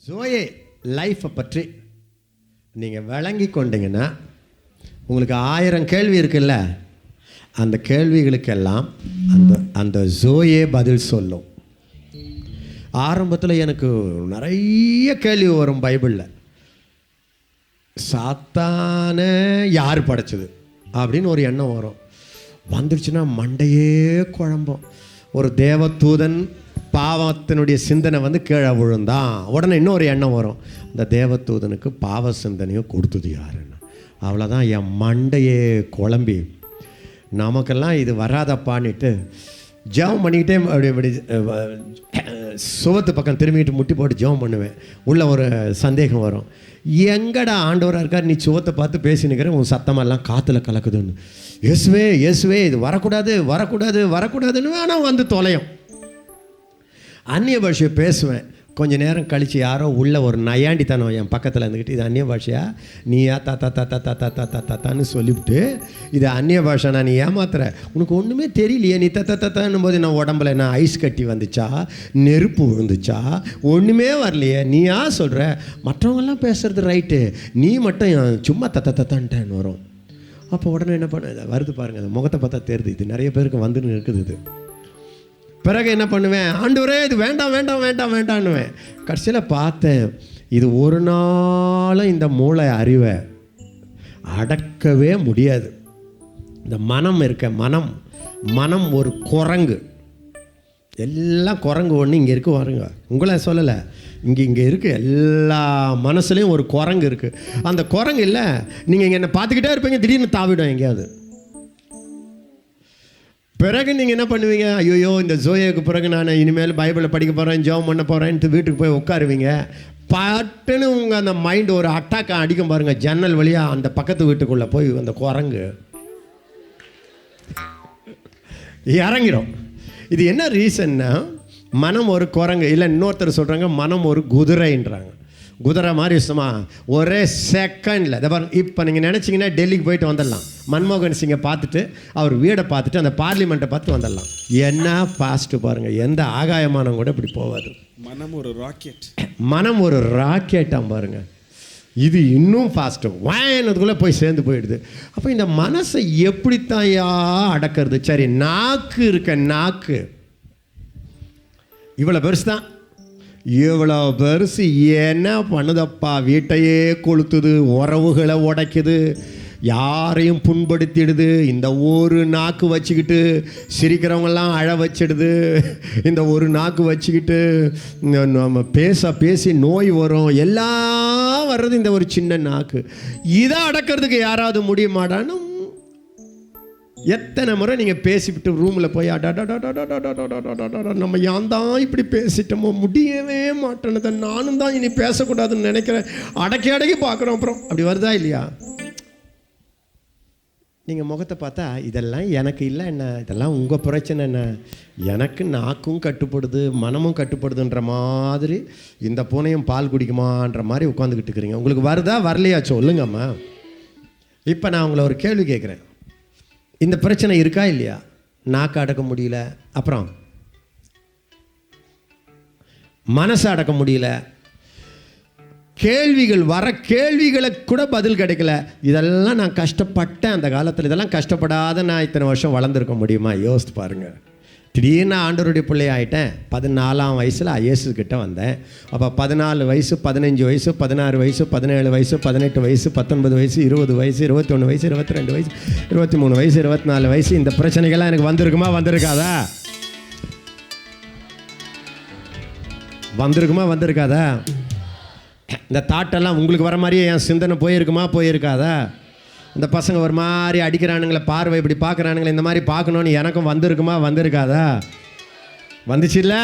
Zoe லைஃப்பை பற்றி நீங்கள் விளங்கி கொண்டீங்கன்னா உங்களுக்கு 1000 கேள்வி இருக்குல்ல, அந்த கேள்விகளுக்கெல்லாம் அந்த ஜோயே பதில் சொல்லும். ஆரம்பத்தில் எனக்கு நிறைய கேள்வி வரும் பைபிளில். சாத்தான யார் படைச்சது அப்படின்னு ஒரு எண்ணம் வரும். வந்துடுச்சுன்னா மண்டையே குழம்பும். ஒரு தேவதூதன் பாவத்தினுடைய சிந்தனை கீழே விழுந்தான், உடனே இன்னொரு எண்ணம் வரும், இந்த தேவதூதனுக்கு பாவ சிந்தனையும் கொடுத்தது யாருன்னு. அவ்வளோதான், என் மண்டையே குழம்பி நமக்கெல்லாம் இது வராதப்பான்னுட்டு ஜெபம் பண்ணிக்கிட்டே அப்படி சுவத்து பக்கம் திரும்பிக்கிட்டு முட்டி போட்டு ஜெபம் பண்ணுவேன். உள்ள ஒரு சந்தேகம் வரும், எங்கடா ஆண்டவராக இருக்கார், நீ சுவத்தை பார்த்து பேசினுக்கிற, உன் சத்தமெல்லாம் காற்றுல கலக்குதுன்னு. இயேசுவே இயேசுவே இது வரக்கூடாது வரக்கூடாது வரக்கூடாதுன்னு ஆனால் வந்து தொலையும். அந்நிய பாஷையை பேசுவேன். கொஞ்சம் நேரம் கழித்து யாரோ உள்ள ஒரு நயாண்டித்தனம் என் பக்கத்தில் இருந்துக்கிட்டு, இது அந்நிய பாஷையா, நீயா தா தான்னு சொல்லிவிட்டு, இது அந்நிய பாஷை, நான் நீ ஏமாத்துற, உனக்கு ஒன்றுமே தெரியலையே, நீ தத்தான்னும் போது நான் உடம்புல என்ன ஐஸ் கட்டி வந்துச்சா, நெருப்பு விழுந்துச்சா, ஒன்றுமே வரலையே, நீயா சொல்கிற, மற்றவங்கெல்லாம் பேசுகிறது ரைட்டு, நீ மட்டும் சும்மா தத்தான்ட்டேன்னு வரும். அப்போ உடனே என்ன பண்ண வருது பாருங்கள், அந்த முகத்தை பார்த்தா தெரியுது, இது நிறைய பேருக்கு வந்துன்னு இருக்குது. இது பிறகு என்ன பண்ணுவேன், ஆண்டவரே இது வேண்டாம் வேண்டாம் வேண்டாம் வேண்டான்னுவேன். கடைசியில் பார்த்தேன், இது ஒரு நாளும் இந்த மூளை அறிவை அடக்கவே முடியாது. இந்த மனம் இருக்க, மனம் ஒரு குரங்கு, எல்லாம் குரங்கு ஒன்று இங்கே இருக்கு பாருங்க, உங்களை சொல்லலை, இங்கே இருக்குது, எல்லா மனசுலேயும் ஒரு குரங்கு இருக்குது. அந்த குரங்கு இல்லை, நீங்கள் இங்கே என்ன பார்த்துக்கிட்டே இருப்பீங்க, திடீர்னு தாவிடும் எங்கேயாவது. பிறகு நீங்கள் என்ன பண்ணுவீங்க, ஐயோ இந்த ஜோயாவுக்கு பிறகு நான் இனிமேல் பைபிளை படிக்க போகிறேன், ஜெபம் பண்ண போகிறேன்ட்டு வீட்டுக்கு போய் உட்காருவீங்க. பட்டுன்னு உங்கள் அந்த மைண்டு ஒரு அட்டாக்கை அடிக்கும் பாருங்கள், ஜன்னல் வழியாக அந்த பக்கத்து வீட்டுக்குள்ளே போய் அந்த குரங்கு இறங்கிடும். இது என்ன ரீசன்னா, மனம் ஒரு குரங்கு இல்லை, இன்னொருத்தர் சொல்கிறாங்க மனம் ஒரு குதிரைன்றாங்க. குதிரை மாதிரி சும்மா ஒரே செகண்டில் இதை பாருங்க. இப்போ நீங்கள் நினச்சிங்கன்னா டெல்லிக்கு போயிட்டு வந்துடலாம், மன்மோகன் சிங்கை பார்த்துட்டு அவர் வீடை பார்த்துட்டு அந்த பார்லிமெண்ட்டை பார்த்து வந்துடலாம். என்ன ஃபாஸ்ட்டு பாருங்கள், எந்த ஆகாயமானம் கூட இப்படி போகாது. மனம் ஒரு ராக்கெட்டாக பாருங்க, இது இன்னும் ஃபாஸ்ட்டு வாங்கினதுக்குள்ளே போய் சேர்ந்து போயிடுது. அப்போ இந்த மனசை எப்படித்தான் அடக்கிறது? சரி, நாக்கு இருக்க, நாக்கு இவ்வளோ பெருசு தான், இவ்வளோ பெருசு என்ன பண்ணுதப்பா, வீட்டையே கொளுத்துது, உறவுகளை உடைக்குது, யாரையும் புண்படுத்திடுது. இந்த ஒரு நாக்கு வச்சுக்கிட்டு சிரிக்கிறவங்கெல்லாம் அழ வச்சிடுது. இந்த ஒரு நாக்கு வச்சுக்கிட்டு நம்ம பேசி நோய் வரும், எல்லாம் வர்றது இந்த ஒரு சின்ன நாக்கு. இதை அடக்கிறதுக்கு யாராவது முடியுமாடான்னு எத்தனை முறை நீங்கள் பேசிவிட்டு ரூமில் போய் நம்ம ஏன் தான் இப்படி பேசிட்டோமோ, முடியவே மாட்டேன்னு, நானும் தான் இனி பேசக்கூடாதுன்னு நினைக்கிறேன், அடக்கி பார்க்குறோம். அப்புறம் அப்படி வருதா இல்லையா? நீங்கள் முகத்தை பார்த்தா இதெல்லாம் எனக்கு இல்லை என்ன, இதெல்லாம் உங்கள் பிரச்சனை என்ன, எனக்கு நாக்கும் கட்டுப்படுது மனமும் கட்டுப்படுதுன்ற மாதிரி இந்த பூனையும் பால் குடிக்குமான்ற மாதிரி உட்காந்துக்கிட்டு இருக்கிறீங்க. உங்களுக்கு வருதா வரலையா சொல்லுங்கம்மா. இப்போ நான் உங்களை ஒரு கேள்வி கேட்குறேன், இந்த பிரச்சனை இருக்கா இல்லையா? நாக்கு அடக்க முடியல, அப்புறம் மனசை அடக்க முடியல, கேள்விகள் வர கேள்விகளை கூட பதில் கிடைக்கல. இதெல்லாம் நான் கஷ்டப்பட்டேன் அந்த காலத்தில், இதெல்லாம் கஷ்டப்படாத நான் இத்தனை வருஷம் வளர்ந்துருக்க முடியுமா? யோசித்து பாருங்கள். திடீர்னு ஆண்டவருடைய பிள்ளை ஆகிட்டேன். 14ஆம் வயசில் இயேசுக்கிட்ட வந்தேன். அப்போ 14 வயசு, 15 வயசு, 16 வயசு, 17 வயசு, 18 வயசு, 19 வயசு, 20 வயசு, 21 வயசு, 22 வயசு, 23 வயசு, 24 வயசு. இந்த பிரச்சனைகள்லாம் எனக்கு வந்திருக்குமா வந்திருக்காதா? வந்திருக்காதா? இந்த தாட்டெல்லாம் உங்களுக்கு வர மாதிரியே என் சிந்தனை போயிருக்காதா? இந்த பசங்க ஒரு மாதிரி அடிக்கிறானுங்களே, பார்வை இப்படி பார்க்குறானுங்களே, இந்த மாதிரி பார்க்கணுன்னு எனக்கும் வந்திருக்காதா? வந்துச்சு இல்லை?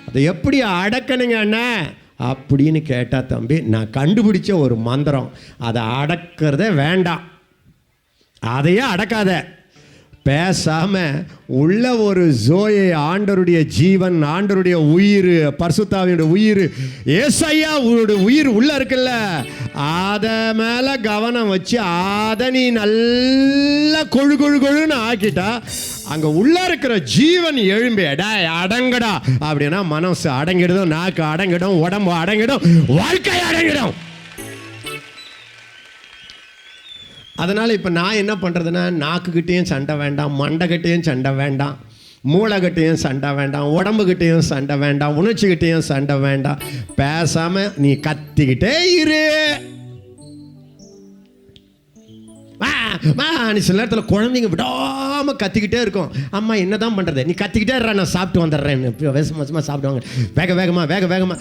அதை எப்படி அடக்கணுங்க அண்ணா அப்படின்னு கேட்டால், தம்பி நான் கண்டுபிடிச்ச ஒரு மந்திரம், அதை அடக்கிறதே வேண்டாம், அதையே அடக்காத, பேசாமல் உள்ள ஒரு ஜோயை, ஆண்டருடைய ஜீவன், ஆண்டருடைய உயிர், பரிசுத்தாவியோட உயிர், ஏசையா உயிர் உள்ள இருக்குல்ல, அதை மேலே கவனம் வச்சு அதை நீ நல்லா கொழுன்னு ஆக்கிட்டா, அங்க உள்ள இருக்கிற ஜீவன் எழும்பி அடங்கடா அப்படின்னா மனசு அடங்கிடும், நாக்கு அடங்கிடும், உடம்பு அடங்கிடும், வாழ்க்கை அடங்கிடும். அதனால இப்ப நான் என்ன பண்றதுன்னா, நாக்குக்கிட்டையும் சண்டை வேண்டாம், மண்டைக்கிட்டையும் சண்டை வேண்டாம், மூளைகிட்டையும் சண்டை வேண்டாம், உடம்புகிட்டையும் சண்டை வேண்டாம், உணர்ச்சிக்கிட்டையும் சண்டை வேண்டாம். பேசாம நீ கத்திக்கிட்டே இரு. சில நேரத்தில் குழந்தைங்க விடாம கத்திக்கிட்டே இருக்கும். அம்மா என்னதான் பண்றது, நீ கத்திக்கிட்டே இருறா, நான் சாப்பிட்டு வந்துடுறேன். வேகமாக சாப்பிடுவாங்க, வேக வேகமா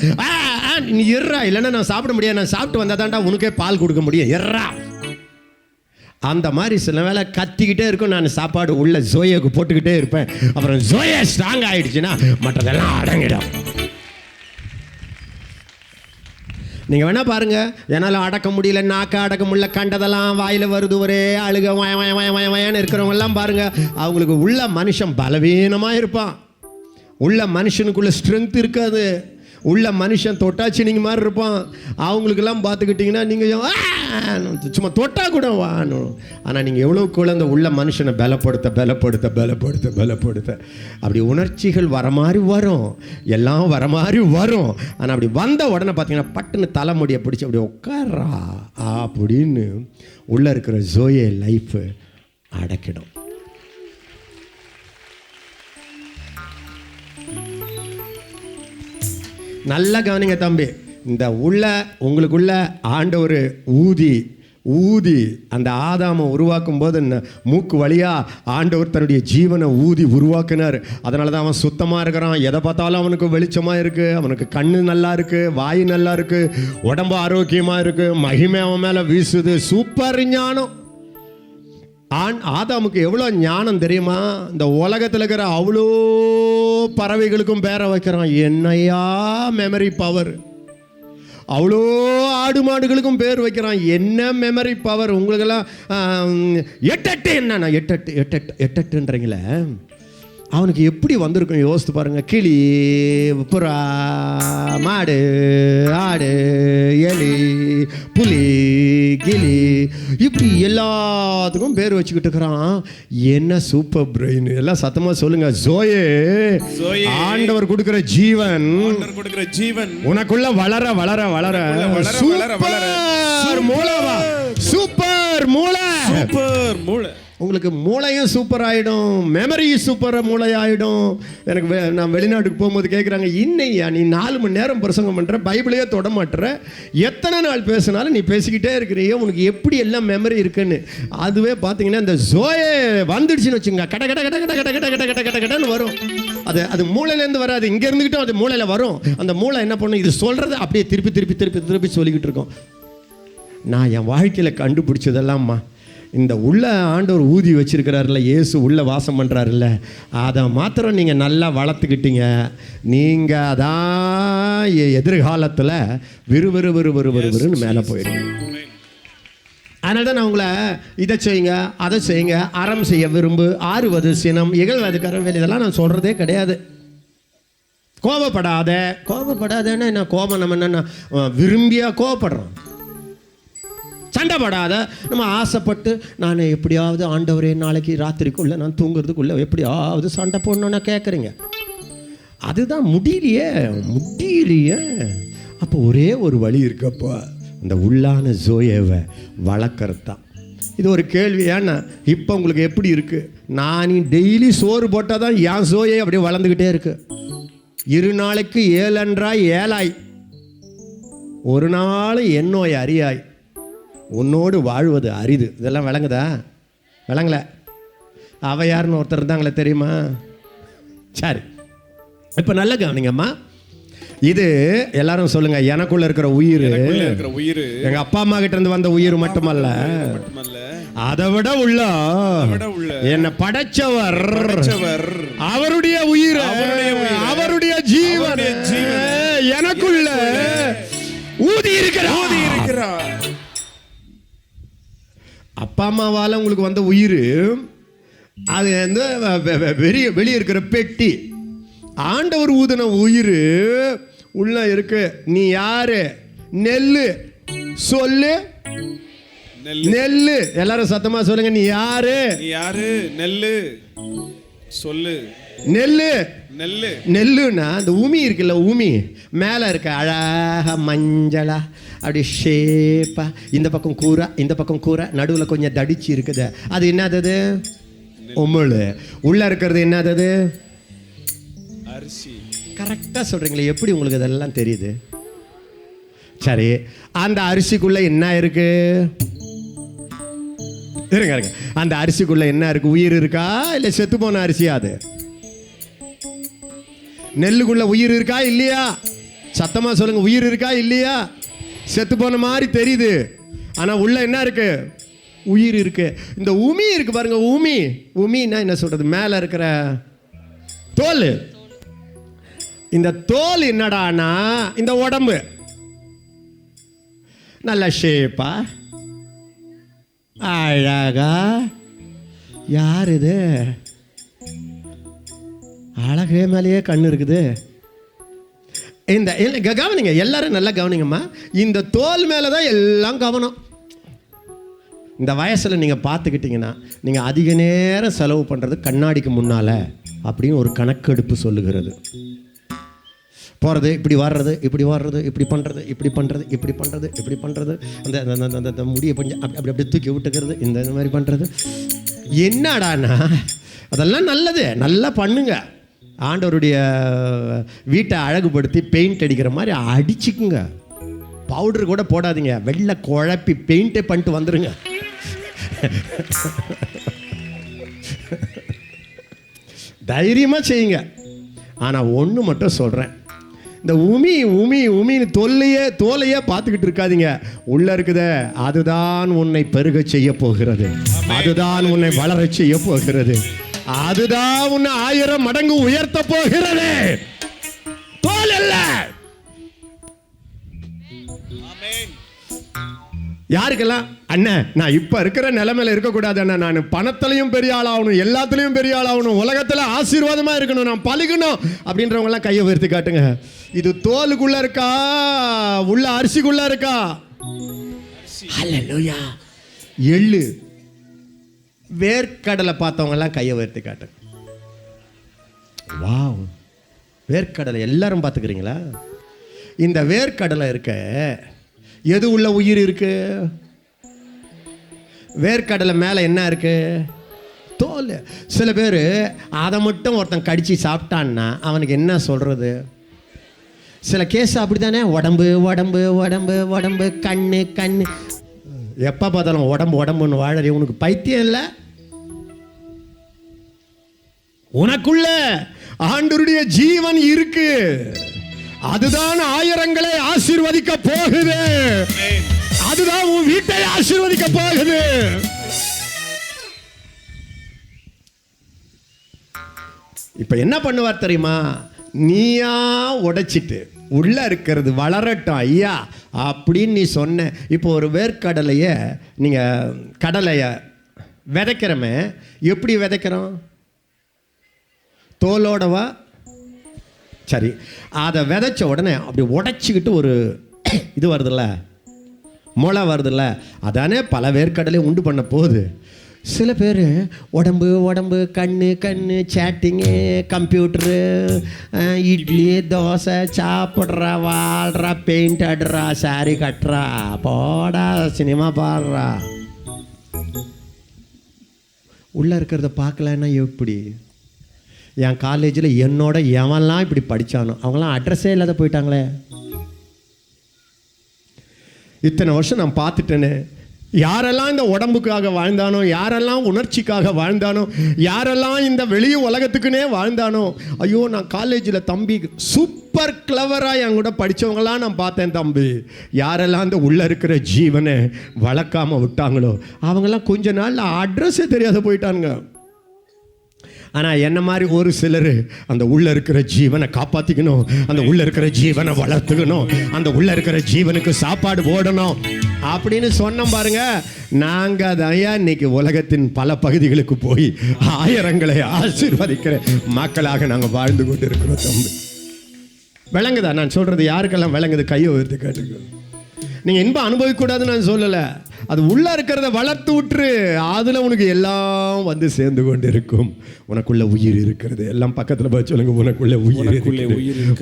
நீ எர்றா, இல்லைன்னா நான் சாப்பிட முடியாது, நான் சாப்பிட்டு வந்தா தான்டா உனக்கே பால் கொடுக்க முடியும், எர்றா. அந்த மாதிரி சில வேளை கத்திக்கிட்டே இருக்கும். நான் சாப்பாடு உள்ள ஜோயாவுக்கு போட்டுக்கிட்டே இருப்பேன். அப்புறம் ஜோயா ஸ்ட்ராங் ஆயிடுச்சுன்னா மற்றதெல்லாம் அடங்கிடும். நீங்கள் வேணா பாருங்க, என்னால் அடக்க முடியல, நாக்க அடக்க முடியல, கண்டதெல்லாம் வாயில் வருது, ஒரே அழுக வயன்னு இருக்கிறவங்கெல்லாம் பாருங்க, அவங்களுக்கு உள்ள மனுஷன் பலவீனமாக இருப்பான். உள்ள மனுஷனுக்குள்ள ஸ்ட்ரென்த் இருக்காது. உள்ள மனுஷன் தொட்டாச்சினிங்க மாதிரி இருப்பான். அவங்களுக்கெல்லாம் பார்த்துக்கிட்டிங்கன்னா நீங்கள் சும்மா தொட்டா கூட வாணும். ஆனால் நீங்கள் எவ்வளோ குழந்தை உள்ள மனுஷனை பலப்படுத்த பலப்படுத்த பலப்படுத்த பலப்படுத்த அப்படி உணர்ச்சிகள் வர மாதிரி வரும், எல்லாம் வர மாதிரி வரும். ஆனால் அப்படி வந்த உடனே பார்த்தீங்கன்னா பட்டுன்னு தலைமுடியை பிடிச்சி அப்படி உட்காரா அப்படின்னு உள்ளே இருக்கிற ஜோயே லைஃப் அடக்கிடும். நல்லா கவனிங்க தம்பி, இந்த உங்களுக்குள்ள ஆண்டவர் ஊதி அந்த ஆதாமை உருவாக்கும் போது மூக்கு வழியா ஆண்டவர் தன்னுடைய ஜீவனை ஊதி உருவாக்குனார். அதனால தான் அவன் சுத்தமாக இருக்கிறான். எதை பார்த்தாலும் அவனுக்கு வெளிச்சமாக இருக்குது, அவனுக்கு கண்ணு நல்லா இருக்குது, வாய் நல்லா இருக்குது, உடம்பு ஆரோக்கியமாக இருக்குது, மகிமை அவன் மேலே வீசுது. சூப்பர் ஞானம். ஆதாமுக்கு எவ்வளோ ஞானம் தெரியுமா? இந்த உலகத்தில் இருக்கிற அவ்வளோ பறவைகளுக்கும் பேரை வைக்கிறான். என்னையா மெமரி பவர்! அவ்வளோ ஆடு மாடுகளுக்கும் பேர் வைக்கிறான். என்ன மெமரி பவர் உங்களுக்கெல்லாம்! எட்டு என்னண்ணா எட்டுன்றீங்களே, அவனுக்கு எப்படி வந்திருக்கும் யோசித்து பாருங்க. கிளி, புறா, மாடு, ஆடு, எலி, புலி, கிளி, இப்படி எல்லாத்துக்கும் பேர் வச்சுக்கிட்டு இருக்கிறான். என்ன சூப்பர் பிரெயின்! எல்லாம் சத்தமா சொல்லுங்க. ஜோயே, ஆண்டவர் கொடுக்கிற ஜீவன் உனக்குள்ள வளர வளர வளர சூப்பர் மூளைவா, சூப்பர் மூளை. உங்களுக்கு மூளையும் சூப்பர் ஆகிடும், மெமரி சூப்பர் மூளை ஆகிடும். எனக்கு நான் வெளிநாட்டுக்கு போகும்போது கேட்குறாங்க, இன்னையா நீ 4 மணி நேரம் பிரசங்கம் பண்ணுற, பைபிளையே தொட மாட்டுற, எத்தனை நாள் பேசினாலும் நீ பேசிக்கிட்டே இருக்கிறீங்க, உனக்கு எப்படி எல்லாம் மெமரி இருக்குன்னு. அதுவே பார்த்தீங்கன்னா இந்த ஜோயே வந்துடுச்சுன்னு வச்சுங்க, கட கட கட கட கட கட கட கட கடன்னு வரும். அது மூளையிலேருந்து வராது, இங்கே இருந்துக்கிட்டும் அது மூளையில் வரும். அந்த மூளை என்ன பண்ணும், இது சொல்கிறது அப்படியே திருப்பி திருப்பி திருப்பி திருப்பி சொல்லிக்கிட்டு இருக்கோம். நான் என் வாழ்க்கையில் கண்டுபிடிச்சதெல்லாம்மா, இந்த உள்ள ஆண்டவர் ஊதி வச்சிருக்கிறாருல்ல, இயேசு உள்ள வாசம் பண்ணுறாருல்ல, அதை மாத்திரம் நீங்கள் நல்லா வளர்த்துக்கிட்டீங்க, நீங்கள் அதான் எதிர்காலத்தில் விறுவிறுன்னு மேலே போயிடுங்க. அதனால தான் நான் உங்களை இதை செய்யுங்க, அதை செய்யுங்க, அறம் செய்ய விரும்பு, ஆறுவது சினம், இகழ்வது கரவேல், இதெல்லாம் நான் சொல்கிறதே கிடையாது. கோபப்படாதேன்னா என்ன? கோபம் நம்ம என்ன விரும்பியாக கோபப்படுறோம்? சண்டைப்படாத. நம்ம ஆசைப்பட்டு நான் எப்படியாவது ஆண்டவரே நாளைக்கு ராத்திரிக்குள்ளே நான் தூங்குறதுக்குள்ளே எப்படியாவது சண்டை போடணும்னா கேட்குறீங்க. அதுதான் முடியலையே. அப்போ ஒரே ஒரு வழி இருக்கப்போ, இந்த உள்ளான ஜோயேவை வளர்க்கறது தான். இது ஒரு கேள்வி. ஏன்னா இப்போ உங்களுக்கு எப்படி இருக்குது? நான் டெய்லி சோறு போட்டால் தான் என் ஜோயே அப்படியே வளர்ந்துக்கிட்டே இருக்கு. 2 நாளைக்கு 7 அன்றாய் 7ஆய், ஒரு நாள் என்னோய் அறியாய், உன்னோடு வாழ்வது அரிது. இதெல்லாம் விளங்குதா? விளங்கல? அவையார்னு ஒருத்தர் இருந்தாங்களே, தெரியுமா? சரி, இப்போ நல்ல கவனிங்கம்மா. இது எல்லாரும் சொல்லுங்க, எனக்குள்ள இருக்கிற உயிர் எங்க அப்பா அம்மா கிட்ட இருந்து வந்த உயிர் மட்டுமல்ல, அதை விட உள்ள என்னை படைச்சவர் அவருடைய உயிர், அவருடைய ஜீவன் எனக்குள்ள ஊதி இருக்கிறார். அப்பா அம்மாவால் உங்களுக்கு வந்த உயிர் அது வந்து வெளியே இருக்கிற பெட்டி. ஆண்டவர் ஊதின உயிர் உள்ள இருக்கு. நீ யாரு? நெல்லு. சொல்லு, நெல்லு. எல்லாரும் சத்தமா சொல்லுங்க. நீ யாரு? நெல்லு. சொல்லு. நெல்லு. நெல்லு. நெல்லுன்னா அந்த உமி இருக்குல்ல, உமி மேலே இருக்க அழகா மஞ்சளா அப்படி ஷேப்பா, இந்த பக்கம் கூரை இந்த பக்கம் கூரை, நடுவில் கொஞ்சம் தடிச்சு இருக்குது, அது என்னது? உமிழ். உள்ள இருக்கிறது என்னது? அரிசி. கரெக்டாக சொல்கிறீங்களே, எப்படி உங்களுக்கு இதெல்லாம் தெரியுது? சரி, அந்த அரிசிக்குள்ள என்ன இருக்கு? இருங்க இருங்க, அந்த அரிசிக்குள்ள என்ன இருக்கு? உயிர் இருக்கா இல்லை செத்து போன அரிசியா? அது நெல்லுக்குள்ள உயிர் இருக்கா இல்லையா? சத்தமா சொல்லுங்க, உயிர் இருக்கா இல்லையா? செத்து போன மாதிரி தெரியுது, ஆனா உள்ள என்ன இருக்கு? உயிர் இருக்கு. இந்த உமி இருக்கு பாருங்க, உமி. உமின்னா என்ன சொல்றது? மேல இருக்கிற தோல். இந்த தோல் என்னடானா இந்த உடம்பு நல்ல ஷேப்பா அழகா. யார் இது? அழகே மேலேயே கண்ணு இருக்குது. இந்த கவனிங்க, எல்லாரும் நல்லா கவனிங்கம்மா. இந்த தோல் மேலே தான் எல்லாம் கவனம். இந்த வயசில் நீங்கள் பார்த்துக்கிட்டிங்கன்னா நீங்கள் அதிக நேரம் செலவு பண்ணுறது கண்ணாடிக்கு முன்னால் அப்படின்னு ஒரு கணக்கெடுப்பு சொல்லுகிறது. போகிறது, இப்படி வர்றது, இப்படி வர்றது, இப்படி பண்ணுறது, இப்படி பண்ணுறது, இப்படி பண்ணுறது, இப்படி பண்ணுறது, அந்த முடியை கொஞ்சம் அப்படி அப்படி தூக்கி விட்டுக்கிறது, இந்த மாதிரி பண்ணுறது. என்னடானா அதெல்லாம் நல்லது, நல்லா பண்ணுங்க. ஆண்டவருடைய வீட்டை அழகுபடுத்தி பெயிண்ட் அடிக்கிற மாதிரி அடிச்சுக்குங்க. பவுடர் கூட போடாதீங்க, வெள்ளை குழப்பி பெயிண்டே பண்ணிட்டு வந்துடுங்க. தைரியமாக செய்யுங்க. ஆனால் ஒன்று மட்டும் சொல்கிறேன், இந்த உமி உமி உமின்னு தோலையே பார்த்துக்கிட்டு இருக்காதீங்க. உள்ள இருக்குத அதுதான் உன்னை பெருக செய்ய போகிறது, அதுதான் உன்னை வளர செய்ய போகிறது, அதுதான் உன்னை 1000 மடங்கு உயர்த்த போகிறது, தோல் அல்ல. யாருக்கெல்லாம் அண்ணன் நான் இப்ப இருக்கிற நிலைமையில இருக்கக்கூடாது அண்ணன், நான் பணத்திலையும் பெரிய ஆள் ஆகணும், எல்லாத்துலயும் பெரிய ஆள் ஆகணும், உலகத்துல ஆசீர்வாதமா இருக்கணும், நான் பழகணும் அப்படின்றவங்க எல்லாம் கையை உயர்த்தி காட்டுங்க. இது தோலுக்குள்ள இருக்கா உள்ள அரிசிக்குள்ள இருக்கா? ஹல்லேலூயா. எள்ளு வேர்க்கடலை பார்த்தவங்க எல்லாம் கையை உயர்த்தி காட்டுங்க. வாவ், வேர்க்கடலை எல்லாரும் பார்த்துக்கிறீங்களா? இந்த வேர்க்கடலை இருக்க எது உள்ள உயிர் இருக்கு? வேர்க்கடலை மேலே என்ன இருக்கு? தோல். சில பேர் அதை மட்டும் ஒருத்தன் கடிச்சு சாப்பிட்டான்னா அவனுக்கு என்ன சொல்றது? சில கேஸ் அப்படி தானே, உடம்பு உடம்பு உடம்பு உடம்பு, கண்ணு கண்ணு, எப்போ பார்த்தாலும் உடம்பு உடம்புன்னு வாழறி. உனக்கு பைத்தியம் இல்லை? உனக்குள்ள ஆண்டவருடைய ஜீவன் இருக்கு, அதுதான் 1000ங்களை ஆசீர்வதிக்க போகுது, அதுதான் உன் வீட்டை ஆசீர்வதிக்க போகுது. இப்ப என்ன பண்ணுவார் தெரியுமா? நீயா உடைச்சிட்டு உள்ள இருக்கிறது வளரட்டும் ஐயா அப்படின்னு நீ சொன்ன. இப்போ ஒரு வேர்க்கடலைய நீங்க கடலைய விதைக்கிறமே, எப்படி விதைக்கிறோம்? தோலோடவா? சரி, அதை விதைச்ச உடனே அப்படி உடைச்சிக்கிட்டு ஒரு இது வருதுல்ல, முளை வருதுல்ல, அதானே பல வேர்க்கடலையும் உண்டு பண்ண போகுது. சில பேர் உடம்பு உடம்பு, கண்ணு கண்ணு, சேட்டிங்கு, கம்ப்யூட்டரு, இட்லி தோசை, சாப்பிட்றா, வாழ்றா, பெயிண்ட் ஆடுறா, சாரி கட்டுறா, போடா சினிமா பாடுறா. உள்ளே இருக்கிறத பார்க்கலன்னா எப்படி? என் காலேஜில் என்னோட எவன்லாம் இப்படி படித்தானோ அவங்களாம் அட்ரஸே இல்லாத போயிட்டாங்களே. இத்தனை வருஷம் நான் பார்த்துட்டேன்னு, யாரெல்லாம் இந்த உடம்புக்காக வாழ்ந்தானோ, யாரெல்லாம் உணர்ச்சிக்காக வாழ்ந்தானோ, யாரெல்லாம் இந்த வெளி உலகத்துக்குன்னே வாழ்ந்தானோ, ஐயோ நான் காலேஜில் தம்பி சூப்பர் கிளவராக என் கூட படித்தவங்களாம் நான் பார்த்தேன் தம்பி. யாரெல்லாம் இந்த உள்ளே இருக்கிற ஜீவனை வளர்க்காமல் விட்டாங்களோ அவங்கெல்லாம் கொஞ்ச நாள் அட்ரஸே தெரியாத போயிட்டானுங்க. ஆனால் என்ன மாதிரி ஒரு சிலர் அந்த உள்ள இருக்கிற ஜீவனை காப்பாற்றிக்கணும், அந்த உள்ள இருக்கிற ஜீவனை வளர்த்துக்கணும், அந்த உள்ள இருக்கிற ஜீவனுக்கு சாப்பாடு போடணும் அப்படின்னு சொன்னோம் பாருங்க. நாங்கள் அதையா இன்னைக்கு உலகத்தின் பல பகுதிகளுக்கு போய் 1000ங்களை ஆசீர்வதிக்கிற மக்களாக நாங்கள் வாழ்ந்து கொண்டு இருக்கிறோம் தம்பி. விளங்குதா நான் சொல்றது? யாருக்கெல்லாம் விளங்குது கையை உயர்த்தி கேட்டுக்க. நீங்கள் இன்பம் அனுபவிக்கூடாதுன்னு நான் சொல்லலை, அது உள்ள இருக்கிறத வளர்த்து விட்டுரு, அதுல உனக்கு எல்லாம் வந்து சேர்ந்து கொண்டு இருக்கும். உனக்குள்ள உயிர் இருக்கிறது. எல்லாம் பக்கத்துல போய் சொல்லுங்க, உனக்குள்ள உயிர் இருக்கிறது.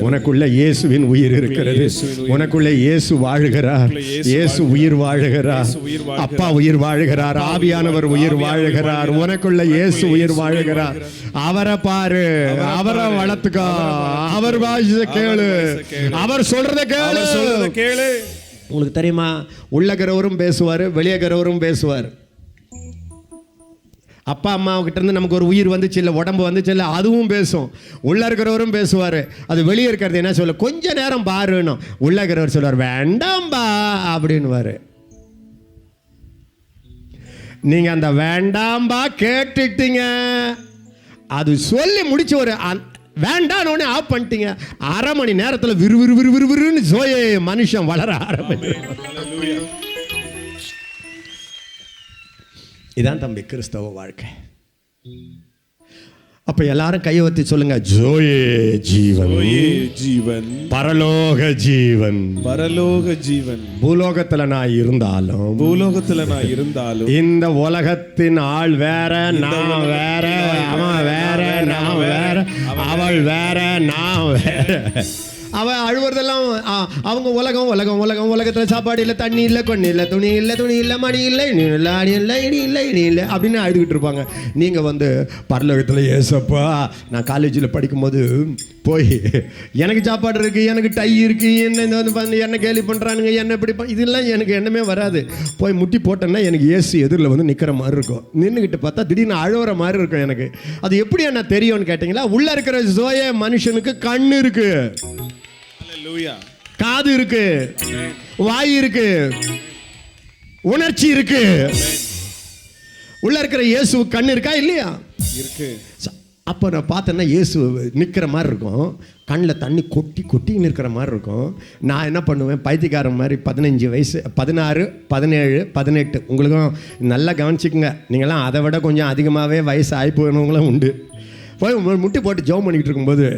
உனக்குள்ள இயேசுவின் உயிர் இருக்கிறது. உனக்குள்ள இயேசு வாழுகிறார். இயேசு உயிர் வாழுகிறார். அப்பா உயிர் வாழுகிறார். ஆவியானவர் உயிர் வாழுகிறார். உனக்குள்ள இயேசு உயிர் வாழுகிறார். அவரை பாரு, அவரை வளர்த்துக்கோ, அவர் வாய்ஸ கேளு, அவர் சொல்றத கேளு. உங்களுக்கு தெரியுமா, உள்ளகிறவரும் பேசுவார், வெளியேகிறவரும் பேசுவார். அப்பா அம்மாவுக்கிட்ட இருந்து நமக்கு ஒரு உயிர் வந்துச்சு இல்லை, உடம்பு வந்துச்சு இல்லை, அதுவும் பேசும். உள்ள இருக்கிறவரும் பேசுவார். அது வெளியே இருக்கிறது என்ன சொல்ல, கொஞ்ச நேரம் பாருன்னு. உள்ள இருக்கிறவர் சொல்லுவார், வேண்டாம்பா அப்படின்னுவார். நீங்க அந்த வேண்டாம்பா கேட்டுட்டீங்க, அது சொல்லி முடிச்சு ஒரு வேண்டான்னு ஆஃப் பண்ணிட்டீங்க. அரை மணி நேரத்தில் விறுவிறுன்னு ஜோயே மனுஷன் வளர ஆரம்பிச்சு. இதான் தம்பி கிறிஸ்தவ வாழ்க்கை. அப்ப எல்லாரும் கையை வத்தி சொல்லுங்க, ஜோயே ஜீவன், ஜீவன், பரலோக ஜீவன், பரலோக ஜீவன். பூலோகத்துல நான் இருந்தாலும் இந்த உலகத்தின் ஆள் வேற, நான் வேற, அவன் வேற, நான் வேற, அவள் வேற, நான் வேற. அவன் அழுவுறதெல்லாம் அவங்க உலகத்தில் சாப்பாடு இல்லை, தண்ணி இல்லை, கொண்ணி இல்லை, துணி இல்லை, மணி இல்லை, இனி இல்லை, அணி இல்லை, இனி இல்லை அப்படின்னு அழுதுகிட்டு இருப்பாங்க. நீங்கள் வந்து பரலோகத்தில், ஏசப்பா நான் காலேஜில் படிக்கும்போது போய் எனக்கு சாப்பாடு இருக்குது, எனக்கு டை இருக்குது, என்ன கேலி பண்ணுறானுங்க, என்ன இப்படி இதெல்லாம் எனக்கு எண்ணமே வராது. போய் முட்டி போட்டேன்னா எனக்கு ஏசு எதிரில் வந்து நிற்கிற மாதிரி இருக்கும். நின்றுக்கிட்டு பார்த்தா திடீர்னு அழுகிற மாதிரி இருக்கும் எனக்கு. அது எப்படி என்ன தெரியும்னு கேட்டிங்களா, உள்ளே இருக்கிற ஜோய மனுஷனுக்கு கண் இருக்கு, காது இருக்கு, வாய் இருக்கு, உணர்ச்சி இருக்கு. உள்ள இருக்கிற இயேசு கண்ணு இருக்கா இல்லையா? இருக்கு. அப்போ நான் பார்த்தேன்னா இயேசு நிற்கிற மாதிரி இருக்கும், கண்ணில் தண்ணி கொட்டி நிற்கிற மாதிரி இருக்கும். நான் என்ன பண்ணுவேன், பைத்தியக்காரன் மாதிரி 15 வயசு, 16, 17, 18, உங்களுக்கும் நல்லா கவனிச்சிக்கங்க, நீங்களாம் அதை விட கொஞ்சம் அதிகமாகவே வயசு ஆகி போனவங்களும் உண்டு. போய் முட்டி போட்டு ஜெபம் பண்ணிக்கிட்டு இருக்கும்போது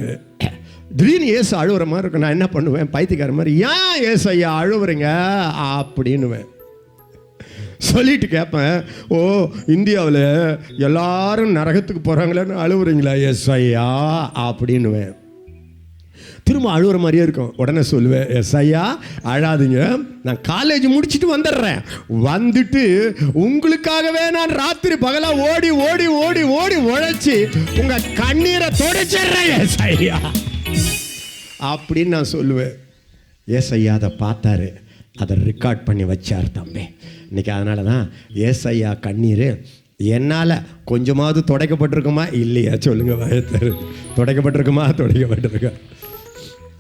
திடீர்னு ஏசு அழுவுற மாதிரி இருக்கும். நான் என்ன பண்ணுவேன், பைத்தியக்கார மாதிரி, ஏன் ஏசு ஐயா அழுவுறீங்க அப்படின்னுவேன். சொல்லிட்டு கேட்பேன், ஓ இந்தியாவில் எல்லாரும் நரகத்துக்கு போகிறாங்களேன்னு அழுவுறீங்களா ஏசு ஐயா அப்படின்னுவேன். திரும்ப அழுவுற மாதிரியே இருக்கும். உடனே சொல்லுவேன், எஸ் ஐயா அழாதீங்க, நான் காலேஜ் முடிச்சுட்டு வந்துடுறேன், வந்துட்டு உங்களுக்காகவே நான் ராத்திரி பகலா ஓடி ஓடி ஓடி ஓடி உழைச்சி உங்க கண்ணீரை தொடச்சிடுறேன் எஸ் ஐயா அப்படின்னு நான் சொல்லுவேன். ஏஸ் ஐயா அதை பார்த்தாரு, அதை ரெக்கார்ட் பண்ணி வச்சார் தம்பி. இன்னைக்கு அதனால தான் ஏஸ் ஐயா கண்ணீர் என்னால் கொஞ்சமாவது துடைக்கப்பட்டிருக்குமா இல்லையா சொல்லுங்க, வயத்தரு துடைக்கப்பட்டிருக்கா.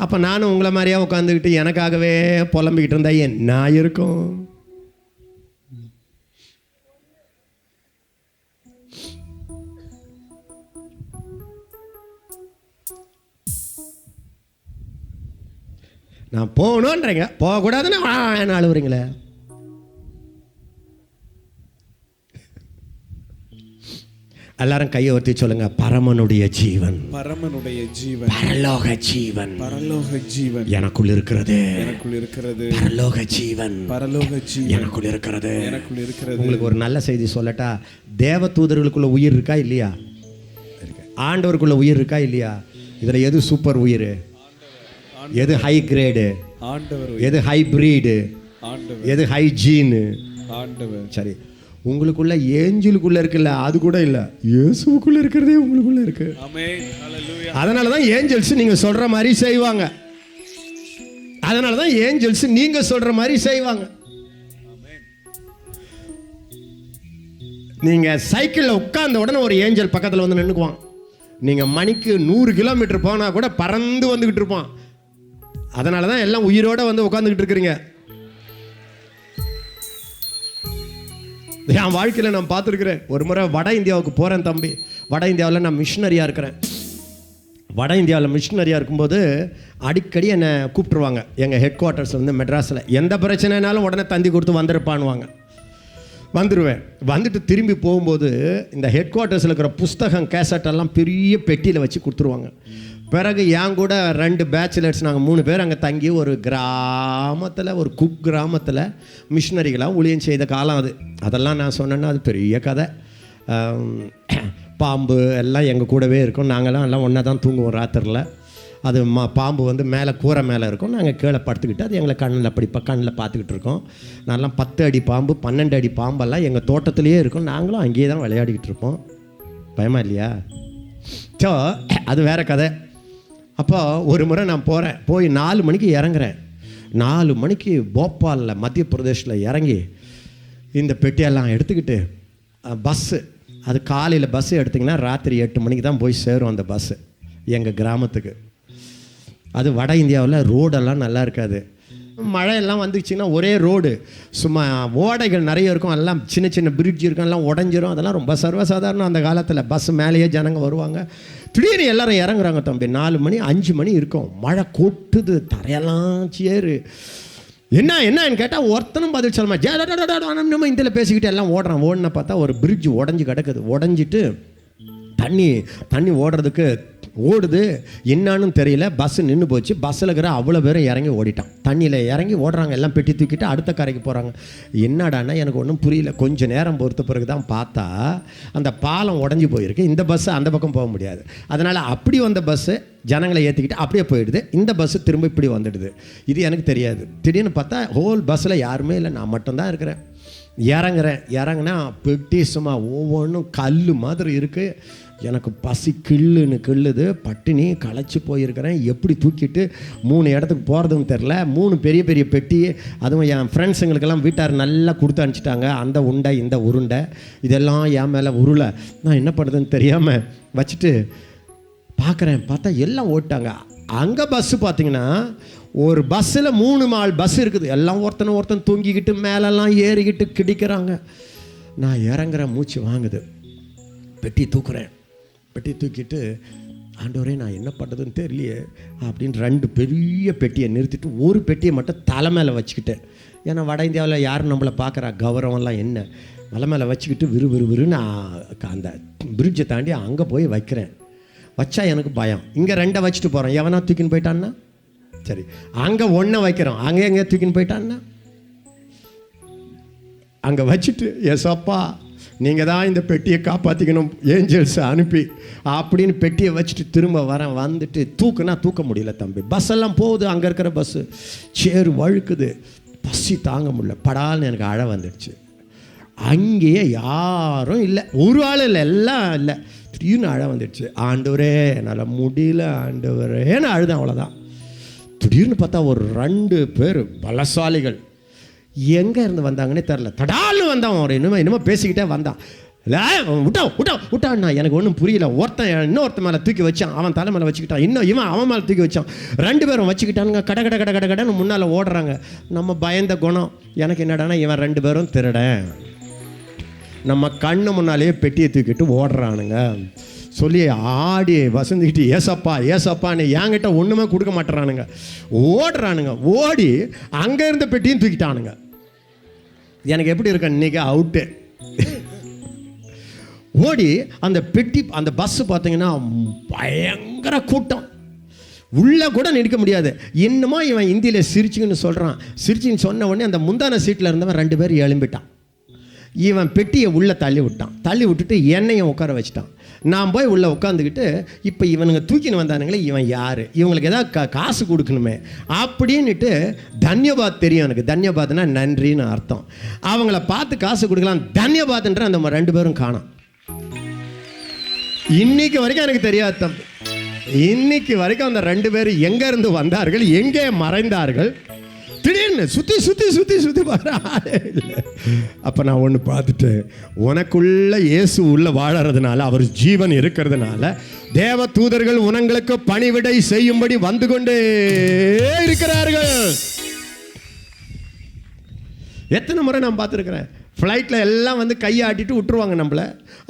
அப்போ நானும் உங்களை மாதிரியா உட்காந்துக்கிட்டு எனக்காகவே புலம்பிக்கிட்டு இருந்தா என்ன இருக்கும்? நான் போகணுன்றீங்க, போகக்கூடாதுன்னு என்ன அழுவுறீங்களே? எல்லாரும் கையை ஒருத்தி சொல்லுங்க, பரமனுடைய ஜீவன், பரலோக ஜீவன் எனக்குள் இருக்கிறது, பரலோக ஜீவன் எனக்குள் இருக்கிறது. உங்களுக்கு ஒரு நல்ல செய்தி சொல்லட்டா, தேவ தூதர்களுக்குள்ள உயிர் இருக்கா இல்லையா? ஆண்டவருக்குள்ள உயிர் இருக்கா இல்லையா? இதுல எது சூப்பர் உயிர், எது ஹை கிரேடு, எது ஹைபிரிடு, எது ஹைஜீன்? சரி, உங்களுக்குள்ள ஏஞ்சலுக்குள்ள இருக்குல்ல, அது கூட இல்ல, இயேசுவுக்குள்ள இருக்கிறதே உங்களுக்குள்ள இருக்கு. அதனாலதான் ஏஞ்சல்ஸ் நீங்க சொல்ற மாதிரி செய்வாங்க. அதனாலதான் ஏஞ்சல்ஸ் நீங்க சொல்ற மாதிரி செய்வாங்க. நீங்க சைக்கிள்ல உட்கார்ந்த உடனே ஒரு ஏஞ்சல் பக்கத்துல வந்து நின்னுக்குவான். நீங்க மணிக்கு 100 கிலோமீட்டர் போனா கூட பறந்து வந்துகிட்டு இருப்பான். அதனாலதான் எல்லாம் உயிரோட வந்து உட்கார்ந்துகிட்டு இருக்கிறீங்க. என் வாழ்க்கையில் நான் பார்த்துருக்கிறேன். ஒரு முறை வட இந்தியாவுக்கு போகிறேன் தம்பி. வட இந்தியாவில் நான் மிஷினரியாக இருக்கிறேன். வட இந்தியாவில் மிஷினரியாக இருக்கும்போது அடிக்கடி என்னை கூப்பிட்ருவாங்க எங்கள் ஹெட் குவார்ட்டர்ஸ் வந்து மெட்ராஸில். எந்த பிரச்சனைனாலும் உடனே தந்தி கொடுத்து வந்துருப்பான்வாங்க. வந்துடுவேன். வந்துட்டு திரும்பி போகும்போது இந்த ஹெட் குவார்ட்டர்ஸில் இருக்கிற புஸ்தகம் கேசட்டெல்லாம் பெரிய பெட்டியில் வச்சு கொடுத்துருவாங்க. பிறகு என் கூட 2 பேச்சுலர்ஸ், நாங்கள் 3 பேர் அங்கே தங்கி ஒரு கிராமத்தில், ஒரு குக் கிராமத்தில் மிஷினரிகளாக ஊழியம் செய்த காலம் அது. அதெல்லாம் நான் சொன்னேன்னா அது பெரிய கதை. பாம்பு எல்லாம் எங்கள் கூடவே இருக்கும். நாங்கள்லாம் எல்லாம் ஒன்றா தான் தூங்குவோம் ராத்திரியில். அது பாம்பு வந்து மேலே கூரை மேலே இருக்கும், நாங்கள் கீழே படுத்துக்கிட்டு அது எங்களை கண்ணில் கண்ணில் பார்த்துக்கிட்டு இருக்கோம். நான்லாம் 10 அடி பாம்பு 12 அடி பாம்பெல்லாம் எங்கள் தோட்டத்துலேயே இருக்கும். நாங்களும் அங்கேயே தான் விளையாடிக்கிட்டு இருப்போம். பயமா இல்லையா? ஸோ அது வேறு கதை. அப்போ ஒரு முறை நான் போய் 4 மணிக்கு இறங்குறேன். 4 மணிக்கு போபாலில் மத்திய பிரதேஷில் இறங்கி இந்த பெட்டியெல்லாம் எடுத்துக்கிட்டு பஸ்ஸு, அது காலையில் பஸ்ஸு எடுத்திங்கன்னா ராத்திரி 8 மணிக்கு தான் போய் சேரும் அந்த பஸ்ஸு எங்கள் கிராமத்துக்கு. அது வட இந்தியாவில் ரோடெல்லாம் நல்லா இருக்காது. மழையெல்லாம் வந்துச்சுன்னா ஒரே ரோடு, சும்மா ஓடைகள் நிறைய இருக்கும், எல்லாம் சின்ன சின்ன பிரிட்ஜ் இருக்கும், எல்லாம் உடஞ்சிரும். அதெல்லாம் ரொம்ப சர்வசாதாரணம் அந்த காலத்தில். பஸ் மேலேயே ஜனங்க வருவாங்க. திடீர்னு எல்லாரும் இறங்குறாங்க தம்பி. 4 மணி 5 மணி இருக்கும், மழை கொட்டுது, தரையெல்லாம் சேரு. என்னன்னு கேட்டால் ஒருத்தனும் பதில் சொல்லமா, நம்ம இதில் பேசிக்கிட்டு எல்லாம் ஓடுறான். ஓடின பார்த்தா ஒரு பிரிட்ஜ் உடஞ்சி கிடக்குது. உடஞ்சிட்டு தண்ணி ஓடுறதுக்கு ஓடுது, என்னான்னு தெரியல. பஸ்ஸு நின்று போச்சு. பஸ்ஸில் இருக்கிற அவ்வளோ பேரும் இறங்கி ஓடிட்டான். தண்ணியில் இறங்கி ஓடுறாங்க, எல்லாம் பெட்டி தூக்கிட்டு அடுத்த கரைக்கு போகிறாங்க. என்னடான்னா எனக்கு ஒன்றும் புரியல. கொஞ்சம் நேரம் பொறுத்த பிறகு தான் பார்த்தா அந்த பாலம் உடஞ்சி போயிருக்கு. இந்த பஸ்ஸு அந்த பக்கம் போக முடியாது. அதனால் அப்படி வந்த பஸ்ஸு ஜனங்களை ஏற்றிக்கிட்டு அப்படியே போயிடுது. இந்த பஸ்ஸு திரும்ப இப்படி வந்துடுது. இது எனக்கு தெரியாது. திடீர்னு பார்த்தா ஹோல் பஸ்ஸில் யாருமே இல்லை, நான் மட்டும்தான் இருக்கிறேன். இறங்குனா பெட்டி சும்மா ஒவ்வொன்றும் கல் மாதிரி இருக்குது. எனக்கு பசி கிள்ளுது. பட்டினி களைச்சி போயிருக்கிறேன். எப்படி தூக்கிட்டு 3 இடத்துக்கு போகிறதுன்னு தெரில. 3 பெரிய பெரிய பெட்டி. அதுவும் என் ஃப்ரெண்ட்ஸுங்களுக்கெல்லாம் வீட்டார் நல்லா கொடுத்து அனுப்பிச்சிட்டாங்க. அந்த உருண்டை இந்த உருண்டை இதெல்லாம் என் மேலே உருளை. நான் என்ன பண்ணுறதுன்னு தெரியாமல் வச்சுட்டு பார்த்தா எல்லாம் ஓட்டாங்க. அங்கே பஸ்ஸு பார்த்திங்கன்னா ஒரு பஸ்ஸில் 3 மால் பஸ் இருக்குது. எல்லாம் ஒருத்தன் தூங்கிக்கிட்டு மேலெல்லாம் ஏறிக்கிட்டு கிடிக்கிறாங்க. நான் இறங்குற மூச்சு வாங்குது. பெட்டி தூக்கிட்டு ஆண்டவரே நான் என்ன பண்ணுறதுன்னு தெரியலையே அப்படின்னு 2 பெரிய பெட்டியை நிறுத்திட்டு ஒரு பெட்டியை மட்டும் தலை மேலே வச்சுக்கிட்டேன். ஏன்னா வட இந்தியாவில் யாரும் நம்மளை பார்க்குறா, கௌரவம்லாம் என்ன. மலை மேலே வச்சுக்கிட்டு விறுவிறுன்னு அந்த பிரிட்ஜை தாண்டி அங்கே போய் வைக்கிறேன். வச்சா எனக்கு பயம். இங்கே 2 வச்சுட்டு போகிறோம், எவனா தூக்கின்னு போயிட்டான்னா சரி. அங்கே 1 வைக்கிறோம், அங்கே எங்கே தூக்கின்னு போயிட்டான்னா அங்கே வச்சுட்டு ஏசப்பா நீங்கள் தான் இந்த பெட்டியை காப்பாற்றிக்கணும் ஏஞ்சல்ஸை அனுப்பி அப்படின்னு பெட்டியை வச்சுட்டு திரும்ப வந்துட்டு தூக்க முடியல தம்பி. பஸ்ஸெல்லாம் போகுது, அங்கே இருக்கிற பஸ்ஸு சேறு வழுக்குது. பசி தாங்க முடியல. படால்னு எனக்கு அழ வந்துடுச்சு. அங்கேயே யாரும் இல்லை, ஒரு ஆள் இல்லை, எல்லாம் இல்லை. திடீர்னு அழ வந்துடுச்சு. ஆண்டவரே என்னால் முடியல ஆண்டவரேன்னு அழுதான். அவ்வளோதான். திடீர்னு பார்த்தா ஒரு 2 பேர் பலசாலிகள் எங்கே இருந்து வந்தாங்கன்னே தெரில. தடால்னு வந்தான். ஒரு இன்னும் பேசிக்கிட்டே வந்தான். விட்டான்னா எனக்கு ஒன்றும் புரியல. இன்னொருத்தன் மேலே தூக்கி வச்சான், அவன் தலை மேலே வச்சுக்கிட்டான். இவன் அவன் மேலே தூக்கி வச்சான். 2 பேரும் வச்சுக்கிட்டானுங்க. கடன்னு முன்னால் ஓடுறாங்க. நம்ம பயந்த குணம் எனக்கு என்னடானா, இவன் 2 பேரும் திருடன். நம்ம கண்ணு முன்னாலேயே பெட்டியை தூக்கிட்டு ஓடுறானுங்க சொல்லி ஆடி வசந்திக்கிட்டு ஏசப்பான்னு என்கிட்ட ஒன்றுமே கொடுக்க மாட்டேறானுங்க. ஓடுறானுங்க. ஓடி அங்கே இருந்த பெட்டியும் தூக்கிட்டானுங்க. எனக்கு எப்படி இருக்க இன்னைக்கு அவுட்டு. ஓடி அந்த பெட்டி அந்த பஸ்ஸு பார்த்தீங்கன்னா பயங்கர கூட்டம், உள்ளே கூட நிற்க முடியாது. இன்னமும் இவன் இந்தியில் சிரிச்சுன்னு சிரிச்சுன்னு சொன்ன உடனே அந்த முந்தான சீட்டில் இருந்தவன் 2 பேர் எழும்பிட்டான். இவன் பெட்டியை உள்ளே தள்ளி விட்டுட்டு என்னையும் உட்கார வச்சுட்டான். நான் போய் உள்ளே உட்காந்துக்கிட்டு இப்போ இவனுங்க தூக்கின்னு வந்தானுங்களே, இவன் யார், இவங்களுக்கு ஏதாவது காசு கொடுக்கணுமே அப்படின்னுட்டு தன்யபாத் தெரியும் எனக்கு. தன்யபாத்னா நன்றின்னு அர்த்தம். அவங்கள பார்த்து காசு கொடுக்கலாம் தன்யபாத்ன்ற அந்த 2 பேரும் காணோம். இன்னைக்கு வரைக்கும் எனக்கு தெரியாது தம்பி. இன்னைக்கு வரைக்கும் அந்த 2 பேர் எங்கேருந்து வந்தார்கள், எங்கே மறைந்தார்கள், திடீர்னு சுற்றி பாரு ஆளே இல்லை. அப்போ நான் ஒன்று பார்த்துட்டேன். உனக்குள்ள இயேசு உள்ள வாழறதுனால, அவர் ஜீவன் இருக்கிறதுனால தேவ தூதர்கள் உனங்களுக்கு பணிவிடை செய்யும்படி வந்து கொண்டே இருக்கிறார்கள். எத்தனை முறை நான் பார்த்துருக்கிறேன். ஃப்ளைட்டில் எல்லாம் வந்து கையை ஆட்டிட்டு விட்டுருவாங்க நம்மளை.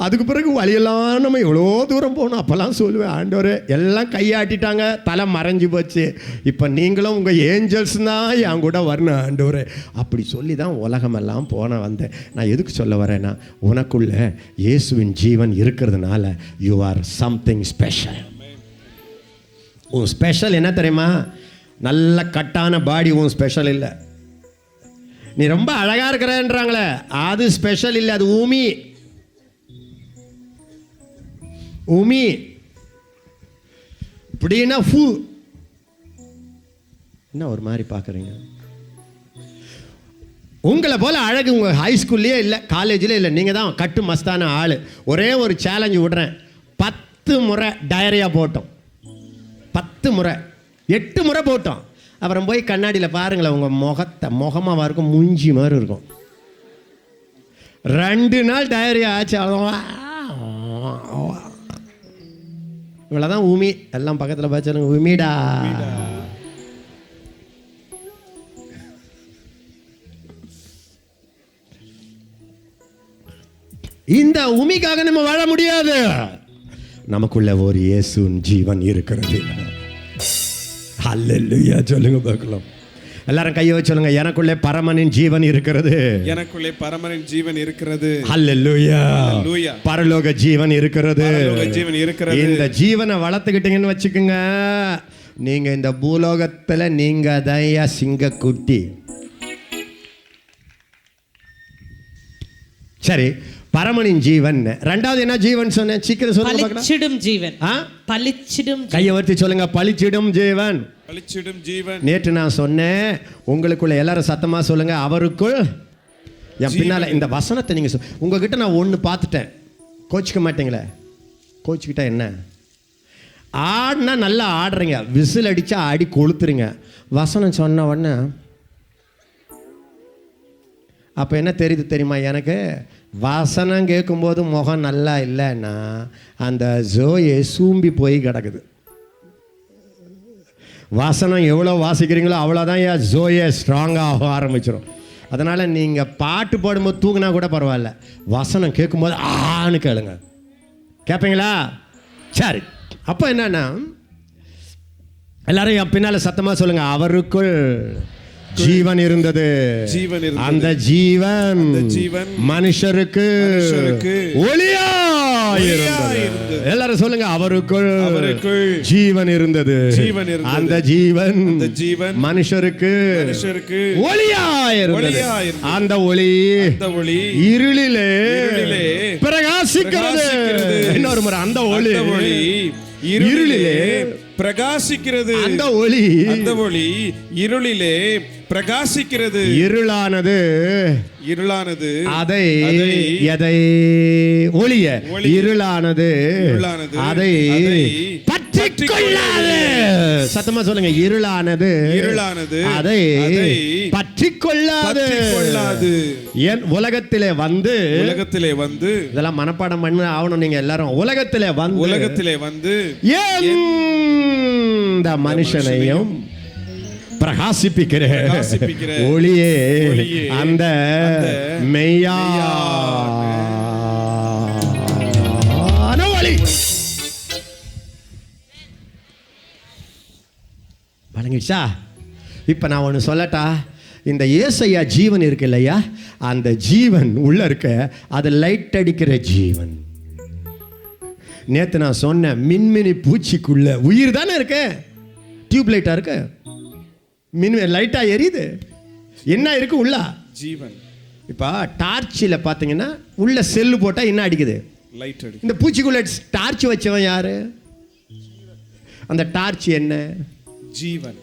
அதுக்கு பிறகு வழியெல்லாம் நம்ம எவ்வளோ தூரம் போகணும். அப்போல்லாம் சொல்லுவேன், ஆண்டவரே எல்லாம் கையாட்டிட்டாங்க, தலை மறைஞ்சி போச்சு, இப்போ நீங்களும் உங்கள் ஏஞ்சல்ஸ் தான் என் கூட வரணும் ஆண்டவரே அப்படி சொல்லி தான் உலகமெல்லாம் வந்தேன். நான் எதுக்கு சொல்ல வரேன்னா, உனக்குள்ள இயேசுவின் ஜீவன் இருக்கிறதுனால யூ ஆர் சம்திங் ஸ்பெஷல். உன் ஸ்பெஷல் என்ன தெரியுமா? நல்ல கட்டான பாடி உன் ஸ்பெஷல் இல்லை. நீ ரொம்ப அழகா இருக்கிறன்றாங்களே, அது ஸ்பெஷல் இல்லை, அது ஊமி. ஊமி இப்படின்னா ஃபூ. என்ன ஒரு மாதிரி பார்க்குறீங்க? உங்களை போல அழகு உங்கள் ஹைஸ்கூல்லையே இல்லை, காலேஜில் இல்லை. நீங்கள் தான் கட்டு மஸ்தான ஆள். ஒரே ஒரு சேலஞ்சு விடுறேன். 10 முறை டயரியா போட்டோம். 10 முறை 8 முறை போட்டோம். அப்புறம் போய் கண்ணாடியில் பாருங்களேன், உங்கள் முகமாக இருக்கும், மூஞ்சி மாதிரி இருக்கும். 2 நாள் டயரியா ஆச்சு. இவ்வளோதான் ஊமி. எல்லாம் பக்கத்தில் பார்த்து ஊமிடா. இந்த உமிக்காக நம்ம வாழ முடியாது. நமக்குள்ள ஒரு இயேசுவின் ஜீவன் இருக்கிறது. அல்லேலூயா சொல்லுங்க பார்க்கலாம். எல்லாரும் கையை வச்சு சொல்லுங்க, எனக்குள்ளே பரமனின் ஜீவன் இருக்கிறது. எனக்குள்ளே பரமனின் ஜீவன் இருக்கிறது. அல்லேலூயா. அல்லேலூயா. பரலோக ஜீவன் இருக்கிறது. பரலோக ஜீவன் இருக்கிறது. இந்த ஜீவனை வளர்த்துக்கிட்டீங்கன்னு வச்சுக்கோங்க, நீங்க இந்த பூலோகத்துல நீங்க தயா சிங்க குட்டி. சரி, பரமனின் ஜீவன். ரெண்டாவது என்ன ஜீவன் சொன்னேன்? சீக்கிரம் சொல்லுங்க. பலிச்சிடும் ஜீவன். பலிச்சிடும். கையை வர்த்தி சொல்லுங்க, பலிச்சிடும் ஜீவன். பலிச்சிடும் ஜீவன். நேற்று நான் சொன்னேன், உங்களுக்குள்ள எல்லாரும் சத்தமா சொல்லுங்க, அவருக்குள். என் பின்னால இந்த வசனத்தை நீங்க உங்ககிட்ட நான் ஒன்று பார்த்துட்டேன். கோச்சிக்க மாட்டீங்களே? கோச்சிக்கிட்டா என்ன? ஆடினா நல்லா ஆடுறீங்க, விசில் அடிச்சா ஆடி கொளுத்துறீங்க. வசனம் சொன்ன உடனே அப்போ என்ன தெரியுது தெரியுமா? எனக்கு வசனம் கேட்கும்போது முகம் நல்லா இல்லைன்னா அந்த ஜோயை சூம்பி போய் கிடக்குது. வசனம் எவ்வளோ வாசிக்கிறீங்களோ அவ்வளோதான் என் ஜோயை ஸ்ட்ராங்காக ஆரம்பிச்சிடும். அதனால் நீங்கள் பாட்டு பாடும்போது தூங்கினா கூட பரவாயில்ல, வசனம் கேட்கும்போது ஆன்னு கேளுங்க. கேட்பீங்களா? சரி, அப்போ என்னன்னா எல்லாரும் என் பின்னால் சத்தமாக சொல்லுங்கள், அவருக்குள் ஜீவன் இருந்தது. அந்த ஜீவன் மனுஷருக்கு ஒளியா இருந்தது. எல்லாரும் சொல்லுங்க, அவருக்குள் ஜீவன் இருந்தது. அந்த ஜீவன் மனுஷருக்கு ஒளியா இருந்தது. அந்த ஒளி இருளிலே பிரகாசிக்கிறது. இன்னொரு முறை, அந்த ஒளி இருளிலே பிரகாசிக்கிறது. அந்த ஒளி இருளிலே பிரகாசிக்கிறது. இருளானது அதை எதை ஒளிய இருளானது அதை பற்றிக்கொள்ளாது. சத்தமா சொல்லுங்க, இருளானது அதை பற்றிக்கொள்ளாது. என் உலகத்திலே வந்து இதெல்லாம் மனப்பாடம் பண்ண ஆகணும். நீங்க எல்லாரும் உலகத்திலே வந்து இந்த மனுஷனையும் பிரகாசிப்பிக்கிற ஒளியே அந்த மெய்யான ஒளி. வழங்கிடுச்சா? இப்ப நான் ஒன்று சொல்லட்டா? இந்த ஏசையா ஜீவன் இருக்கு இல்லையா, அந்த ஜீவன் உள்ள இருக்க, அது லைட் அடிக்கிற ஜீவன். நேற்று நான் சொன்னேன், மின்மினி பூச்சிக்குள்ள உயிர் தானே இருக்கு. டியூப் லைட்டா இருக்கு, லைட்டா எரியுது. என்ன இருக்கு உள்ள? ஜீவன். இப்போ டார்ச்சில் பார்த்தீங்கன்னா உள்ள செல்லு போட்டால் என்ன அடிக்குது? லைட் அடிக்குது. இந்த பூச்சிக்குள்ள டார்ச் வச்சவன் யாரு? அந்த டார்ச் என்ன? ஜீவன்.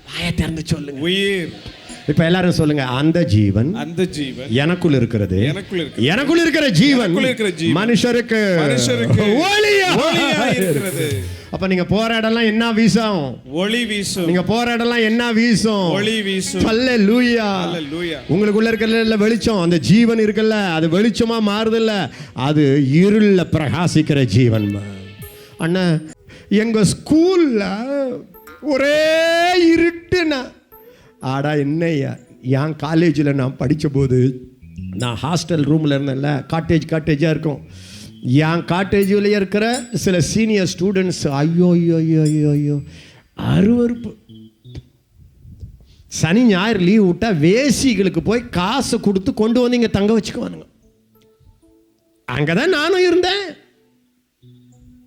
வாயை திறந்து சொல்லுங்க, உயிர். இப்ப எல்லாரும் சொல்லுங்க, அந்த ஜீவன் எனக்குள் இருக்கிறது. எனக்குள் இருக்கிற ஜீவன் மனுஷருக்கு ஒளியா இருக்கிறது. அப்ப நீங்க போற இடம்லாம் என்ன வீசும்? ஒளி வீசும். நீங்க போற இடம்லாம் என்ன வீசும்? ஒளி வீசும். அல்லேலூயா. உங்களுக்குள்ள இருக்கிற வெளிச்சம், அந்த ஜீவன் இருக்குல்ல, அது வெளிச்சமா மாறுதில்ல, அது இருள்ல பிரகாசிக்கிற ஜீவன். அண்ணா, எங்க ஸ்கூல்ல ஒரே இருட்டுனா, ஆடா என்னையா, என் காலேஜில் நான் படித்த போது, நான் ஹாஸ்டல் ரூமில் இருந்தேன்ல, காட்டேஜாக இருக்கும். என் காட்டேஜில் இருக்கிற சில சீனியர் ஸ்டூடெண்ட்ஸ், ஐயோ ஐயோ ஐயோ ஐயோ ஐயோ அருவருப்பு. சனி ஞாயிறு லீவ் விட்டால் வேசிகளுக்கு போய் காசு கொடுத்து கொண்டு வந்து இங்கே தங்க வச்சுக்குவானுங்க. அங்கே தான் நானும் இருந்தேன்.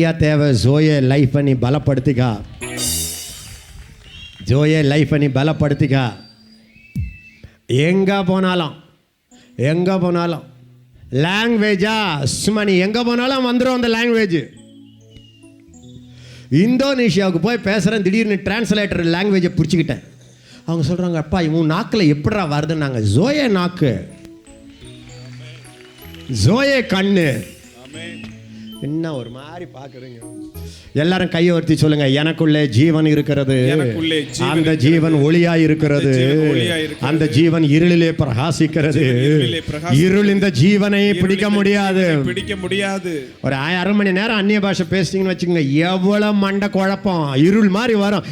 உடனடியாக தேவை ஜோயே லைஃப்பை நீ பலப்படுத்திக்கா. ஜோயே லைஃப்பை நீ பலப்படுத்திக்கா. எங்கே போனாலும் லாங்குவேஜா சும்மா நீ எங்கே போனாலும் வந்துடும் அந்த லாங்குவேஜ். இந்தோனேஷியாவுக்கு போய் பேசுகிறேன், திடீர்னு டிரான்ஸ்லேட்டர் லாங்குவேஜை பிடிச்சிக்கிட்டேன். அவங்க சொல்கிறாங்க, அப்பா இவன் நாக்கில் எப்படா வருதுன்னாங்க. ஜோயே நாக்கு, ஜோயே கண்ணு. என்ன ஒரு மாதிரி பார்க்குறீங்க. எல்லாரும் கையை ஒருத்தி சொல்லுங்க, எனக்குள்ளே ஜீவன் இருக்கிறது, அந்த ஜீவன் ஒளியாய் இருக்கிறது, அந்த ஜீவன் இருளிலே பிரகாசிக்கிறது. இருள் இந்த ஜீவனை பிடிக்க முடியாது. ஒரு அரை மணி நேரம் அந்நிய பாஷை பேசிட்டீங்கன்னு வச்சுக்கோங்க, எவ்வளவு மண்டை குழப்பம், இருள் மாதிரி வரும்.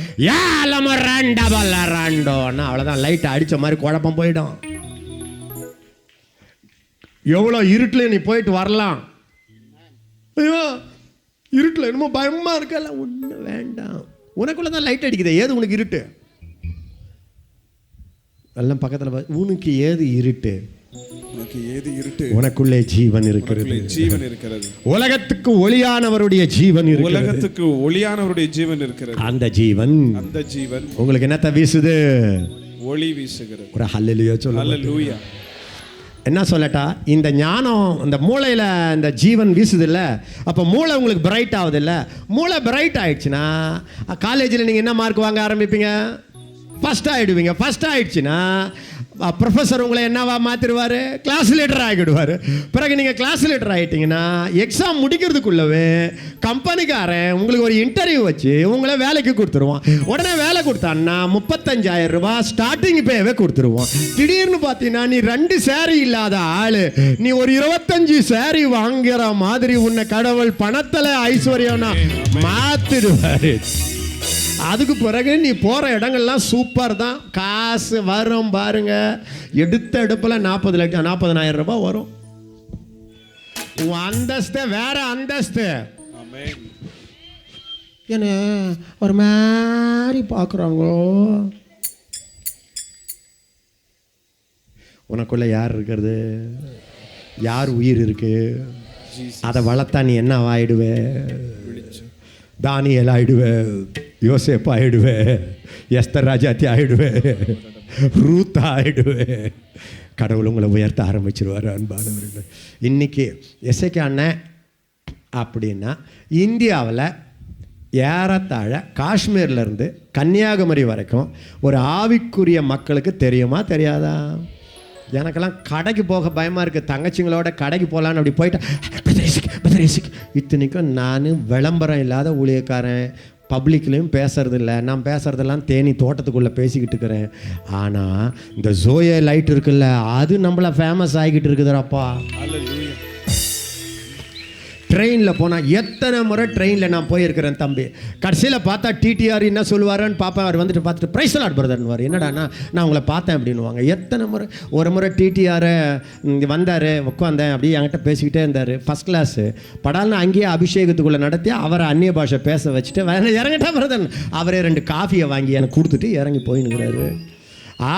அவ்வளோதான், லைட்டை அடிச்ச மாதிரி குழப்பம் போயிடும். எவ்வளோ இருட்டில் நீ போயிட்டு வரலாம். ஐயோ இருட்டில் என்னமோ பயமா இருக்கல. ஒன்றும் வேண்டாம், உனக்குள்ள தான் லைட் அடிக்குது. ஏது உனக்கு இருட்டு? எல்லாம் பக்கத்தில், உனக்கு ஏது இருட்டு? உனக்குள்ளே ஜீவன் இருக்கிறது. உலகத்துக்கு ஒளியானவருடைய ஜீவன் இருக்கிறது. அந்த ஜீவன் உங்களுக்கு என்னத்த வீசுது? ஒளி வீசுகிறது. ஒரு ஹல்லேலூயா சொல்லுங்க. ஹல்லேலூயா. என்ன சொல்லட்டா, இந்த ஞானம் இந்த மூளையில் இந்த ஜீவன் வீசுது இல்லை, அப்போ மூளை உங்களுக்கு பிரைட் ஆகுது இல்லை. மூளை பிரைட் ஆயிடுச்சுன்னா காலேஜில் நீங்கள் என்ன மார்க் வாங்க ஆரம்பிப்பீங்க? ஃபஸ்ட் ஆகிடுவீங்க. ஃபஸ்ட் ஆகிடுச்சுன்னா ப்ரொஃபஸர் உங்களை என்னவா மாற்றிடுவார்? கிளாஸ் லீடர் ஆகிடுவார். பிறகு நீங்கள் கிளாஸ் லீடர் ஆகிட்டிங்கன்னா எக்ஸாம் முடிக்கிறதுக்குள்ளவே கம்பெனிக்காரன் உங்களுக்கு ஒரு இன்டர்வியூ வச்சு உங்களை வேலைக்கு கொடுத்துருவான். உடனே வேலை கொடுத்தான்னா 35,000 ரூபாய் ஸ்டார்டிங் பேவே கொடுத்துருவான். திடீர்னு பார்த்தீங்கன்னா நீ 2 சேரீ இல்லாத ஆள், நீ ஒரு 25 சேரீ வாங்குற மாதிரி உன்னை கடவுள் பணத்தில் ஐஸ்வர்யம்னா மாற்றிடுவார். அதுக்கு பிறகு நீ போகிற இடங்கள்லாம் சூப்பர் தான், காசு வரும் பாருங்க. எடுத்த எடுப்பில் 40,000 ரூபாய் வரும். உன் அந்தஸ்து வேற அந்தஸ்து. என்ன ஒரு மாதிரி பார்க்குறாங்களோ? உனக்குள்ள யார் இருக்கிறது? யார் உயிர் இருக்கு? அதை வளர்த்தா நீ என்ன ஆயிடுவே? தானியேல் ஆயிடுவே, யோசேப்பு ஆயிடுவே, எஸ்தர் ராஜாத்தி ஆயிடுவே, ரூத்தா ஆயிடுவே. கடவுள் உங்களை உயர்த்த ஆரம்பிச்சிருவார். அன்பானவர்களே, இன்னைக்கு எசேக்கியா அண்ணன் அப்படின்னா இந்தியாவில் ஏறத்தாழ காஷ்மீர்லேருந்து கன்னியாகுமரி வரைக்கும் ஒரு ஆவிக்குரிய மக்களுக்கு தெரியுமா தெரியாதா? எனக்கெல்லாம் கடைக்கு போக பயமாக இருக்குது. தங்கச்சிங்களோட கடைக்கு போகலான்னு அப்படி போயிட்டேன். இத்தனைக்கும் நான் விளம்பரம் இல்லாத ஊழியக்காரன், பப்ளிக்லேயும் பேசுறதில்ல. நான் பேசுகிறதெல்லாம் தேனி தோட்டத்துக்குள்ளே பேசிக்கிட்டு இருக்கிறேன். ஆனால் இந்த ஜோயே லைட் இருக்குல்ல, அது நம்மளை ஃபேமஸ் ஆகிக்கிட்டு இருக்குதுறாப்பா. ட்ரெயினில் போனால் எத்தனை முறை ட்ரெயினில் நான் போயிருக்கிறேன் தம்பி. கடைசியில் பார்த்தா டிடிஆர் என்ன சொல்லுவாருன்னு பார்ப்பேன். அவர் வந்துட்டு பார்த்துட்டு பிரைஸ் லாட் பிரதர்னுவார். என்னடாண்ணா நான் உங்களை பார்த்தேன் அப்படின்னுவாங்க. எத்தனை முறை. ஒரு முறை டிடிஆர் வந்தார், உட்காந்தேன், அப்படியே என்கிட்ட பேசிக்கிட்டே இருந்தார். ஃபஸ்ட் கிளாஸு படால்னு அங்கேயே அபிஷேகத்துக்குள்ளே நடத்தி அவரை அந்நிய பாஷை பேச வச்சுட்டு இறங்கிட்டா பிரதர். அவரே 2 காஃபியை வாங்கி எனக்கு கொடுத்துட்டு இறங்கி போயின்னுங்கிறாரு.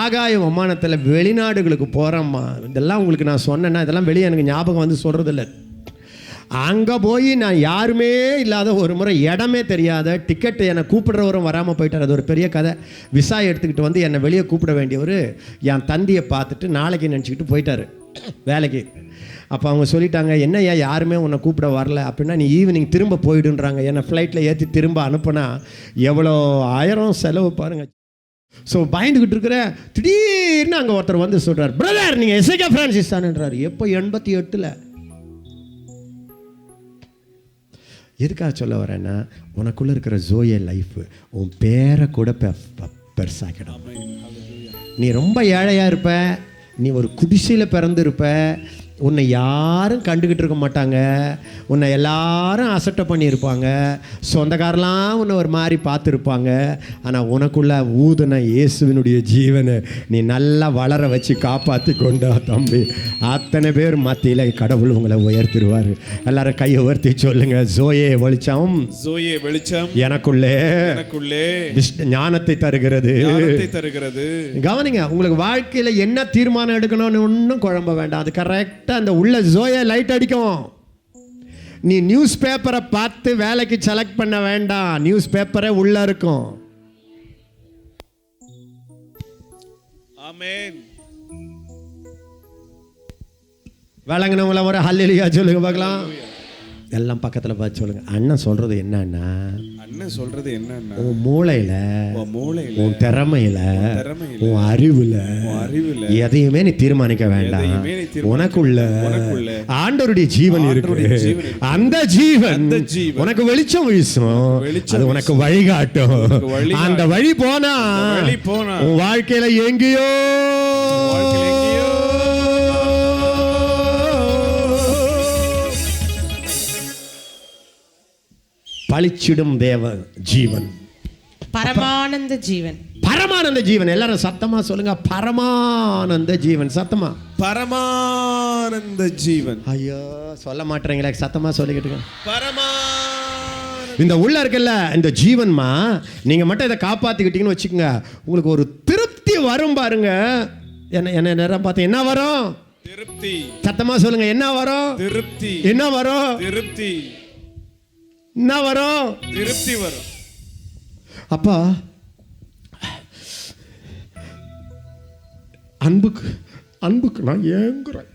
ஆகாய விமானத்தில் வெளிநாடுகளுக்கு போகிறோம்மா. இதெல்லாம் உங்களுக்கு நான் சொன்னேன்னா இதெல்லாம் வெளியே எனக்கு ஞாபகம் வந்து சொல்கிறதில்ல. அங்கே போய் நான் யாருமே இல்லாத ஒரு முறை, இடமே தெரியாத, டிக்கெட்டு என்னை கூப்பிடுறவரும் வராமல் போயிட்டார். அது ஒரு பெரிய கதை. விசா எடுத்துக்கிட்டு வந்து என்னை வெளியே கூப்பிட வேண்டியவர் என் தந்தியை பார்த்துட்டு நாளைக்கு நினச்சிக்கிட்டு போயிட்டார் வேலைக்கு. அப்போ அவங்க சொல்லிட்டாங்க, என்னையா யாருமே உன்னை கூப்பிட வரல அப்படின்னா நீ ஈவினிங் திரும்ப போயிடுன்றாங்க. என்னை ஃப்ளைட்டில் ஏற்றி திரும்ப அனுப்புனா எவ்வளோ 1000 செலவு பாருங்கள். ஸோ பயந்துக்கிட்டு இருக்கிற திடீர்னு அங்கே ஒருத்தர் வந்து சொல்கிறார், பிரதர் நீங்கள் எசேக்கியா பிரான்சிஸ் தானேன்றார். எப்போ? 88. எதுக்காக சொல்ல வரேன்னா, உனக்குள்ளே இருக்கிற ஜோயே லைஃப் உன் பேரை கூட பெருசாக்கிடும். நீ ரொம்ப ஏழையாக இருப்ப, நீ ஒரு குடிசையில் பிறந்திருப்ப, உன்னை யாரும் கண்டுக்கிட்டு இருக்க மாட்டாங்க, உன்னை எல்லாரும் அசட்டை பண்ணியிருப்பாங்க, சொந்தக்காரெலாம் உன்னை ஒரு மாதிரி பார்த்துருப்பாங்க. ஆனால் உனக்குள்ள ஊதுன இயேசுவினுடைய ஜீவனை நீ நல்லா வளர வச்சு காப்பாற்றி கொண்டா தம்பி, அத்தனை பேர் மத்தியில் கடவுள் உங்களை உயர்த்திடுவார். எல்லாரும் கையை உயர்த்தி சொல்லுங்க, ஜோயே வெளிச்சம், ஜோயே வெளிச்சம் எனக்குள்ளே ஞானத்தை தருகிறது. கவனிங்க, உங்களுக்கு வாழ்க்கையில் என்ன தீர்மானம் எடுக்கணும்னு ஒன்றும் குழம்ப வேண்டாம். அது கரெக்ட். அந்த உள்ள ஜோயே லைட் அடிக்கும். நீ நியூஸ் பேப்பரை பார்த்து வேலைக்கு செலக்ட் பண்ண வேண்டாம். நியூஸ் பேப்பரே உள்ள இருக்கும். ஆமென். வழங்கினவங்கள ஒரு ஹல்லேலூயா சொல்லுங்க பார்க்கலாம். எல்லாம் பக்கத்தில் பார்த்து சொல்லுங்க. அண்ணன் சொல்றது என்னன்னா, அண்ணன் சொல்றது என்னன்னா, உன் மூளையில, உன் திறமையில, உன் அறிவுல எதையுமே நீ தீர்மானிக்க வேண்டாம். உனக்குள்ள ஆண்டவருடைய ஜீவன் இருக்கு. அந்த ஜீவன் உனக்கு வெளிச்சம் வீசும். அது உனக்கு வழிகாட்டும். அந்த வழி போனா உன் வாழ்க்கையில எங்கேயோ பளிச்சிடும் தேவ ஜீவன், பரமானந்த ஜீவன். பரமானந்த ஜீவன். எல்லாரும் சத்தமா சொல்லுங்க, பரமானந்த ஜீவன். சத்தமா, பரமானந்த ஜீவன். ஐயோ சொல்ல மாட்டேறீங்களே, சத்தமா சொல்லிக்கிட்டு. இந்த உள்ள இருக்குல்ல இந்த ஜீவன்மா, நீங்க மட்டும் இதை காப்பாத்திக்கிட்டீங்கன்னு வச்சுக்கோங்க, உங்களுக்கு ஒரு திருப்தி வரும் பாருங்க. என்ன நேரம் பார்த்து என்ன வரும்? திருப்தி. சத்தமா சொல்லுங்க, என்ன வரும்? திருப்தி. என்ன வரும்? திருப்தி. என்ன வரும்? திருப்தி வரும். அப்பா அன்புக்கு நான் ஏங்குறேன்.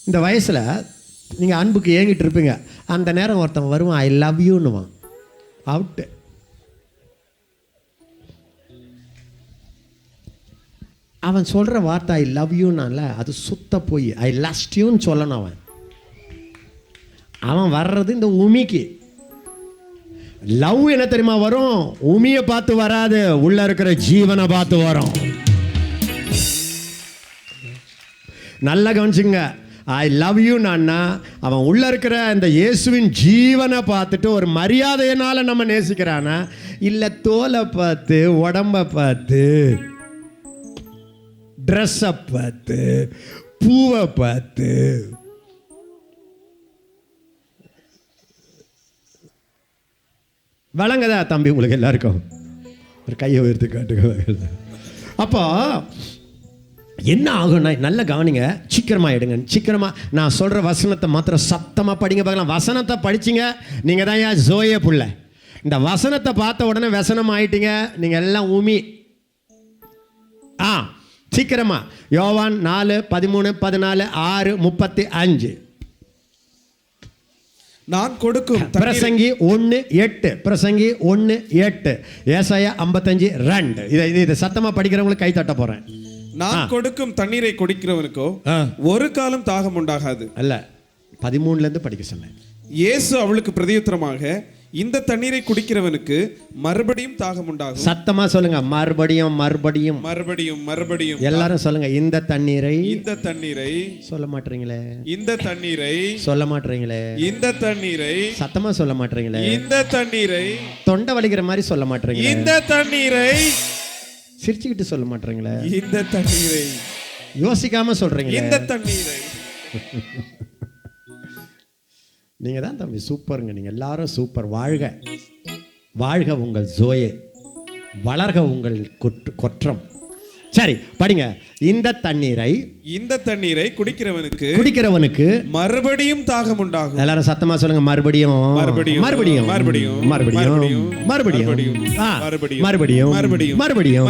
இந்த வயசுல நீங்க அன்புக்கு ஏங்கிட்டு இருப்பீங்க. அந்த நேரம் ஒருத்தன் வருவான், ஐ லவ் யூன்னுவான். அவுட்டு. அவன் சொல்கிற வார்த்தை ஐ லவ் யூனால அது சுத்த போய் ஐ லஸ்ட் யூன்னு சொல்லணும். அவன் வர்றது இந்த உமிக்கு. லவ் என்ன தெரியுமா வரும்? உமியை பார்த்து வராது, உள்ள இருக்கிற ஜீவனை பார்த்து வரும். நல்லா கவனிச்சுங்க. ஐ லவ் யூ நான்னா அவன் உள்ள இருக்கிற அந்த இயேசுவின் ஜீவனை பார்த்துட்டு ஒரு மரியாதையினால நம்ம நேசிக்கிறானா, இல்லை தோலை பார்த்து, உடம்பை பார்த்து, ட்ரெஸ்ஸை பார்த்து, பூவை பார்த்து. வழங்கதா தம்பி உங்களுக்கு எல்லாருக்கும்? ஒரு கையை உயர்த்து காட்டுங்க. அப்போ என்ன ஆகும்னா, நல்ல கவனிங்க, சீக்கிரமாக எடுங்க. சீக்கிரமாக நான் சொல்கிற வசனத்தை மாத்திரம் சத்தமாக படிங்க பார்க்கலாம். வசனத்தை படிச்சிங்க, நீங்கள் தான் ஏன் ஜோயே புள்ள. இந்த வசனத்தை பார்த்த உடனே வசனம் ஆயிட்டீங்க, நீங்கள் எல்லாம் உமி. சீக்கிரமா யோவான் 4:13, 14, 6, 35. நான் கொடுக்கும் பிரசங்கி 1:8, பிரசங்கி 1:8, ஏசாயா 55:2. இதை சத்தமா படிக்கிறவங்களுக்கு கை தட்ட போறேன். நான் கொடுக்கும் தண்ணீரை குடிக்கிறவனுக்கோ ஒரு காலம் தாகம் உண்டாகாது. அல்ல, 13ல இருந்து படிக்க சொன்னேன். இயேசு அவளுக்கு பிரதியுத்தரமாக, இந்த தண்ணீரை குடிக்கிறவனுக்கு மறுபடியும் தாகம் உண்டாகும். சத்தமா சொல்லுங்க, மறுபடியும் மறுபடியும் மறுபடியும் மறுபடியும். எல்லாரும் சொல்லுங்க, இந்த தண்ணீரை. இந்த தண்ணீரை சொல்ல மாட்டீங்களே. இந்த தண்ணீரை சொல்ல மாட்டீங்களே. இந்த தண்ணீரை சத்தமா சொல்ல மாட்டீங்களே. இந்த தண்ணீரை தொண்டை வலிக்கிற மாதிரி சொல்ல மாட்டீங்களே. இந்த தண்ணீரை சிரிச்சுக்கிட்டு சொல்ல மாட்டீங்களே. இந்த தண்ணீரை யோசிக்காம சொல்றீங்களே. இந்த தண்ணீரை. நீங்க தான் தம்பி சூப்பருங்க. நீங்க எல்லாரும் சூப்பர். வாழ்க வாழ்க உங்கள் ஜோயே, வளர்க உங்கள் கொற்றம். சரி படிங்க. இந்த தண்ணீரை குடிக்கிறவனுக்கு மறுபடியும் தாகம் உண்டாகும். எல்லாரும் சத்தமா சொல்லுங்க, மறுபடியும் மறுபடியும் மறுபடியும் மறுபடியும் மறுபடியும் மறுபடியும் மறுபடியும் மறுபடியும்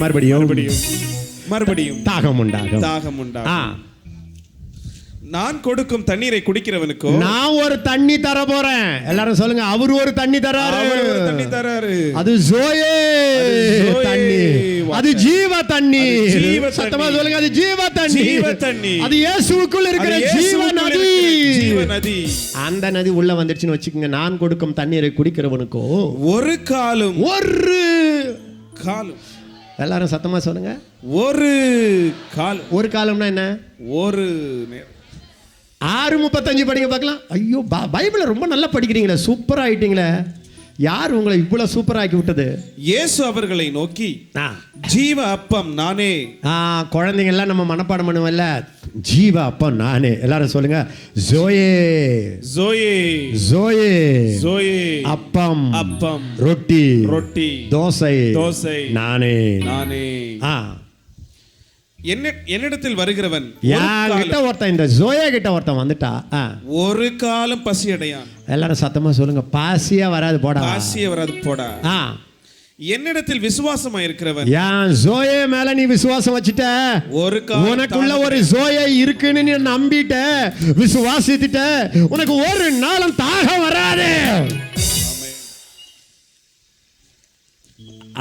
மறுபடியும் மறுபடியும் தாகம் உண்டாகும். தாகம் உண்டாகும். நான் கொடுக்கும் தண்ணீரை குடிக்கிறவனுக்கோ நான் ஒரு தண்ணி தர போறேன். எல்லாரும் சொல்லுங்க, அவர் ஒரு தண்ணி தராரு. அது ஜோயே தண்ணி, அது ஜீவ தண்ணி. சத்தமா சொல்லுங்க, அது ஜீவ தண்ணி. அது இயேசுவுக்குள் இருக்கிற ஜீவ நதி. அந்த நதி உள்ள வந்துருச்சுன்னு வச்சுக்கோங்க. நான் கொடுக்கும் தண்ணீரை குடிக்கிறவனுக்கோ ஒரு காலம் எல்லாரும் சத்தமா சொல்லுங்க, ஒரு காலம்னா என்ன? ஒரு 6:35 படிங்க பார்க்கலாம். ஐயோ, பைபிளை ரொம்ப நல்லா படிக்கிறீங்களே, சூப்பரா ஆயிட்டீங்களே. யார் உங்களை இவ்வளவு சூப்பரா ஆக்கி விட்டது? இயேசு அவர்களை நோக்கி, ஜீவ அப்பம் நானே. குழந்தைங்க எல்லாம் நம்ம மனப்பாடம் பண்ணுவோம்ல, ஜீவ அப்பம் நானே. எல்லாரும் சொல்லுங்க, ஜோயே ஜோயே ஜோயே ஜோயே. அப்பம் அப்பம், ரொட்டி ரொட்டி, தோசை தோசை, நானே நானே. என்னிடத்தில் வருகிறவன் ஒருத்தன், இந்த ஜோயா கிட்ட ஒருத்தன் வந்துட்டா ஒரு காலம் பசி அடையான். எல்லாரும் சத்தமா சொல்லுங்க, பாசியா வராது போடா. பாசியா வராது போடா. என்னிடத்தில் விசுவாசமா இருக்கிறவன், ஏன் ஜோயே மேல நீ விசுவாசம் வச்சுட்ட, ஒரு உனக்குள்ள ஒரு ஜோயே இருக்குன்னு நீ நம்பிட்ட, விசுவாசித்துட்ட, உனக்கு ஒரு நாளும் தாகம் வராது.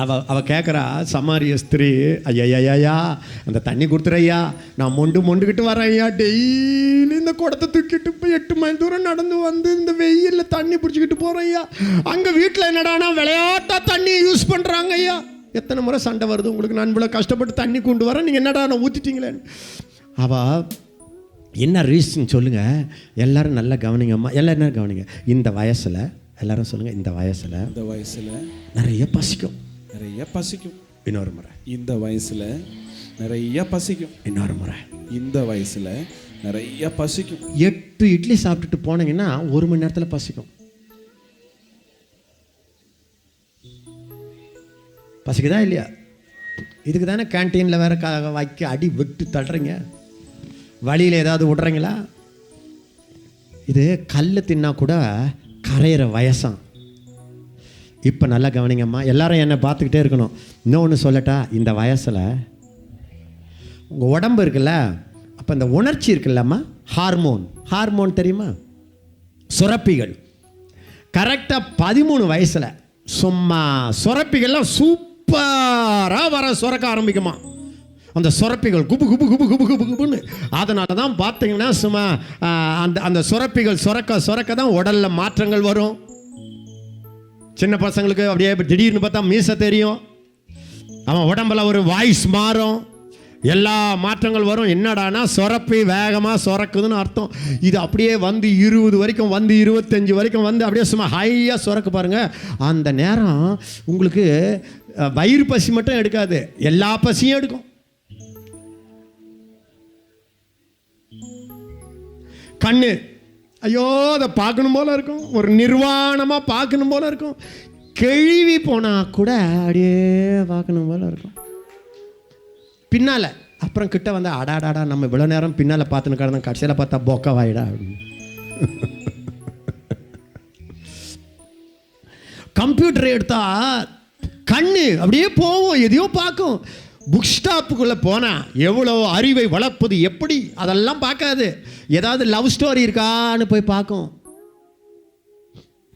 அவ கேட்குறா, சமாரிய ஸ்திரீ, ஐயா அந்த தண்ணி கொடுத்துறையா, நான் மொண்டுக்கிட்டு வரேன் ஐயா. டெய்லி இந்த குடத்தை தூக்கிட்டு போய் 8 மைல் தூரம் நடந்து வந்து இந்த வெயிலில் தண்ணி பிடிச்சிக்கிட்டு போகிறேன் ஐயா. அங்கே வீட்டில் என்னடானா விளையாட்டா தண்ணி யூஸ் பண்ணுறாங்க ஐயா. எத்தனை முறை சண்டை வருது உங்களுக்கு, நான் இவ்வளோ கஷ்டப்பட்டு தண்ணி கொண்டு வரேன், நீங்கள் என்னடா நான் ஊற்றிட்டீங்களேன்னு. அவள் என்ன ரீசன் சொல்லுங்க. எல்லாரும் நல்லா கவனிங்கம்மா, எல்லாரும் என்ன கவனிங்க. இந்த வயசில் எல்லாரும் சொல்லுங்க, இந்த வயசில் நிறைய பசிக்கும். இன்னொரு முறை, இந்த வயசுல நிறைய பசிக்கும். இன்னொரு முறை, இந்த வயசுல நிறைய பசிக்கும். 8 இட்லி சாப்பிட்டுட்டு போனீங்கன்னா 1 மணி நேரத்தில் பசிக்கும். பசிக்குதா இல்லையா? இதுக்கு தானே கேன்டீனில் வேற வைக்க அடி விட்டு தள்ளுறீங்க. வழியில் ஏதாவது விடுறீங்களா? இது கல் தின்னா கூட கரையிற வயசாம். இப்போ நல்லா கவனிங்கம்மா, எல்லாரும் என்னை பார்த்துக்கிட்டே இருக்கணும். இன்னொன்று சொல்லட்டா, இந்த வயசில் உங்கள் உடம்பு இருக்குல்ல, அப்போ இந்த உணர்ச்சி இருக்குல்லம்மா, ஹார்மோன் தெரியுமா, சுரப்பிகள் கரெக்டாக 13 வயசில் சும்மா சுரப்பிகள்லாம் சூப்பராக சுரக்க ஆரம்பிக்குமா. அந்த சுரப்பிகள் குபு குபு குபு குபு குபு குபுன்னு. அதனால தான் பார்த்தீங்கன்னா சும்மா அந்த சுரப்பிகள் சுரக்க தான் உடலில் மாற்றங்கள் வரும். சின்ன பசங்களுக்கு அப்படியே திடீர்னு பார்த்தா மீசை தெரியும், அவன் உடம்புல ஒரு வாய்ஸ் மாறும், எல்லா மாற்றங்கள் வரும். என்னடானா சுரப்பி வேகமாக சுரக்குதுன்னு அர்த்தம். இது அப்படியே வந்து 20 வரைக்கும் வந்து 25 வரைக்கும் வந்து அப்படியே சும்மா ஹையாக சுரக்கு பாருங்கள். அந்த நேரம் உங்களுக்கு வயிறு பசி மட்டும் எடுக்காது, எல்லா பசியும் எடுக்கும். கண்ணு, ஐயோ அதை பார்க்கணும் போல இருக்கும், ஒரு நிர்வாணமாக பார்க்கணும் போல இருக்கும். கழுவி போனால் கூட அப்படியே பார்க்கணும் போல இருக்கும். பின்னால் அப்புறம் கிட்ட வந்து அடாடாடா நம்ம இவ்வளோ நேரம் பின்னால் பார்த்துன்னு கிடந்தோம், கடைசியில் பார்த்தா பொக்க வாயிடா அப்படின்னு. கம்ப்யூட்டர் எடுத்தா கண்ணு அப்படியே போவோம், எதையோ பார்க்கும். புக் ஸ்டாப்புக்குள்ளே போனால் எவ்வளோ அறிவை வளர்ப்பது எப்படி அதெல்லாம் பார்க்காது, ஏதாவது லவ் ஸ்டோரி இருக்கான்னு போய் பார்க்கும்.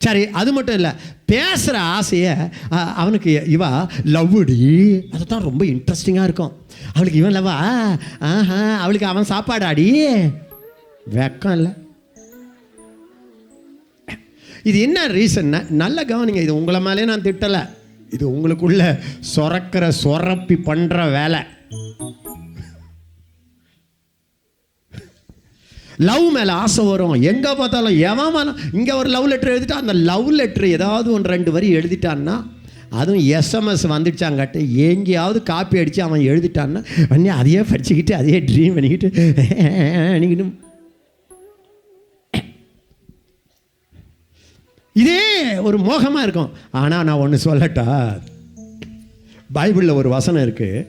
சரி, அது மட்டும் இல்லை, பேசுகிற ஆசையை அவனுக்கு இவா லவ்வுடி, அதை தான் ரொம்ப இன்ட்ரெஸ்டிங்காக இருக்கும். அவளுக்கு இவன் லவ்வா, ஆஹா அவளுக்கு அவன் சாப்பாடு அடி, வெக்கம் இல்லை. இது என்ன ரீசன்னா, நல்ல கவனிங்க, இது உங்களை மேலே நான் திட்டலை, இது உங்களுக்குள்ள சுரப்பி பண்ணுற வேலை. லவ் மேலே ஆசை வரும், எங்கே பார்த்தாலும் எவன் இங்கே ஒரு லவ் லெட்டர் எழுதிட்டா, அந்த லவ் லெட்டர் ஏதாவது 1-2 வரி எழுதிட்டான்னா, அதுவும் எஸ்எம்எஸ் வந்துடுச்சாங்காட்டு எங்கேயாவது காப்பி அடித்து அவன் எழுதிட்டான்னா உடனே அதையே படிச்சுக்கிட்டு அதையே ட்ரீம் பண்ணிக்கிட்டு அன்னைக்கிட்டு இதே ஒரு மோகமாக இருக்கும். ஆனால் நான் ஒன்று சொல்லட்டா, பைபிளில் ஒரு வசனம் இருக்குது,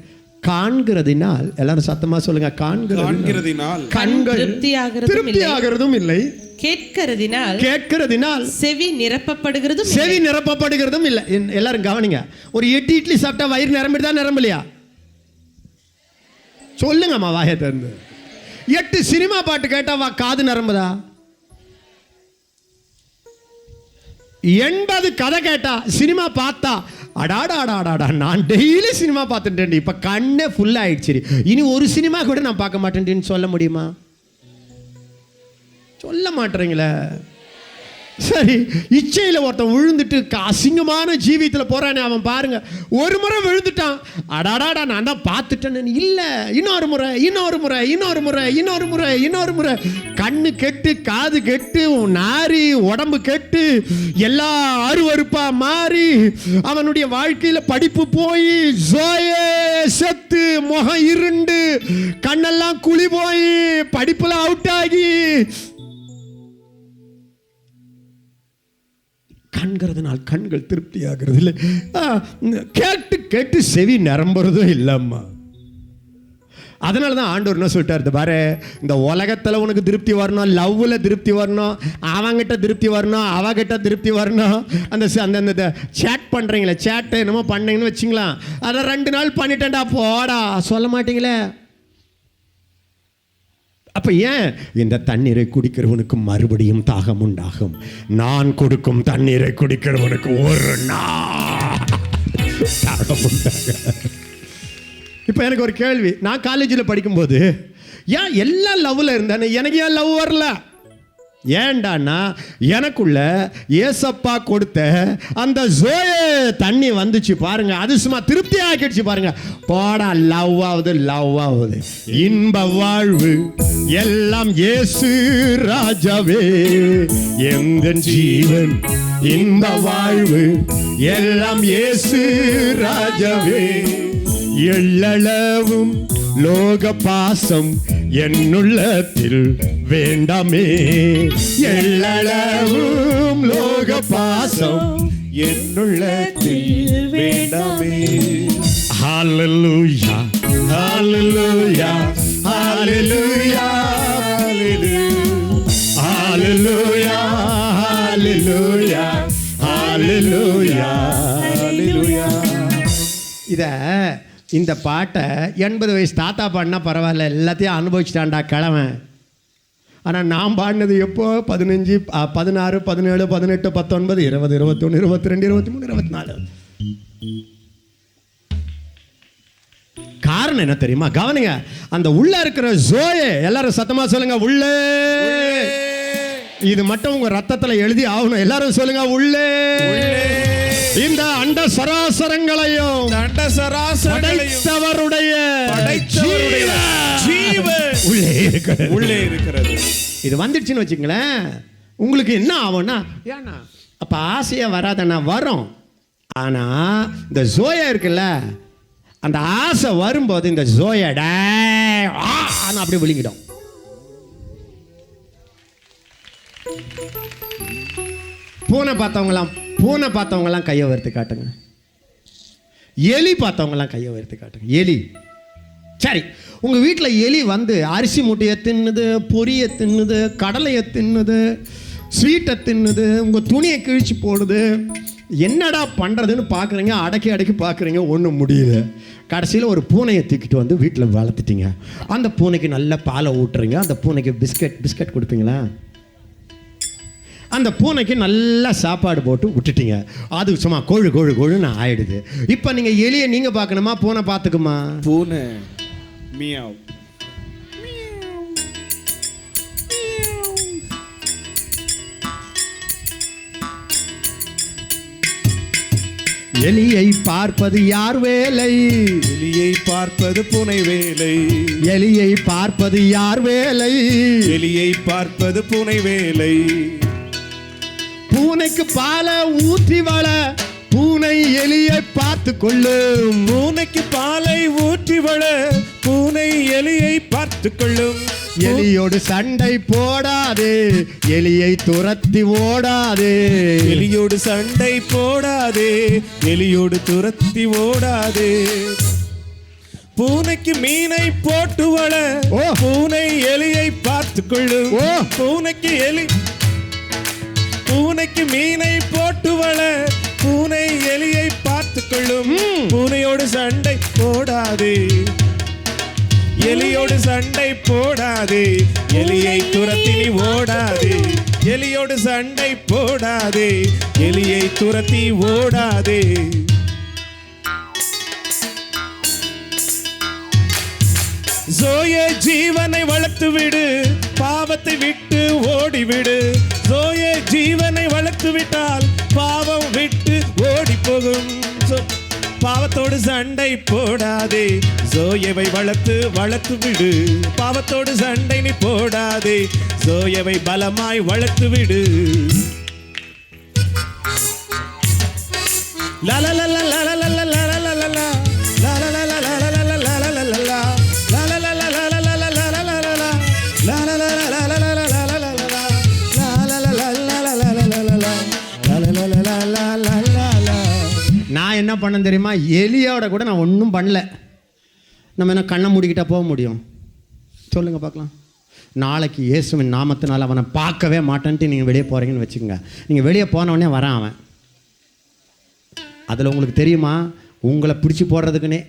காண்கிறதினால், எல்லாரும் சத்தமாக சொல்லுங்க, காண்கிறதினால் கண்கள் திருப்தியாகிறதும் இல்லை, கேட்கிறதினால் செவி நிரப்பப்படுகிறதும் இல்லை. எல்லாரும் கவனிங்க, ஒரு 8 இட்லி சாப்பிட்டா வயிறு நிரம்பிடுதா நிரம்பலையா? சொல்லுங்கம்மா வாயை திறந்து. 8 சினிமா பாட்டு கேட்டா காது நிரம்புதா? 80 கதை கேட்டா, சினிமா பார்த்தா, அடாடாடாடாடா நான் டெய்லி சினிமா பார்த்துட்டேன், இப்போ கண்ணே ஃபுல்லாகிடுச்சு, இனி ஒரு சினிமா கூட நான் பார்க்க மாட்டேன்னு சொல்ல முடியுமா? சொல்ல மாட்டேறீங்களே. சரி, இச்சையில் ஒருத்தன் விழுந்துட்டு அசிங்கமான ஜீவியத்தில் போறானே, அவன் பாருங்க, ஒரு முறை விழுந்துட்டான், அடாடாடா நான் தான் பார்த்துட்டேன்னு இல்லை, இன்னொரு முறை கண்ணு கெட்டு, காது கெட்டு, நாரி, உடம்பு கெட்டு, எல்லா அருவருப்பா மாறி, அவனுடைய வாழ்க்கையில் படிப்பு போய் செத்து, முகம் இருண்டு, கண்ணெல்லாம் குழி போய், படிப்புல அவுட் ஆகி, காண்கிறதுனால் கண்கள் திருப்தி ஆகிறது இல்லை, கேட்டு கேட்டு செவி நிரம்புறதும் இல்லைம்மா. அதனால தான் ஆண்டவர் என்ன சொல்லிட்டாரு பாரு, இந்த உலகத்தில் உனக்கு திருப்தி வரணும், லவ்வில் திருப்தி வரணும், அவங்கிட்ட திருப்தி வரணும், அவகிட்ட திருப்தி வரணும். அந்த சேட் பண்ணுறீங்களே, சேட்டை என்னமோ பண்ணீங்கன்னு வச்சிங்களா, அதை 2 நாள் பண்ணிட்டேன்டா போடா சொல்ல மாட்டீங்களே. அப்போ ஏன் இந்த தண்ணீரை குடிக்கிறவனுக்கு மறுபடியும் தாகம் உண்டாகும், நான் கொடுக்கும் தண்ணீரை குடிக்கிறவனுக்கு ஒரு நாள் தாகம் உண்டாக. இப்போ எனக்கு ஒரு கேள்வி, நான் காலேஜில் படிக்கும்போது ஏன் எல்லாம் லவ்வில் இருந்தேன்னு, எனக்கு ஏன் லவ் வரல? ஏண்டான்னா எனக்குள்ள ஏசப்பா கொடுத்த அந்த ஜோயே தண்ணி வந்துச்சு பாருங்க, அது சும்மா திருப்தி ஆக்கிடுச்சு பாருங்க. போடா லவ் ஆகுது, இன்ப வாழ்வு எல்லாம் இயேசு ராஜாவே, எந்த ஜீவன் இன்ப வாழ்வு எல்லாம் இயேசு ராஜாவே, எள்ளளவும் லோக பாசம் என்னுள்ளத்தில் வேண்டாமே, எள்ளளவும் லோக பாசம் என்னுள்ளத்தில் வேண்டாமே. ஹல்லேலூயா ஹல்லேலூயா ஹல்லேலூயா ஹல்லேலூயா ஹல்லேலூயா ஹல்லேலூயா ஹல்லேலூயா. இந்த பாட்டை 80 வயசு தாத்தா பாடினா பரவாயில்ல, எல்லாத்தையும் அனுபவிச்சிட்டான்டா கிழவன். ஆனால் நான் பாடினது எப்போ 15, 16, 17, 18, 19, 20, 21, 22, 23, 24. காரணம் என்ன தெரியுமா? கவனிங்க, அந்த உள்ள இருக்கிற ஜோயே, எல்லாரும் சத்தமா சொல்லுங்க, உள்ளே. இது மட்டும் உங்க ரத்தத்துல எழுதி ஆகணும். எல்லாரும் சொல்லுங்க, உள்ளே. இந்த அண்ட சராசரங்களையும் படைத்தவருடைய ஜீவன் உள்ளே இருக்கிறது. இது வந்துடுச்சுன்னு வச்சுங்களேன், உங்களுக்கு என்ன ஆகும்னா, ஏன்னா அப்ப ஆசையா வராதண்ணா, வரும். ஆனா இந்த ஜோயா இருக்குல்ல, அந்த ஆசை வரும்போது இந்த ஜோயா அப்படி விழுங்கிடும். பூனை பார்த்தவங்கலாம் கையை உயர்த்தி காட்டுங்க. எலி பார்த்தவங்கலாம் கையை உயர்த்தி காட்டுங்க. எலி, சரி, உங்க வீட்டில் எலி வந்து அரிசி மூட்டையை தின்னுது, பொரியை தின்னுது, கடலையை தின்னுது, ஸ்வீட்டை தின்னுது, உங்க துணியை கிழிச்சு போடுது. என்னடா பண்ணுறதுன்னு பார்க்குறீங்க, அடக்கி பார்க்குறீங்க, ஒன்றும் முடியல. கடைசியில் ஒரு பூனையை தூக்கிட்டு வந்து வீட்டில் வளர்த்துட்டீங்க. அந்த பூனைக்கு நல்ல பாலை ஊட்டுறீங்க. அந்த பூனைக்கு பிஸ்கட் கொடுப்பீங்களா? அந்த பூனைக்கு நல்லா சாப்பாடு போட்டு விட்டுட்டீங்க. அது சும்மா கொழுன்னு ஆயிடுது. இப்போ நீங்கள் எலியை நீங்கள் பார்க்கணுமா, பூனை பார்த்துக்குமா? பூனை மியாவ். எலியை பார்ப்பது யார் வேலை? எலியை பார்ப்பது பூனை வேலை. எலியை பார்ப்பது யார் வேலை? எலியை பார்ப்பது பூனை வேலை. பூனைக்கு பாலை ஊற்றி வள, பூனை எலியை பார்த்து கொள்ளும். பூனைக்கு பாலை ஊற்றி வள, பூனை எலியை பார்த்து கொள்ளும். எலியோடு சண்டை போடாதே, எலியை துரத்தி ஓடாதே. எலியோடு சண்டை போடாதே, எலியோடு துரத்தி ஓடாதே. பூனைக்கு மீனை போட்டு வள, பூனை எலியை பார்த்து கொள்ளும். பூனைக்கு மீனை போட்டு வள, பூனை எலியை பார்த்து கொள்ளும். பூனையோடு சண்டை போடாதே, எலியோடு சண்டை போடாதே, எலியை துரத்தி நீ ஓடாதே. எலியோடு சண்டை போடாதே, எலியை துரத்தி ஓடாதே. ஜோயே ஜீவனை வளர்த்து விடு, பாவத்தை விட்டு ஓடிவிடு. ஜோயே ஜீவனை வளர்த்து விட்டால் பாவம் விட்டு ஓடி போகும். பாவத்தோடு சண்டை போடாதே, ஜோயவை வளர்த்து விடு. பாவத்தோடு சண்டை நீ போடாதே, ஜோயவை பலமாய் வளர்த்து விடு. நான் என்ன பண்ண தெரியுமா? எலியோட கூட நான் ஒன்றும் பண்ணல. நம்ம என்ன கண்ணை மூடிக்கிட்டா போக முடியும்? சொல்லுங்க பார்க்கலாம். நாளைக்கு இயேசுவின் நாமத்தினால் அவனை பார்க்கவே மாட்டேன்ட்டு நீங்கள் வெளியே போகிறீங்கன்னு வச்சுக்கோங்க. நீங்கள் வெளியே போனவொடனே வரான் அவன். அதில் உங்களுக்கு தெரியுமா, உங்களை பிடிச்சி போடுறதுக்குன்னே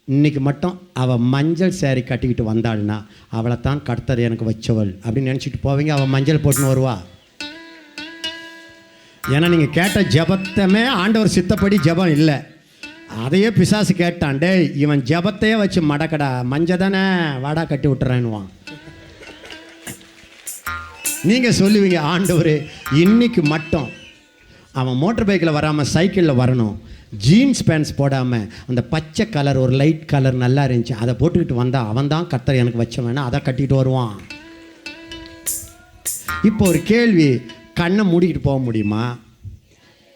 இன்னைக்கு மட்டும் அவள் மஞ்சள் சேரீ கட்டிக்கிட்டு வந்தாள்னா அவளைத்தான் கர்த்தர் எனக்கு வச்சவள் அப்படின்னு நினச்சிட்டு போவீங்க. அவள் மஞ்சள் போட்டுன்னு வருவா. ஏன்னா நீங்கள் கேட்ட ஜபத்தமே ஆண்டவர் சித்தப்படி ஜபம் இல்லை. அதையே பிசாசு கேட்டான், டே இவன் ஜபத்தையே வச்சு மடக்கடா, மஞ்ச தானே வாடா கட்டி விட்டுறான்னுவான். நீங்கள் சொல்லுவீங்க, ஆண்டவரே இன்னைக்கு மட்டும் அவன் மோட்டர் பைக்கில் வராமல் சைக்கிளில் வரணும், ஜீன்ஸ் பேண்ட்ஸ் போடாமல் அந்த பச்சை கலர் ஒரு லைட் கலர் நல்லா இருந்துச்சு அதை போட்டுக்கிட்டு வந்தால் அவன் தான் கர்த்தர் எனக்கு வச்சவனா, அதை கட்டிட்டு வருவான். இப்போ ஒரு கேள்வி, கண்ணை மூடிக்கிட்டு போக முடியுமா?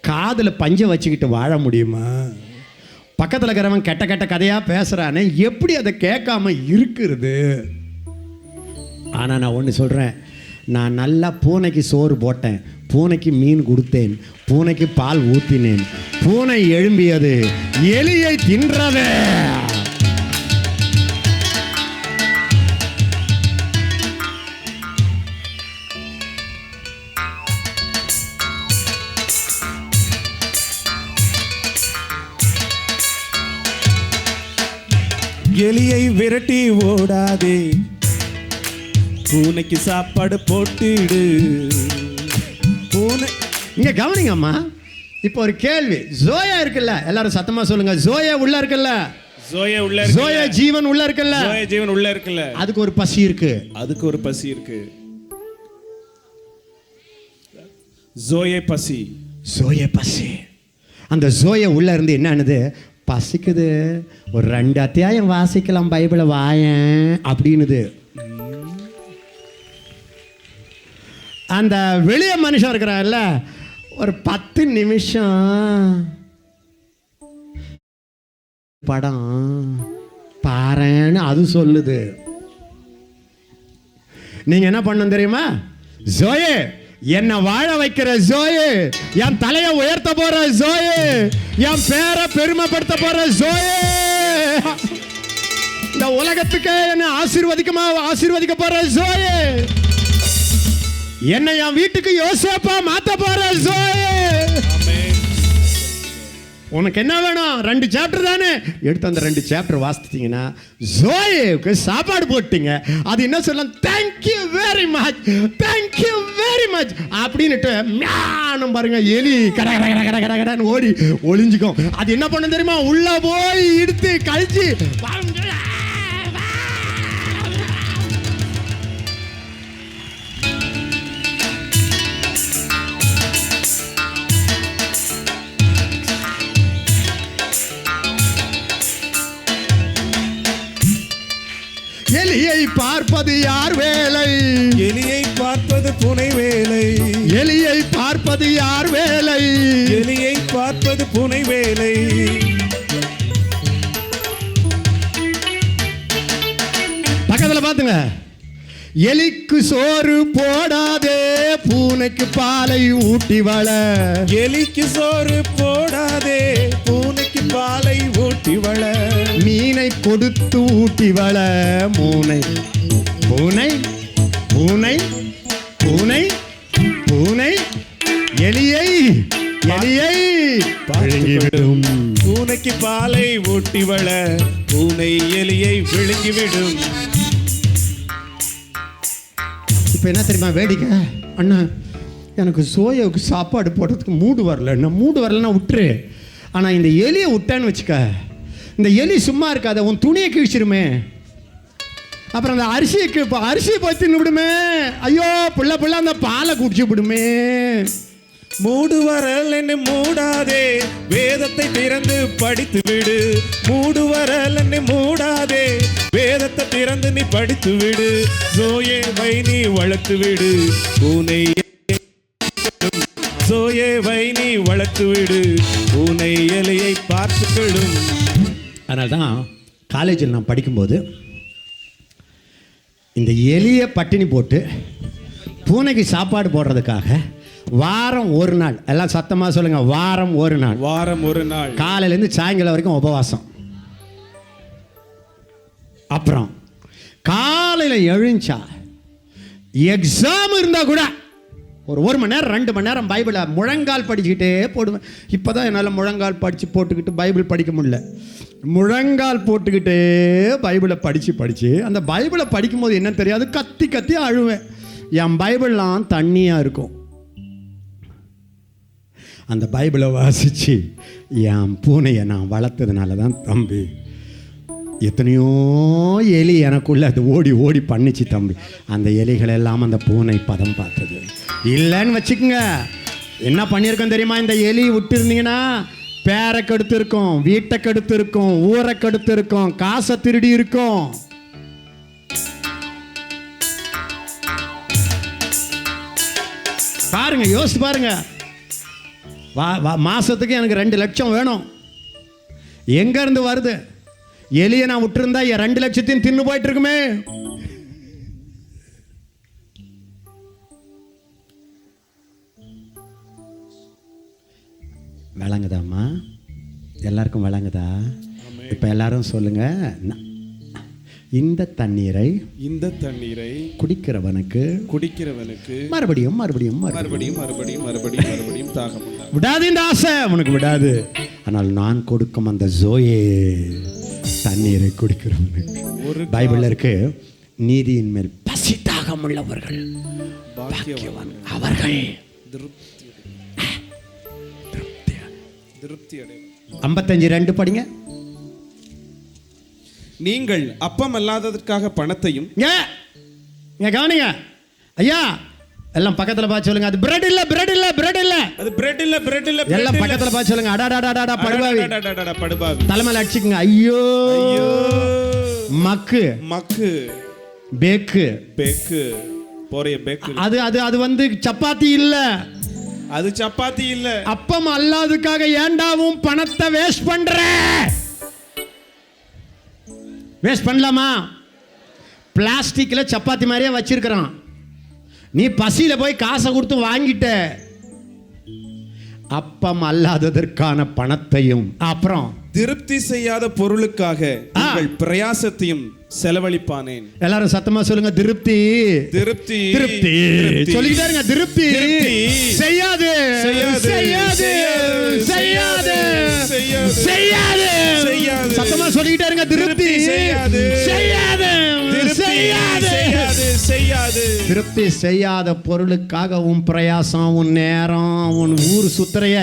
காதில் பஞ்சை வச்சுக்கிட்டு வாழ முடியுமா? பக்கத்தில் இருக்கிறவன் கெட்ட கெட்ட கதையாக பேசுகிறானே, எப்படி அதை கேட்காம இருக்கிறது? ஆனால் நான் ஒன்று சொல்கிறேன், நான் நல்லா பூனைக்கு சோறு போட்டேன், பூனைக்கு மீன் கொடுத்தேன், பூனைக்கு பால் ஊற்றினேன், பூனை எழும்பியது, எலியை தின்றதே. எலியை விரட்டி ஓடாதே, பூனைக்கு சாப்பாடு போட்டுடு. பூனை இங்க கவனிங்கம்மா. இப்போ ஒரு கேள்வி, ஜோயா இருக்குல்ல, எல்லாரும் சத்தமா சொல்லுங்க, ஜோயா உள்ள இருக்குல்ல. ஜோயே உள்ள ஜோயே ஜீவன் உள்ள இருக்குல்ல, ஜோயே ஜீவன் உள்ள இருக்குல்ல, அதுக்கு ஒரு பசி இருக்கு, அதுக்கு ஒரு பசி இருக்கு. ஜோயே பசி, ஜோயே பசி. அந்த ஜோயே உள்ள இருந்து என்னன்னுது, பசிக்குது, ஒரு 2 அத்தியாயம் வாசிக்கலாம் பைபிளை வாயேன் அப்படின்னுது. அந்த வெளிய மனுஷன் இருக்கிறார்ல, ஒரு 10 நிமிஷம் படம் பாருன்னு அது சொல்லுது. நீங்க என்ன பண்ணணும் தெரியுமா? ஜோயே, என்ன வாழ வைக்கிற ஜோயே, என் தலையை உயர்த்த போற ஜோயே, என் பேரை பெருமைப்படுத்த போற ஜோயே, இந்த உலகத்துக்கு என்ன ஆசீர்வதிக்க போற ஜோயே, என்னை என் வீட்டுக்கு யோசேப்பா மாத்த போற ஜோயே. உனக்கு என்ன வேணும்? 2 சாப்டர் தானே எடுத்து அந்த 2 சாப்டர் வாசித்தீங்கன்னா ஜோயேவுக்கு சாப்பாடு போட்டீங்க. அது என்ன சொல்லலாம்? Thank you very much, thank you very much அப்படின்னுட்டு மியானம் பாருங்க, எலி கட கட கட கட கட கடன்னு ஓடி ஒளிஞ்சுக்கும். அது என்ன பண்ண தெரியுமா? உள்ள போய் எடுத்து கழிச்சு எலியை பார்ப்பது யார் வேலை? எலியை பார்ப்பது பூனை வேலை, எலியை பார்ப்பது யார் வேலை? எலியை பார்ப்பது பூனை வேலை. பக்கத்துல பாத்துங்க. எலிக்கு சோறு போடாதே, பூனைக்கு பாலை ஊட்டி வள. எலிக்கு சோறு போடாதே, பூனைக்கு பாலை ஊட்டி வள. மீனை கொடுத்து ஊட்டி வள. பூனை பூனை பூனை பூனை பூனை எலியை எலியை விழுங்கிவிடும். பூனைக்கு பாலை ஊட்டி வள, பூனை எலியை விழுங்கிவிடும். இப்போ என்ன தெரியுமா வேடிக்கை? அண்ணா, எனக்கு சோயாவுக்கு சாப்பாடு போடுறதுக்கு மூடு வரல. நான் மூடு வரலன்னா விட்டுரு. ஆனால் இந்த எலியை விட்டான்னு வச்சுக்க, இந்த எலி சும்மா இருக்காத, உன் துணியை கிழிச்சிருமே, அப்புறம் அந்த அரிசியை போய் தின்னு விடுமே. ஐயோ புள்ள அந்த பாலை குடிச்சு விடுமே. மூடு வரல் என்று மூடாதே, வேதத்தை திறந்து படித்து விடு. மூடு வரல் என்று மூடாதே, வேதத்தை திறந்து நீ படித்து விடு. ஜோயேவை நீ வளர்த்து விடு, பூனை ஜோயேவை நீ வளர்த்து விடு, பூனை எலியை பார்த்துக்கிடும். அதனால தான் காலேஜில் நான் படிக்கும்போது இந்த எலியை பட்டினி போட்டு பூனைக்கு சாப்பாடு போடுறதுக்காக வாரம் 1 நாள், எல்லாம் சத்தமாக சொல்லுங்க, வாரம் 1 நாள், வாரம் 1 நாள் காலையிலேருந்து சாயங்காலம் வரைக்கும் உபவாசம். அப்புறம் காலையில் எழுந்தா எக்ஸாம் இருந்தால் கூட ஒரு 1 மணி நேரம் 2 மணி நேரம் பைபிளை முழங்கால் படிச்சுக்கிட்டே போடுவேன். இப்போ தான் என்னால் முழங்கால் படித்து போட்டுக்கிட்டு பைபிள் படிக்க முடியல. முழங்கால் போட்டுக்கிட்டே பைபிளை படித்து அந்த பைபிளை படிக்கும்போது என்ன தெரியாது, கத்தி கத்தி அழுவேன். என் பைபிள்லாம் தண்ணியாக இருக்கும். அந்த பைபிளை வாசித்து என் பூனையை நான் வளர்த்ததுனால தான் தம்பி எத்தனையோ எலி எனக்குள்ள அது ஓடி ஓடி பண்ணிச்சு தம்பி. அந்த எலிகள் எல்லாம் அந்த பூனை பதம் பார்த்தது இல்லைன்னு வச்சுக்கோங்க. என்ன பண்ணியிருக்கோம் தெரியுமா? இந்த எலி விட்டுருந்தீங்கன்னா பேரை கெடுத்து இருக்கும், வீட்டை கெடுத்து இருக்கும், ஊரை கெடுத்து இருக்கும், காசை திருடி இருக்கும். பாருங்க, யோசிச்சு பாருங்க. மாசத்துக்கு எனக்கு 2 லட்சம் வேணும். எங்க இருந்து வருது? எலியை நான் விட்டுருந்தா 2 லட்சத்தையும் தின்னு போயிட்டு இருக்குமே. விளங்குதாம்மா? எல்லாருக்கும் விளங்குதா? இப்ப எல்லாரும் சொல்லுங்க, இந்த தண்ணீரை குடிக்கிறவனுக்கு மறுபடியும் மறுபடியும் மறுபடியும் மறுபடியும் மறுபடியும் மறுபடியும் தாகம் விடாது. இந்த ஆசை உனக்கு விடாது. ஆனால் நான் கொடுக்கும் அந்த ஜோயே தண்ணீரை குடிக்கிறவனுக்கு பைபிள்ல இருக்கு, நீதியின் மேல் பசி தாகம் உள்ளவர்கள் பாக்கியவான் அவர்கள். 55:2 படிங்க. நீங்கள் அப்பம் அல்லாததற்காக பணத்தையும் இங்க கவனிங்க ஐயா, எல்லாம் பக்கத்துல பார்த்து சொல்லுங்க. அது பிரெட் இல்ல, பிரெட் இல்ல, பிரெட் இல்ல, அது பிரெட் இல்ல, பிரெட் இல்ல, எல்லாம் பக்கத்துல பார்த்து சொல்லுங்க. அடாடாடாடா படுபாவி, படுபாவி, தலைமையில அடிச்சுக்குங்க. ஐயோ ஐயோ, மக்கு மக்கு, பேக்கு, பேக்கு, போறிய பேக்கு. அது அது அது வந்து சப்பாத்தி இல்ல, அது சப்பாத்தி இல்ல. அப்பம் அல்லாததுக்காக ஏண்டாவும் பணத்தை வேஸ்ட் பண்ற? வேஸ்ட் பண்ணலாமா? பிளாஸ்டிக்ல சப்பாத்தி மாதிரியே வச்சிருக்கிறான். நீ பசியில போய் காசை கொடுத்து வாங்கிட்ட. அப்பம் அல்லாததற்கான பணத்தையும் அப்புறம் திருப்தி செய்யாத பொருளுக்காக உங்கள் பிரயாசத்தையும் செலவழிப்பானேன். எல்லாரும் சத்தமா சொல்லுங்க. திருப்தி, திருப்தி, திருப்தி சொல்லிக்கிட்டே இருங்க. திருப்தி செய்யாது, செய்யாது, செய்யாது, செய்யாது, செய்யாது. சத்தமா சொல்லிக்கிட்டே இருங்க. திருப்தி செய்யாது, செய்யாது, செய்யாது, செய்யாது. திருப்தி செய்யாத பொருளுக்காக உன் பிரயாசம், உன் நேரம், உன் ஊர் சுத்துறைய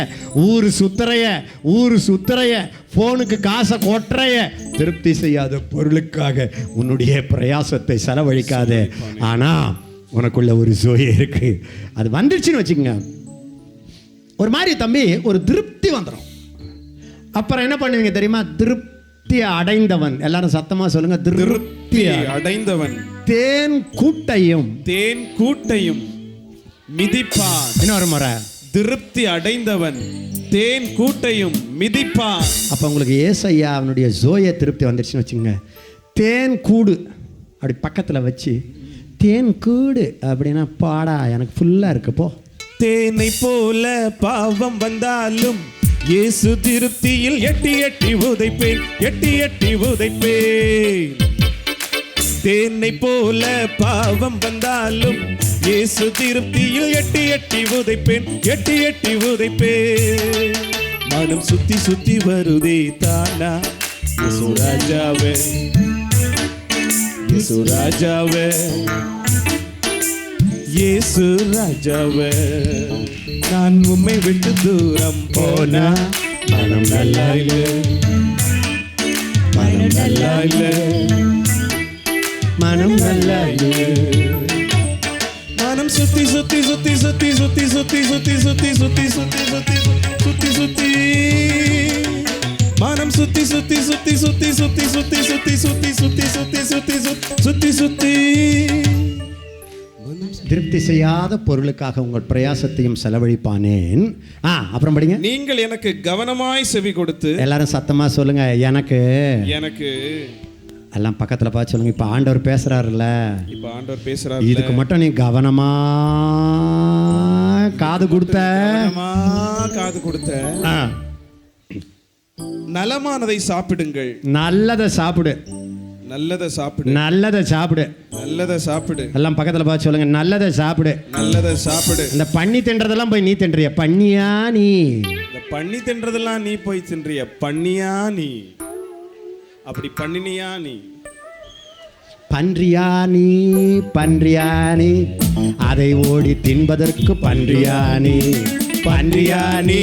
போனுக்கு காசை கொட்டுறைய, திருப்தி செய்யாத பொருளுக்காக உன்னுடைய பிரயாசத்தை செலவழிக்காத. ஆனா உனக்குள்ள ஒரு ஜோயே இருக்கு. அது வந்துருச்சுன்னு வச்சுக்கோங்க, ஒரு மாதிரி தம்பி ஒரு திருப்தி வந்துடும். அப்புறம் என்ன பண்ணுவீங்க தெரியுமா? திருப்தி அடைந்தவன், எல்லாரும் சத்தமா சொல்லுங்க. திருப்தி அடைந்தவன் தேன் கூட்டையும் மிதிப்பான். இன்னொரு முறை, திருப்தி அடைந்தவன் தேன் கூட்டையும் மிதிப்பான். அப்ப உங்களுக்கு ஏசையா அவனுடைய ஜோய திருப்தி வந்துருச்சுன்னு வச்சுங்க. தேன் கூடு அப்படி பக்கத்துல வச்சு, தேன் கூடு அப்படின்னா பாடா எனக்கு ஃபுல்லா இருக்கு போ. தேனை போல பாவம் வந்தாலும் இயேசு திருப்தியில் எட்டி எட்டி உதைப்பேன், எட்டி எட்டி உதைப்பேன். தேனை போல பாவம் வந்தாலும் இயேசு திருப்தியில் எட்டி எட்டி உதைப்பேன், எட்டி எட்டி உதைப்பேன். மனம் சுத்தி சுத்தி வருதே தானா இயேசு ராஜாவே, இயேசு ராஜாவே, இயேசு ராஜாவே. நான் உம்மை விட்டு தூரம் போனா மனம் நல்லா இல்ல, மனம் நல்லா இல்ல, மனம் நல்லா இல்ல. மனம் சுத்தி சுத்தி சுத்தி சுத்தி சுத்தி சுத்தி சுத்தி சுத்தி சுத்தி சுத்தி சுத்தி சுத்தி சுத்தி மனம் சுத்தி சுத்தி சுத்தி சுத்தி சுத்தி சுத்தி சுத்தி சுத்தி சுத்தி சுத்தி சுத்தி சுத்தி சுத்தி. திருப்தி செய்யாத பொருளுக்காக உங்கள் பிரயாசத்தையும் செலவழிப்பானேன். அப்புறம் படிங்க. நீங்கள் எனக்கு கவனமாய் செவி கொடுத்து, எல்லாரும் சத்தமா சொல்லுங்க. எனக்கு எல்லாம் பக்கத்துல பார்த்து சொல்லுங்க. இப்ப ஆண்டவர் பேசுறாருல்ல, இப்ப ஆண்டவர் பேசுறாரு. இதுக்கு மட்டும் நீ கவனமா காது கொடுத்த, காது கொடுத்த. நலமானதை சாப்பிடுங்கள், நல்லதை சாப்பிடு, நல்லதை சாப்பிடு, நல்லதை சாப்பிடு, நல்லதை சாப்பிடு. எல்லாம் பக்கத்துல பார்த்து சொல்லுங்க. நல்லதை சாப்பிடு, நல்லதை சாப்பிடு. இந்த பண்ணி தின்றதெல்லாம் போய் நீ தின்றிய பண்ணியா? நீ இந்த பண்ணி தின்றதெல்லாம் நீ போய் தின்றிய பண்ணியா? நீ அப்படி பண்ணினியா? நீ பன்றியா? நீ பன்றியா? நீ அதை ஓடி தின்பதற்கு பன்றியா? நீ பன்றியா? நீ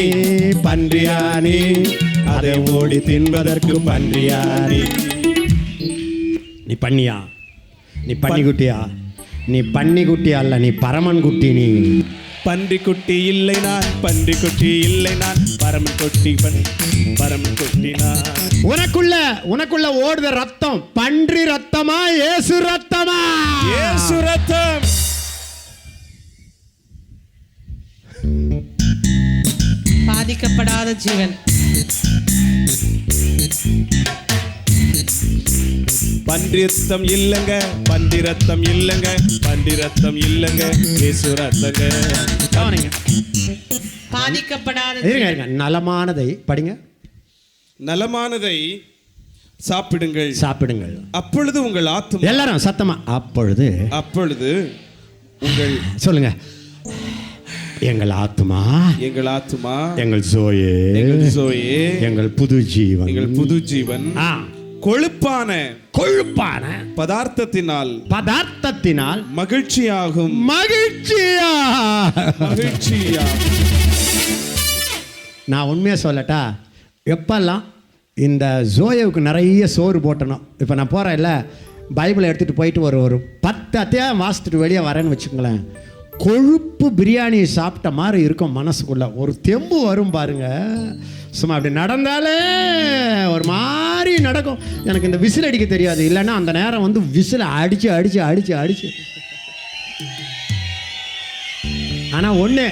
பன்றியா? நீ அதை ஓடி தின்பதற்கு பன்றியா? நீ பண்ணியா? நீ பன்னிக்குட்டியா? நீ பன்னிக்குட்டி அல்ல, நீ பரமன் குட்டி. நீ பன்றிக்குட்டி இல்லை நான், பன்றிக்குட்டி இல்லை நான், பரமன் குட்டி, பரமன் குட்டி நான். உனக்குள்ள ஓடுத ரத்தம் பன்றி ரத்தமா இயேசு ரத்தமா? இயேசு ரத்தம். பாதிக்கப்படாத ஜீவன். பன்றி ரத்தம் இல்லங்க, பன்றி ரத்தம் இல்லங்க, பன்றி ரத்தம் இல்லங்க, இயேசு ரத்தங்க. பாதிக்கப்படாத இருங்க. நலமானதை படிங்க. நலமானதை சாப்பிடுங்கள், சாப்பிடுங்கள். அப்பொழுது உங்கள் ஆத்துமா, எல்லாரும் சத்தமா, அப்பொழுது உங்கள் சொல்லுங்க. எங்கள் ஆத்துமா, எங்கள் ஆத்துமா, எங்கள் ஜோயே, எங்கள் ஜோயே, எங்கள் புது ஜீவன், எங்கள் புது ஜீவன் கொழுப்பான பதார்த்தத்தினால் மகிழ்ச்சியாகும், மகிழ்ச்சியா. நான் உண்மையா சொல்லட்டா, எப்பெல்லாம் இந்த ஜோயவுக்கு நிறைய சோறு போட்டணும். இப்போ நான் போகிறேன் இல்லை, பைபிளை எடுத்துகிட்டு போயிட்டு ஒரு 10 அத்தியாயம் வாசித்துட்டு வெளியே வரேன்னு வச்சுக்கோங்களேன், கொழுப்பு பிரியாணி சாப்பிட்ட மாதிரி இருக்கும் மனசுக்குள்ளே. ஒரு தெம்பு வரும் பாருங்க. சும்மா அப்படி நடந்தாலே ஒரு மாதிரி நடக்கும். எனக்கு இந்த விசில் அடிக்க தெரியாது, இல்லைன்னா அந்த நேரம் வந்து விசில் அடித்து ஆனால் ஒன்று,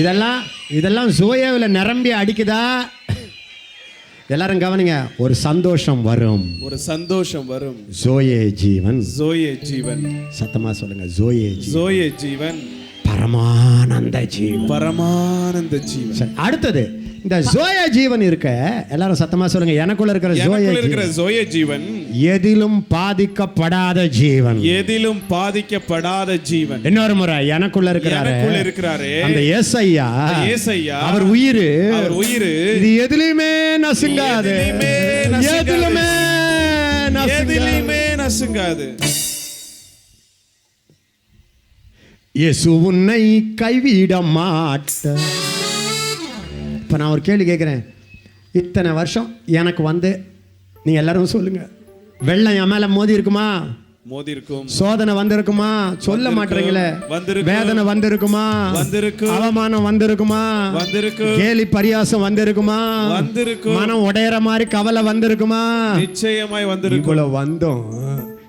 இதெல்லாம் ஜோயாவில் நிரம்பி அடிக்குதா? எல்லாரும் கவனிங்க, ஒரு சந்தோஷம் வரும். ஜோயே ஜீவன். சத்தமா சொல்லுங்க, ஜோயே ஜீவன். பரமானந்த ஜீவன். அடுத்தது இந்த ஜோயே ஜீவன் இருக்க, எல்லாரும் சத்தமா சொல்லுங்க, எனக்குள்ள இருக்கிற ஜோயே ஜீவன் எதிலும் பாதிக்கப்படாத ஜீவன். இன்னொரு முறை, எனக்குள்ள இருக்கிறாரு அந்த యేసయ్యా, அவர் உயிர் இது எதிலுமே நசுங்காது. இயேசு உன்னை கைவிட மாட்டார். இப்போ நான் ஒரு கேள்வி கேட்குறேன். இத்தனை வருஷம் எனக்கு வந்து நீங்கள் எல்லாரும் சொல்லுங்க, வெள்ளம் என் மேலே மோதி இருக்குமா? சோதனை வந்திருக்குமா? சொல்ல மாட்டீங்களே. வேதனை வந்திருக்குமா? அவமானம் வந்திருக்குமா? கேலி பரியாசம் வந்திருக்குமா? மனம் உடையற மாதிரி கவலை வந்திருக்குமா? நிச்சயமாய் வந்திருக்கும். இவ்வளவு வந்தோம்.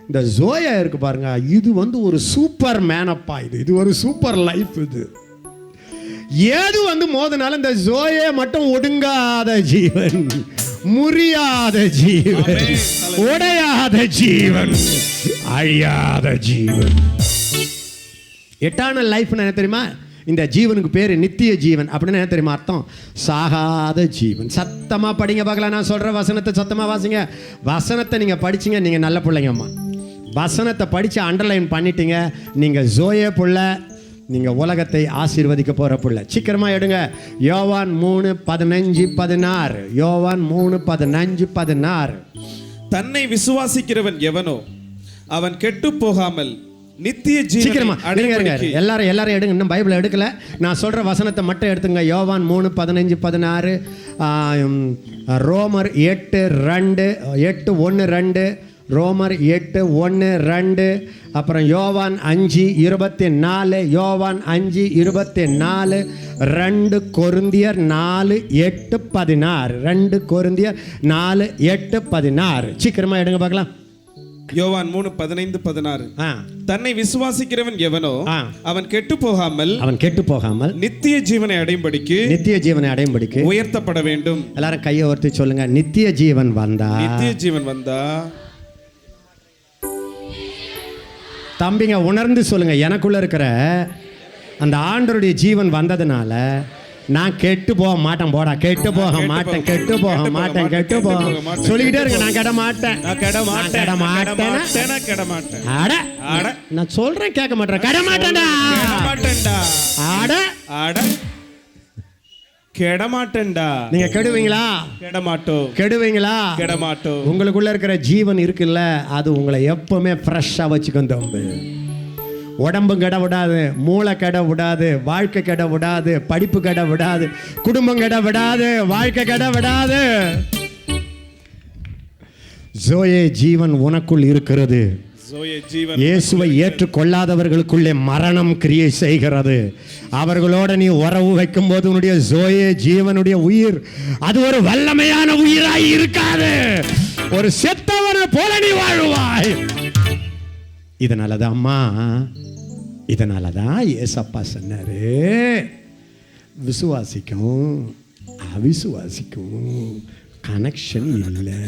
இந்த ஜோயா இருக்கு பாருங்க, இது வந்து ஒரு சூப்பர் மேனப்பா. இது ஒரு சூப்பர் லைஃப். இது ஏது வந்து மோதனால இந்த ஜோயே மட்டும் ஒடுங்காத ஜீவன், முறியாத ஜீவன், உடையாத ஜீவன், அழியாத ஜீவன். எட்டர்னல் லைஃப் என்ன தெரியுமா? இந்த ஜீவனுக்கு பேர் நித்திய ஜீவன். அப்படின்னு என்ன தெரியுமா அர்த்தம்? சாகாத ஜீவன். சத்தமாக படிங்க பார்க்கலாம். நான் சொல்கிற வசனத்தை சத்தமாக வாசிங்க. வசனத்தை நீங்கள் படிச்சிங்க, நீங்கள் நல்ல பிள்ளைங்கம்மா. வசனத்தை படித்து அண்டர்லைன் பண்ணிட்டீங்க, நீங்கள் ஜோயே புள்ள, நீங்கள் உலகத்தை ஆசீர்வதிக்க போகிற புள்ள. சீக்கிரமாக எடுங்க. யோவான் 3:15-16. யோவான் 3:15-16. தன்னை விசுவாசிக்கிறவன் எவனோ அவன் கெட்டு போகாமல் நித்திய ஜீவனை அடைவான். எல்லாரும் எடுங்க. இன்னும் பைபிள் எடுக்கல, நான் சொல்கிற வசனத்தை மட்டும் எடுத்துங்க. யோவான் 3:15-16, ரோமர் 8:1-2, ரோமர் 8:1-2, அப்புறம் யோவான் 5:24, யோவான் 5:24, 2 கொரிந்தியர் 4:8-16, 2 கொரிந்தியர் 4:8-16. சீக்கிரமா எடுங்க பார்க்கலாம். யோவான் 3:15-16. தன்னை விசுவாசிக்கிறவன் எவனோ அவன் கெட்டு போகாமல் நித்திய ஜீவனை அடையும்படிக்கு உயர்த்தப்பட வேண்டும். எல்லாரும் கையை ஒருத்தி சொல்லுங்க, நித்திய ஜீவன் வந்தா தம்பிங்க உணர்ந்து சொல்லுங்க, எனக்குள்ள இருக்கிற அந்த ஆண்டவருடைய ஜீவன் வந்ததுனால நான் கெட்டு போக மாட்டேன். போடா, கெட்டு போக மாட்டேன் சொல்லிக்கிட்டே இருங்க. நான் கெட மாட்டேன். நான் சொல்றேன், கேட்க மாட்டேன். கெட மாட்டேன்டா. கெடமாட்டேன்டா. நீங்க கெடுவீங்களா? கெடுவீங்களா? உங்களுக்குள்ள இருக்கிற ஜீவன் இருக்குல்ல, அது உங்களை எப்பவுமே ஃப்ரெஷ்ஷா வச்சுக்கும் தம்பி. உடம்பு கெட விடாது, மூளை கெட விடாது, வாழ்க்கை கெட விடாது, படிப்பு கெட விடாது, குடும்பம் கெட விடாது, வாழ்க்கை கெட விடாது. ஜோயே ஜீவன் உனக்குள் இருக்கிறது. இயேசுவை ஏற்றுக்கொள்ளாதவர்களுக்குள்ளே மரணம் கிரியை செய்கிறது. அவர்களோட நீ உறவு வைக்கும் போது உன்னுடைய ஜோயே ஜீவனுடைய உயிர் அது ஒரு வல்லமையான உயிராய் இருக்காது. ஒரு செத்தவனை போல நீ வாழ்வாய். இதனாலதான் ஏசப்பா சொன்னாரு, விசுவாசிக்கும் அவிசுவாசிக்கும் கனெக்ஷன் இல்லை.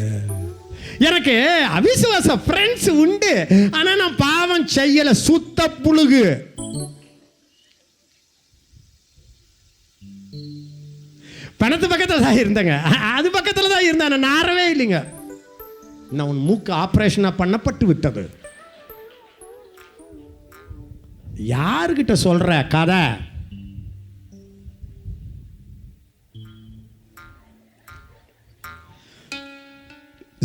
எனக்கு அவிசுவாச ஃப்ரெண்ட்ஸ் உண்டு, ஆனா நான் பாவம் செய்யல. சுத்த புழுகு. பணத்து பக்கத்துல தான் இருந்தேங்க, அது பக்கத்துல தான் இருந்தேன். நான் நாரவே இல்லைங்க. நான் உன் மூக்கு ஆபரேஷனா பண்ணப்பட்டு விட்டது. யாருக்கிட்ட சொல்ற கதை?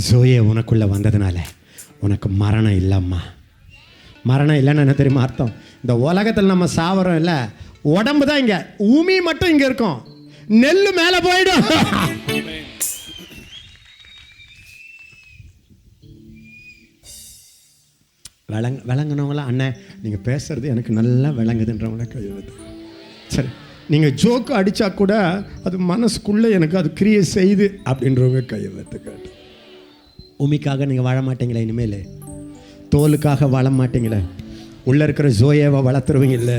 ஜோயே உனக்குள்ள வந்ததுனால உனக்கு மரணம் இல்லைம்மா. மரணம் இல்லைன்னு என்ன தெரியுமா அர்த்தம்? இந்த உலகத்தில் நம்ம சாவரம் இல்லை, உடம்பு தான் இங்கே, பூமி மட்டும் இங்கே இருக்கும். நெல் மேலே போயிடும். விளங்குனவங்களாம் அண்ணன் நீங்கள் பேசுகிறது எனக்கு நல்லா விளங்குதுன்றவங்கள கையெழுத்து. சரி, நீங்கள் ஜோக்கு அடித்தா கூட அது மனசுக்குள்ளே எனக்கு அது கிரியேட் செய்யுது அப்படின்றவங்க கையெழுத்து கேட்டு. உமிக்காக நீங்கள் வாழ மாட்டீங்களே, இனிமேல் தோலுக்காக வாழ மாட்டீங்களே, உள்ளே இருக்கிற ஜோயேவை வளர்த்துருவீங்க இல்லை.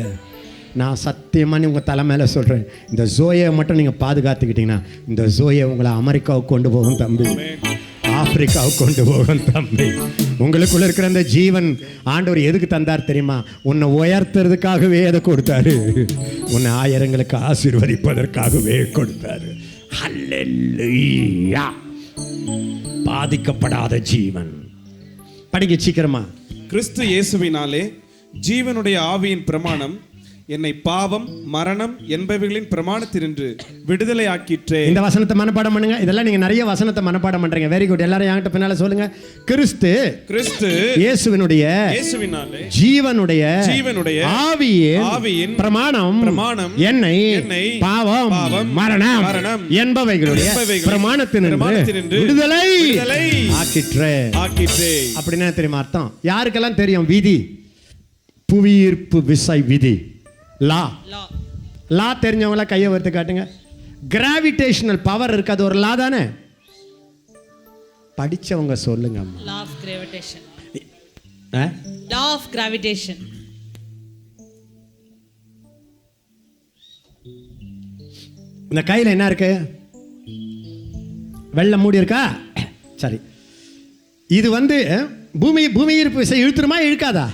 நான் சத்தியமாக உங்கள் தலை மேலே சொல்கிறேன், இந்த ஜோயை மட்டும் நீங்கள் பாதுகாத்துக்கிட்டீங்கன்னா இந்த ஜோயை உங்களை அமெரிக்காவுக்கு கொண்டு போகும் தம்பி, ஆப்பிரிக்காவுக்கு கொண்டு போகும் தம்பி. உங்களுக்குள்ள இருக்கிற அந்த ஜீவன் ஆண்டவர் எதுக்கு தந்தார் தெரியுமா? உன்னை உயர்த்துறதுக்காகவே அதை கொடுத்தாரு, உன்னை ஆயிரங்களுக்கு ஆசீர்வதிப்பதற்காகவே கொடுத்தாரு. ஹல்லேலூயா. பாதிக்கப்படாத ஜீவன். படிக்க சீக்கிரமா. கிறிஸ்து இயேசுவினாலே ஜீவனுடைய ஆவியின் பிரமாணம் என்னை பாவம் மரணம் என்பவைகளின் பிரமாணத்தினின்று விடுதலை ஆக்கிற்றே. இந்த வசனத்தை மனப்பாடம் பண்ணுங்க. இதெல்லாம் நீங்க நிறைய வசனத்தை மனப்பாடம் பண்றீங்க. Very good. எல்லாரும் என்கிட்ட பின்னால சொல்லுங்க. கிறிஸ்து இயேசுவினாலே ஜீவனுடைய ஆவியின் பிரமாணம் என்னை பாவம் மரணம் என்பவைகளுடைய பிரமாணத்தினின்று விடுதலை ஆக்கிற்றே. அப்படின்னா தெரியுமா அர்த்தம்? யாருக்கெல்லாம் தெரியும் விதி? புவியீர்ப்பு விசை விதி, லா தெரிஞ்சவங்கள கையை வறுத்து காட்டுங்க. கிராவிடேஷனல் பவர் இருக்கு, அது ஒரு லா தானே? படிச்சவங்க சொல்லுங்க. Law of gravitation. Law of gravitation. இந்த கையில் என்ன இருக்கு? வெள்ளை மூடி இருக்கா? சரி, இது பூமி ஈர்ப்பு விசை இழுத்துருமா இழுக்காதா?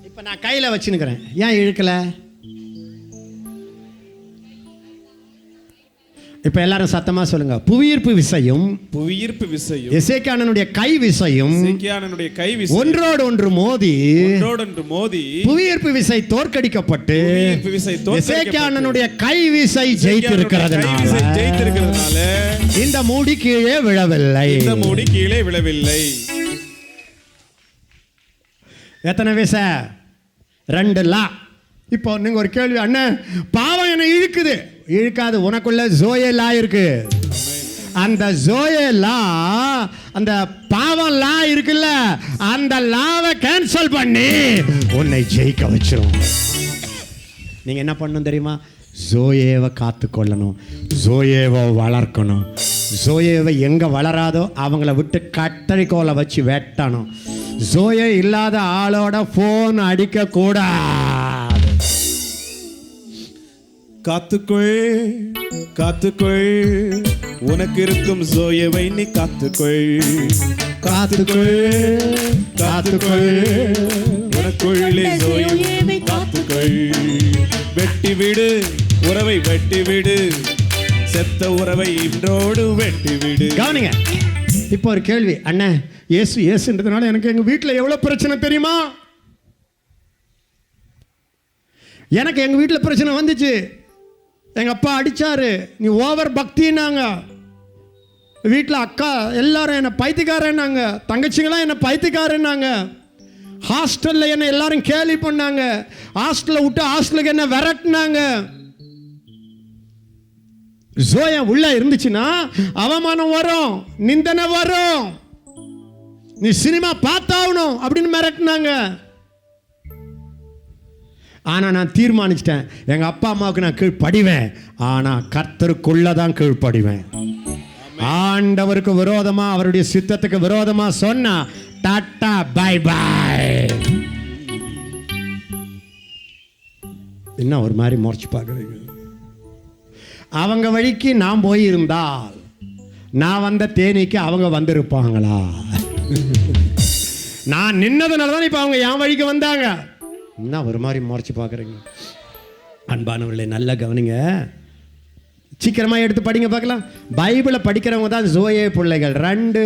இப்போ நான் கையில் வச்சுன்னுக்கிறேன், ஏன் இழுக்கலை? இப்போ எல்லாரும் சத்தமாக சொல்லுங்க. புவியீர்ப்பு விசையும் எசேக்கியானனுடைய கை விசையும் ஒன்றோடு ஒன்று மோதி புவியீர்ப்பு விசை தோற்கடிக்கப்பட்டு எசேக்கியானனுடைய கை விசை ஜெயித்திருக்கிறதுனால இந்த மூடி கீழே விழவில்லை. எத்தனை விசை? 2 லா. இப்போ நீங்க ஒரு கேள்வி, அண்ணன் பாவம் என்ன இழுக்காது. உனக்குள்ள ஜோயே லா இருக்கு. அந்த ஜோயே லா, அந்த பாவம் லா இருக்குல்ல, அந்த லாவை கேன்சல் பண்ணி உன்னை ஜெயிக்க வச்சிரும். நீங்க என்ன பண்ணணும் தெரியுமா? ஜோயேவை காத்துக்கொள்ளணும், ஜோயேவை வளர்க்கணும். ஜோயேவை எங்க வளராதோ அவங்கள விட்டு கட்டரிக்கோலை வச்சு வெட்டணும். ஜோயே இல்லாத ஆளோட போன் அடிக்க கூடாது. காத்துக்கொள் உனக்கு இருக்கும் ஜோயேவை நீ காத்துக்கொள் உனக்குள்ளே ஜோயேவை காத்துக்கொள். வெட்டிவிடு உறவை, வெட்டிவிடு செத்த உறவை இன்றோடு வெட்டிவிடு. கவனிங்க. இப்போ ஒரு கேள்வி, அண்ணன் இயேசுன்றதுனால எனக்கு எங்க வீட்டில் எவ்வளவு பிரச்சனை தெரியுமா? எனக்கு எங்க வீட்டில் பிரச்சனை வந்துச்சு. எங்க அப்பா அடிச்சாரு, நீ ஓவர் பக்தினாங்க. வீட்டில் அக்கா எல்லாரும் என்ன பைத்தியக்காரன்னாங்க, தங்கச்சிங்களாம் என்ன பைத்தியக்காரன்னாங்க. ஹாஸ்டல்ல என்ன எல்லாரும் கேலி பண்ணாங்க. ஹாஸ்டல்ல விட்டு ஹாஸ்டலுக்கு என்ன விரட்டினாங்க. ஜோயா உள்ள இருந்துச்சுன்னா அவமானம் வரும், நிந்தனை வரும், நீ சினிமா பார்த்தாகணும் அப்படின்னு மிரட்டினாங்க. ஆனா நான் தீர்மானிச்சிட்டேன், எங்க அப்பா அம்மாவுக்கு நான் கீழ்ப்படிவேன், ஆனா கர்த்தருக்குள்ளதான் கீழ்ப்படிவேன். ஆண்டவருக்கு விரோதமா, அவருடைய சித்தத்துக்கு விரோதமா சொன்னா டாட்டா பை பை. என்ன ஒரு மாதிரி முறைச்சு பார்க்குறீங்க? அவங்க வழிக்கு நான் போயிருந்தால் நான் வந்த தேனிக்கு அவங்க வந்திருப்பாங்களா? நான் நின்னதுனால தான் இப்போ அவங்க என் வழிக்கு வந்தாங்க. என்ன ஒரு மாதிரி முறைச்சு பார்க்குறீங்க? அன்பானவர்களே, நல்லா கவனிங்க, சீக்கிரமாக எடுத்து படிங்க பார்க்கலாம். பைபிளை படிக்கிறவங்க தான் ஜோயே பிள்ளைகள். 2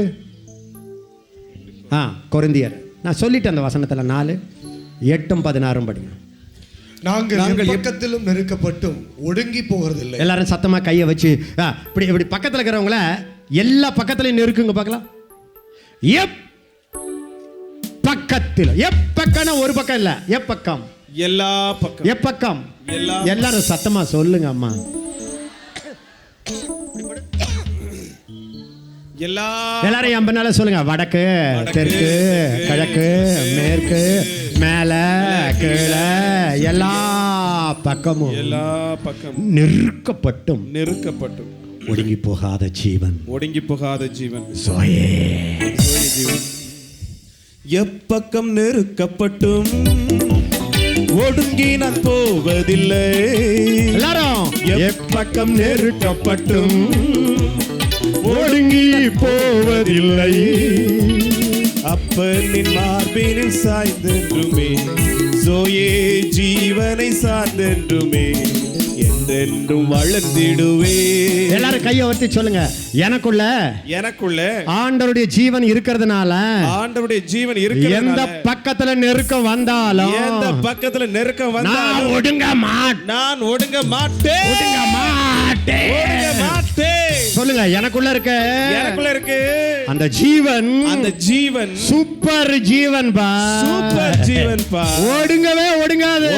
கொரிந்தியர், நான் சொல்லிட்டேன் அந்த வசனத்தில் 4:8-16 படிங்க. நாங்கள் பக்கத்திலும் நெருக்கப்பட்டும் ஒடுங்கி போகிறதில்லை. எல்லாரும் சத்தமா கையை வச்சு இப்படி இப்படி பக்கத்தில் இருக்கிறவங்கள எல்லா பக்கத்திலையும் நெருக்குங்க பார்க்கலாம். பக்கத்தில் எப்பக்கனா ஒரு பக்கம் இல்ல, எப்பக்கம் எல்லா பக்கம், எப்பக்கம் எல்லாரும் சத்தமா சொல்லுங்க அம்மா. எல்லாரும் என் பின்னால சொல்லுங்க. வடக்கு, தெற்கு, கிழக்கு, மேற்கு, மேல, கீழே, எல்லா பக்கமும் நெருக்கப்பட்டும் ஒடுங்கி போகாத ஜீவன் சோயே. எப்பக்கம் நெருக்கப்பட்டும் ஒடுங்கி நான் போவதில்லை. எல்லாரும் எப்பக்கம் நெருக்கப்பட்டும் ஒடுங்கி போவதில்லை. அப்பனின் மார்பினில் சாய்ந்தென்றுமே சோயே ஜீவனை சார்ந்தென்றுமே என்றென்றும் வளர்ந்திடுவே. எல்லாரும் கையை வர்த்தி சொல்லுங்க. எனக்குள்ள ஆண்டவருடைய ஜீவன் இருக்கிறதுனால எந்த பக்கத்துல நெருக்கம் வந்தாலும் நான் ஒடுங்க மாட்டேன். சொல்லுங்க. எனக்குள்ள இருக்கு அந்த ஜீவன் சூப்பர் ஜீவன் பா. ஒடுங்கவே ஒடுங்காது.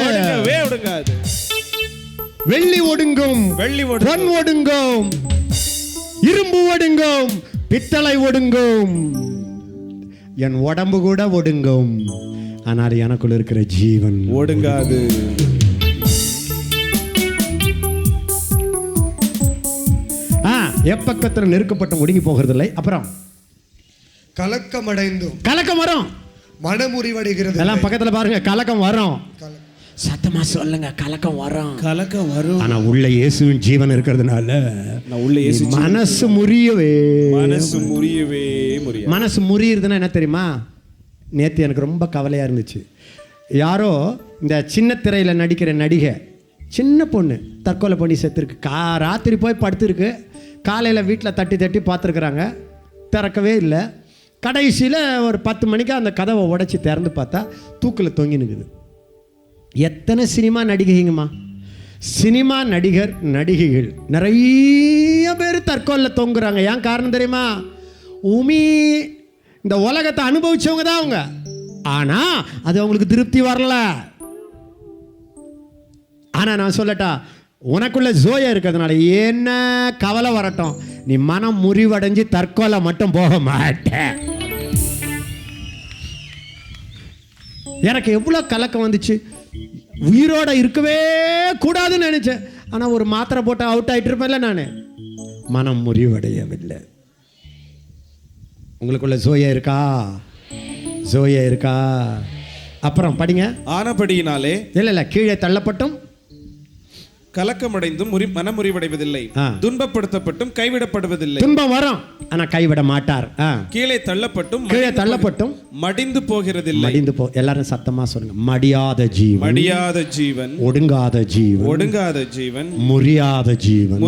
வெள்ளி ஒடுங்கும், பொன் ஒடுங்கும், இரும்பு ஒடுங்கும், பித்தளை ஒடுங்கும், என் உடம்பு கூட ஒடுங்கும். ஆனால் எனக்குள்ள இருக்கிற ஜீவன் ஒடுங்காது. எப்பக்கத்தில் நெருக்கப்பட்டும் ஒடுங்கி போகிறதில்லை. அப்புறம் கலக்கம் வரும், மனமுறிவடைகிறது. எல்லாம் பக்கத்துல பாருங்க. கலக்கம் வரும். சத்தமா சொல்லுங்க. கலக்கம் வரும். ஆனா உள்ள இயேசுவின் ஜீவன் இருக்கிறதுனால மனசு முறியுதுன்னா என்ன தெரியுமா? நேற்று எனக்கு ரொம்ப கவலையா இருந்துச்சு. யாரோ இந்த சின்ன திரையில நடிக்கிற நடிகை, சின்ன பொண்ணு தற்கொலை பண்ணி செத்துருக்கு. ராத்திரி போய் படுத்துருக்கு. காலையில் வீட்டில் தட்டி பார்த்துருக்குறாங்க, திறக்கவே இல்லை. கடைசியில் ஒரு 10 மணிக்கு அந்த கதவை உடைச்சி திறந்து பார்த்தா தூக்கில் தொங்கி நிற்குது. எத்தனை சினிமா நடிகைங்கம்மா, சினிமா நடிகைகள் நிறைய பேர் தற்கொலை தொங்குறாங்க. ஏன் காரணம் தெரியுமா? இந்த உலகத்தை அனுபவிச்சவங்க தான் அவங்க. ஆனால் அது அவங்களுக்கு திருப்தி வரல. ஆனால் நான் சொல்லட்டா, உனக்குள்ள ஜோயா இருக்கிறதுனால என்ன கவலை வரட்டும், நீ மனம் முறிவடைஞ்சு தற்கொலை மட்டும் போக மாட்டேன். எனக்கு எவ்வளோ கலக்கம் வந்துச்சு. உயிரோட இருக்கவே கூடாதுன்னு நினைச்சேன். ஆனால் ஒரு மாத்திரை போட்டு அவுட் ஆகிட்டு இருப்பேன்ல நான். மனம் முறிவடையவில்லை. உங்களுக்குள்ள ஜோயா இருக்கா? அப்புறம் படிங்க. ஆனபடியினாலே இல்லை கீழே தள்ளப்பட்டும் கலக்கமடைந்தும் மனமுறிவடைவதில்லை, துன்பப்படுத்தப்பட்டும் கைவிடப்படுவதில்லை. துன்பம் வரும், ஆனா கைவிட மாட்டார். கீழே தள்ளப்பட்டும் மடிந்து போகிறதில்லை. எல்லாரும் சத்தமா சொல்லுங்க. மடியாத ஜீவன், ஒடுங்காத ஜீவன், முறியாத ஜீவன்,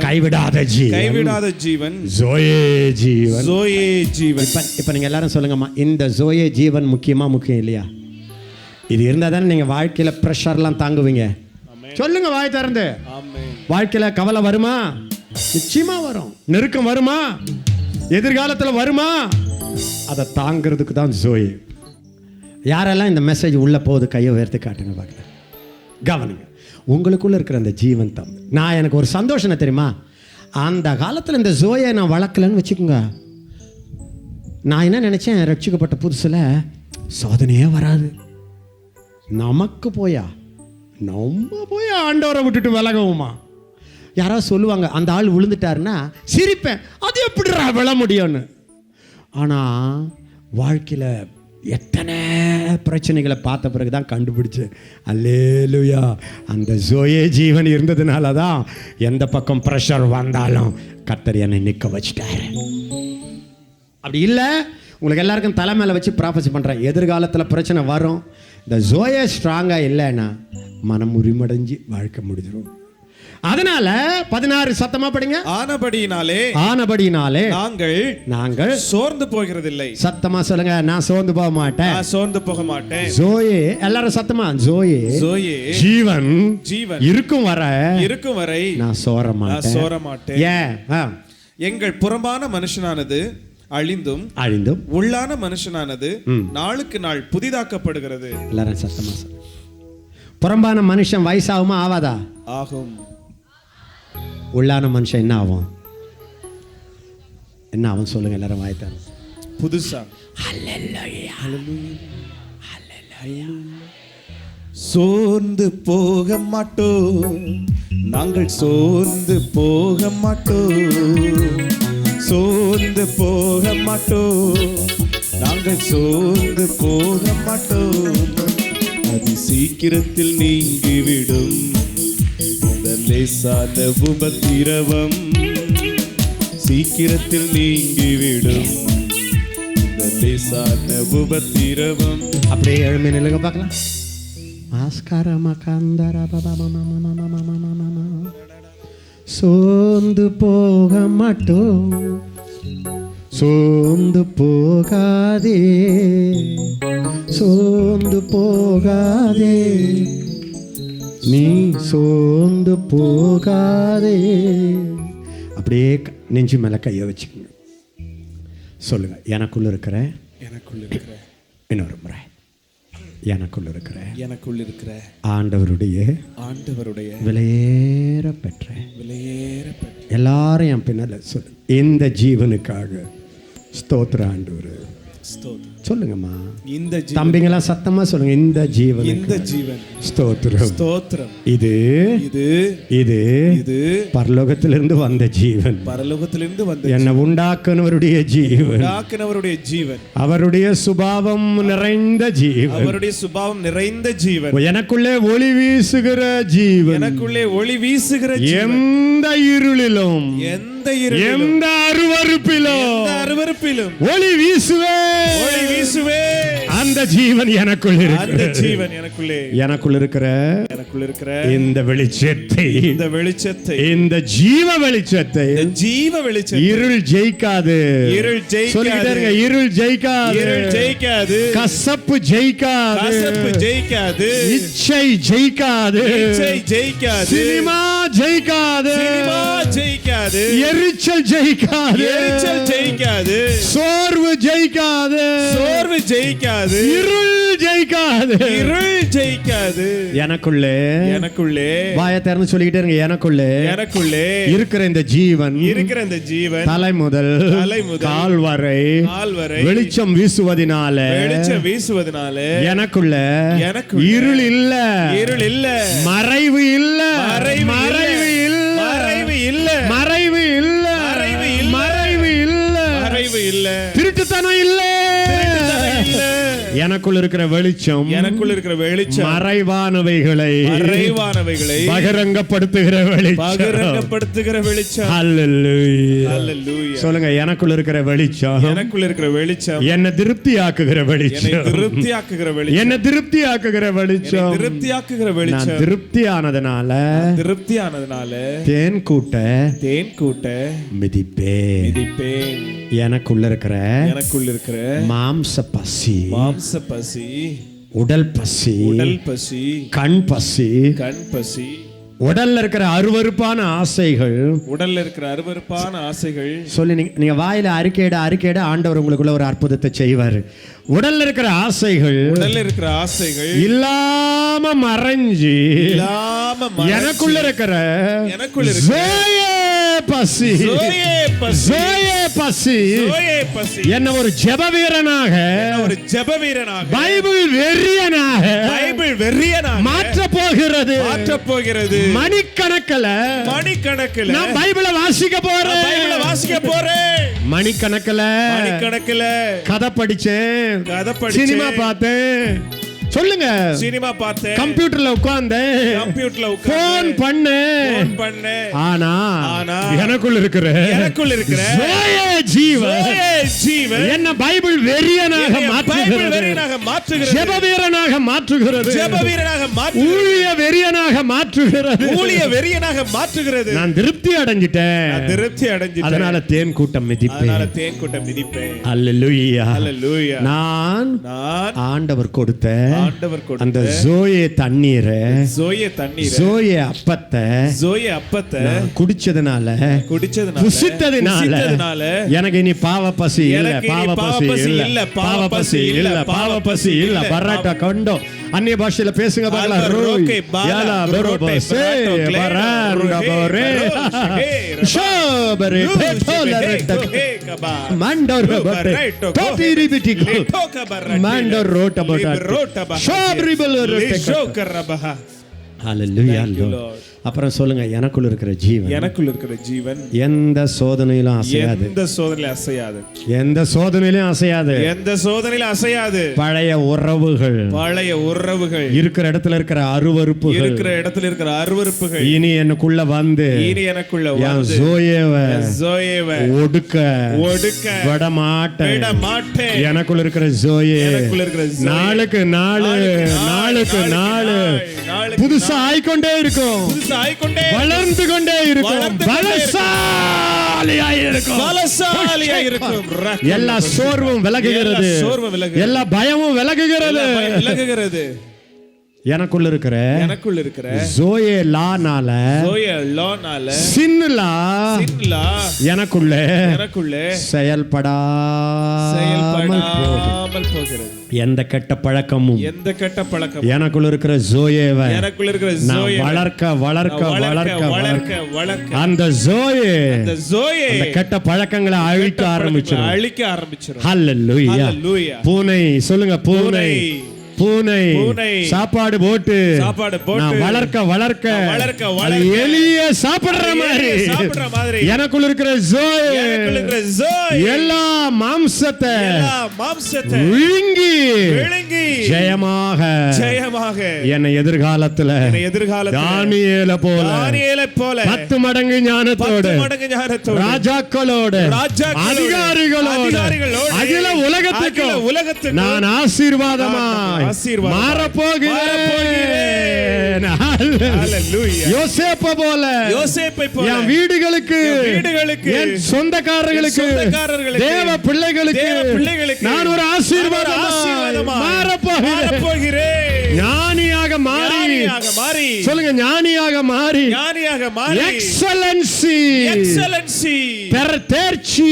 கைவிடாத ஜீவன், ஜோயே ஜீவன். இப்ப நீங்க எல்லாரும் சொல்லுங்கம்மா, இந்த ஜோயே ஜீவன் முக்கியம் இல்லையா? இது இருந்தா தானே நீங்க வாழ்க்கையில பிரஷர்லாம் தாங்குவீங்க. சொல்லுங்க வாய் திறந்து. வாழ்க்கையில கவலை வருமா? நிச்சயமா வரும். நெருக்கம் வருமா? எதிர்காலத்தில் வருமா? அதை தாங்கிறதுக்கு தான் ஜோயே. யாரெல்லாம் இந்த மெசேஜ் உள்ள போகுது கையை உயர்த்தி காட்டுங்க பார்க்கல. கவனிங்க. உங்களுக்குள்ள இருக்கிற அந்த ஜீவன் தான். எனக்கு ஒரு சந்தோஷம் தெரியுமா? அந்த காலத்தில் இந்த ஜோயை நான் வளர்க்கலன்னு வச்சுக்கோங்க. நான் என்ன நினைச்சேன், ரட்சிக்கப்பட்ட புதுசில் சோதனையே வராது. நம்ம போய் ஆண்டவரை விட்டுட்டு விலகுவோமா? யாராவது சொல்லுவாங்க, அந்த ஆள் விழுந்துட்டாருன்னா சிரிப்பேன், அது எப்படிடா விழ முடியும்னு. ஆனால் வாழ்க்கையில் எத்தனை பிரச்சனைகளை பார்த்த பிறகு தான் கண்டுபிடிச்சேன், அல்லேலூயா, அந்த ஜோயே ஜீவன் இருந்ததுனால தான் எந்த பக்கம் ப்ரெஷர் வந்தாலும் கர்த்தர் என்னை நிற்க வச்சிட்டாரு. அப்படி இல்லை, உங்களுக்கு எல்லாருக்கும் தலை மேலே வச்சு ப்ராஃபஸி பண்ணுறேன், எதிர்காலத்தில் பிரச்சனை வரும். இந்த ஜோயே ஸ்ட்ராங்காக இல்லைன்னா மனம் உரிமடைஞ்சு வாழ்க்கை முடிஞ்சிடும். அதனால 16 சத்தமா படிங்க. ஆனபடியினாலே நாங்கள் சோர்ந்து போகிறதில்லை. சத்தமா சொல்லுங்க. நான் சோர்ந்து போக மாட்டேன். ஜோயே, எல்லாரும் சத்தமா. ஜோயே ஜீவன் இருக்கும் வரை நான் சோர மாட்டேன். ஏன்? எங்கள் புறம்பான மனுஷனானது அழிந்தும் உள்ளான மனுஷனானது நாளுக்கு நாள் புதிதாக்கப்படுகிறது. எல்லாரும் சத்தமா. புறம்பான மனுஷன் வயசாகுமா? ஆவாதா? ஆகும். உள்ளான மனுஷன் என்ன ஆகும்? என்ன அவன் சொல்லுங்க எல்லாரும் வாய்த்தாரு. புதுசா சோர்ந்து போக மாட்டோம், நாங்கள் சோர்ந்து போக மாட்டோம், சோர்ந்து போக மாட்டோம், நாங்கள் சோர்ந்து போக மாட்டோம். அது சீக்கிரத்தில் நீங்கிவிடும் இந்த லேசான உபத்திரவம், சீக்கிரத்தில் நீங்கிவிடும் இந்த லேசான உபத்திரவம். அப்படியே எழுமே நிலுங்க பார்க்கலாம். சோர்ந்து போக மாட்டோம், சோர்ந்து போகாதே, சோர்ந்து போகாதே, நீ சோர்ந்து போகாதே. அப்படியே நெஞ்சு மேல கையை வச்சுக்கோங்க. சொல்லுங்க, எனக்குள்ள இருக்கிற, எனக்குள்ள இருக்கிற, இன்னொரு முறை, எனக்குள்ள இருக்கிற, எனக்குள்ள இருக்கிற ஆண்டவருடைய, ஆண்டவருடைய விலையேற பெற்ற, விலையேற பெற்ற. எல்லாரும் என் பின்னால சொல்லு, இந்த ஜீவனுக்காக ஸ்தோத்திர ஆண்டவர். சொல்லுங்கம்மா, இந்த தம்பிங்கெல்லாம் சத்தமா சொல்லுங்க, இந்த ஜீவன், இந்த ஜீவன் ஸ்தோத்திரம், ஸ்தோத்திரம். இது இது இது இது பரலோகத்திலிருந்து வந்த ஜீவன், பரலோகத்திலிருந்து வந்த என்னை உண்டாக்குனவருடைய ஜீவன், உண்டாக்குனவருடைய ஜீவன், அவருடைய சுபாவம் நிறைந்த ஜீவன், அவருடைய சுபாவம் நிறைந்த ஜீவன், எனக்குள்ளே ஒளி வீசுகிற ஜீவன், எனக்குள்ளே ஒளி வீசுகிற ஜீவன். எந்த இருளிலும், எந்த இருளிலும், எந்த அருவருப்பிலும், எந்த அருவருப்பிலும் ஒளி வீசுவே, ஒளி வீசுவே. அந்த ஜீவன் எனக்குள் அந்த இருக்கிற, ஜீவன் எனக்குள்ளே, எனக்குள் இருக்கிற, எனக்குள்ள இருக்கிற இந்த வெளிச்சத்தை, இந்த வெளிச்சத்தை, இந்த ஜீவ வெளிச்சத்தை இந்த ஜீவ வெளிச்சத்தை இருள் ஜெயிக்காது. இருள் ஜெயிக்காது. சொல்லிக்கிட்டே இருங்க, இருள் ஜெயிக்காது, இருள் ஜெயிக்காது, கசப்பு ஜெயிக்காது, கசப்பு ஜெயிக்காது, இச்சை ஜெயிக்காது, இச்சை ஜெயிக்காது, சினிமா ஜெயிக்காது, சினிமா ஜெயிக்காது, எரிச்சல் ஜெயிக்காது, எரிச்சல் ஜெயிக்காது, சோர்வு ஜெயிக்காது, சோர்வு ஜெயிக்காது, இருள் ஜெயிக்காது, இருள் ஜெயிக்காது. எனக்குள்ளே, எனக்குள்ளே, வாயை திறந்து சொல்லிக்கிட்டே இருங்க, எனக்குள்ளே, எனக்குள்ளே இருக்கிற இந்த ஜீவன், இருக்கிற இந்த ஜீவன், தலை முதல் கால் வரை வெளிச்சம் வீசுவதினால, வெளிச்சம் வீசுவதனால எனக்குள்ள, எனக்குள்ள இருள் இல்ல, இருள் இல்ல, மறைவு இல்ல, மறைவு இல்ல, மறைவு இல்ல, மறைவு இல்ல, மறைவு இல்ல, மறைவு இல்ல, மறைவு இல்ல, திருட்டுத்தனம் இல்ல. எனக்குள் இருக்கிற வெளிச்சம், எனக்குள் இருக்கிற வெளிச்சம் மறைவானவைகளை, மறைவானவைகளை பகிரங்கப்படுத்துகிற வெளிச்சம், பகிரங்கப்படுத்துகிற வெளிச்சம். ஹல்லேலூயா, ஹல்லேலூயா. சொல்லுங்க, எனக்குள் இருக்கிற வெளிச்சம், எனக்குள் இருக்கிற வெளிச்சம் என்ன திருப்தியாக்குகிற என்னை வெளிச்சம், திருப்தியாக்குகிற வெளிச்சம், என்ன திருப்தியாக்குகிற வெளிச்சம், திருப்தியாக்குகிற நான் வெளிச்சம். திருப்தியானதுனால, திருப்தியானதுனால தேன் கூட்ட, தேன் கூட்ட மிதிப்பேன். மிதிப்பேன். எனக்குள்ள இருக்கிற, எனக்குள் இருக்கிற மாம்ச பசி, மாம்ச பசி, உடல் பசி, உடல் பசி, கண் பசி, கண் பசி, உடல்ல இருக்கிற அருவருப்பான ஆசைகள், உடல்ல இருக்கிற அருவருப்பான ஆசைகள். சொல்லி நீங்க வாயில அறிக்கையிட ஆண்டவர் உங்களுக்குள்ள ஒரு அற்புதத்தை செய்வாரு. உடல்ல இருக்கிற ஆசைகள், உடல்ல இருக்கிற ஆசைகள் இல்லாம மறைஞ்சு, இல்லாம எனக்குள்ள இருக்கிற, எனக்குள்ள இருக்கிற ஜோயே பசி, ஜோயே பசி, ஜோயே பசி, ஜோயே பசி என்ன ஒரு ஜெப வீரனாக, ஒரு ஜெப வீரனாக, பைபிள் வெறியனாக, பைபிள் வெறியனாக மாற்ற போகிறது, மாற்ற போகிறது. மணிக்கணக்கில், மணிக்கணக்கில் நான் பைபிளை வாசிக்க போறேன், பைபிளை வாசிக்க போறேன். மணிக்கணக்கில், மணிக்கணக்கில் கதை படிச்சேன், கதை படிச்சேன், சினிமா பார்த்தேன், சொல்லுங்க, சினிமா பார்த்தேன், கம்ப்யூட்டர்ல உட்கார்ந்தேன், கம்ப்யூட்டர்ல போன் பண்ணேன், ஆனா எனக்குள்ள இருக்கிற, எனக்குள்ள இருக்கிற ஜோயே ஜீவன், ஜோயே ஜீவன் என்ன பைபிள் வெறியனாக பைபிள் வெறியனாக மாற்றுகிறது, ஜெப வீரனாக மாற்றுகிறது, ஜெப வீரனாக மாற்றுகிறது, ஊழிய வெறியனாக மாற்றுகிறது, ஊழிய வெறியனாக மாற்றுகிறது. நான் திருப்தி அடைஞ்சிட்டேன், நான் திருப்தி அடைஞ்சிட்டேன், அதனால தேன் கூட்டம் மிதிப்பேன், அதனால தேன் கூட்டம் மிதிப்பேன். அல்லேலூயா, அல்லேலூயா. நான் ஆண்டவர் கொடுத்த ஆண்டவர் கொடுத்த அந்த ஜோயே தண்ணீரை, ஜோயே தண்ணீரை, ஜோயே அப்பத்தை, ஜோயே அப்பத்தை குடிச்சதுனால, புசித்ததுனால எனக்கு இனி பாவ பசி இல்ல, பாவ பசி இல்ல, பாவ பசி இல்ல, பாவ பசி இல்ல, பராட்டா கொண்டோ அந்நிய பாஷையில பேசுங்க பார்க்கலாம். Albaroke, bala, யாலா grote, பரோபசே barato, glera, பராண்டா ruhe, பரே roche, ஷோபரே பெட்டோலரட்ட மண்டர் பட்டே டோட்டிரி பிட்டிகோ மண்டர் ரோட்ட பட்டா ஷோப்ரிபல் ரோட்ட. ஹalleluya. அப்புறம் சொல்லுங்க, எனக்குள்ள இருக்கிற ஜீவன், எனக்குள்ள இருக்கிற ஜீவன் எந்த சோதனையிலும் அசையாது, எந்த சோதனையிலும் அசையாது, எந்த சோதனையிலும் அசையாது, எந்த சோதனையிலும் அசையாது. பழைய உறவுகள், பழைய உறவுகள், இருக்கிற இடத்துல இருக்கிற அருவருப்புகள், இருக்கிற இடத்துல இருக்கிற அருவருப்புகள் இனி எனக்குள்ள வந்து இனி எனக்குள்ள என் வந்து ஜோயேவை ஒடுக்க விட மாட்டேன். எனக்குள்ள இருக்கிற ஜோயே எனக்குள்ள இருக்கிற ஜோயே நாளுக்கு நாள் புதுசா ஆயிக்கொண்டே இருக்கும், வளர்ந்து கொண்டே இருக்கும், பலசாலியாய் இருக்கும். எல்லா சோர்வும் விலகுகிறது, எல்லா பயமும் விலகுகிறது. எனக்குள்ள இருக்கிற ஜோயே லானால சின்னுலா எனக்குள்ள செயல்படாமல் போகிறது. எந்த கெட்ட பழக்கமும் எனக்குள்ள இருக்கிற ஜோயேவை நான் வளர்க்க அந்த ஜோயே அந்த கெட்ட பழக்கங்களை அழிக்க ஆரம்பிச்சிடும். ஹல்லேலூயா. பூனை சொல்லுங்க, பூனை சாப்பாடு போட்டு நான் வளர்க்க எலிய சாப்பிடுற மாதிரி எனக்குள்ள இருக்கிற ஜோயே எல்லா மாம்சத்தை விழுங்கி ஜெயமாக என்னை எதிர்காலத்துல தானியேலை போல 10 மடங்கு ஞானத்தோடு ராஜாக்களோடு அதிகாரிகளோடு அகில உலகத்துக்கு நான் ஆசீர்வாதமாய் மாறப்போகிறேன். யோசேப்பை போல என் வீடுகளுக்கு, என் சொந்தக்காரர்களுக்கு, தேவ பிள்ளைகளுக்கு நான் ஒரு ஆசீர்வாதமாய் மாறப்போகிறேன். ஞானியாக மாறி சொல்லுங்க, ஞானியாக மாறி எக்ஸலன்சி தேர்ச்சி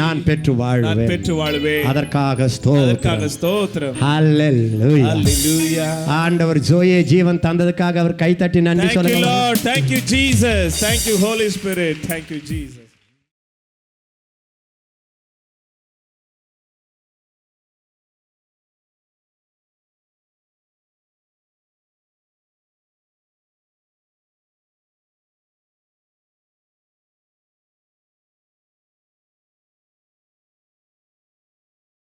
நான் பெற்று வாழ்வேன். அதற்காக ஸ்தோத்திரம். ஹல்லேலூயா. ஆண்டவர் ஜோயே ஜீவன் தந்ததுக்காக அவர் கைத்தட்டி நன்றி சொல்லுங்க. Thank you, Jesus. Thank you, Holy Spirit. Thank you, Jesus.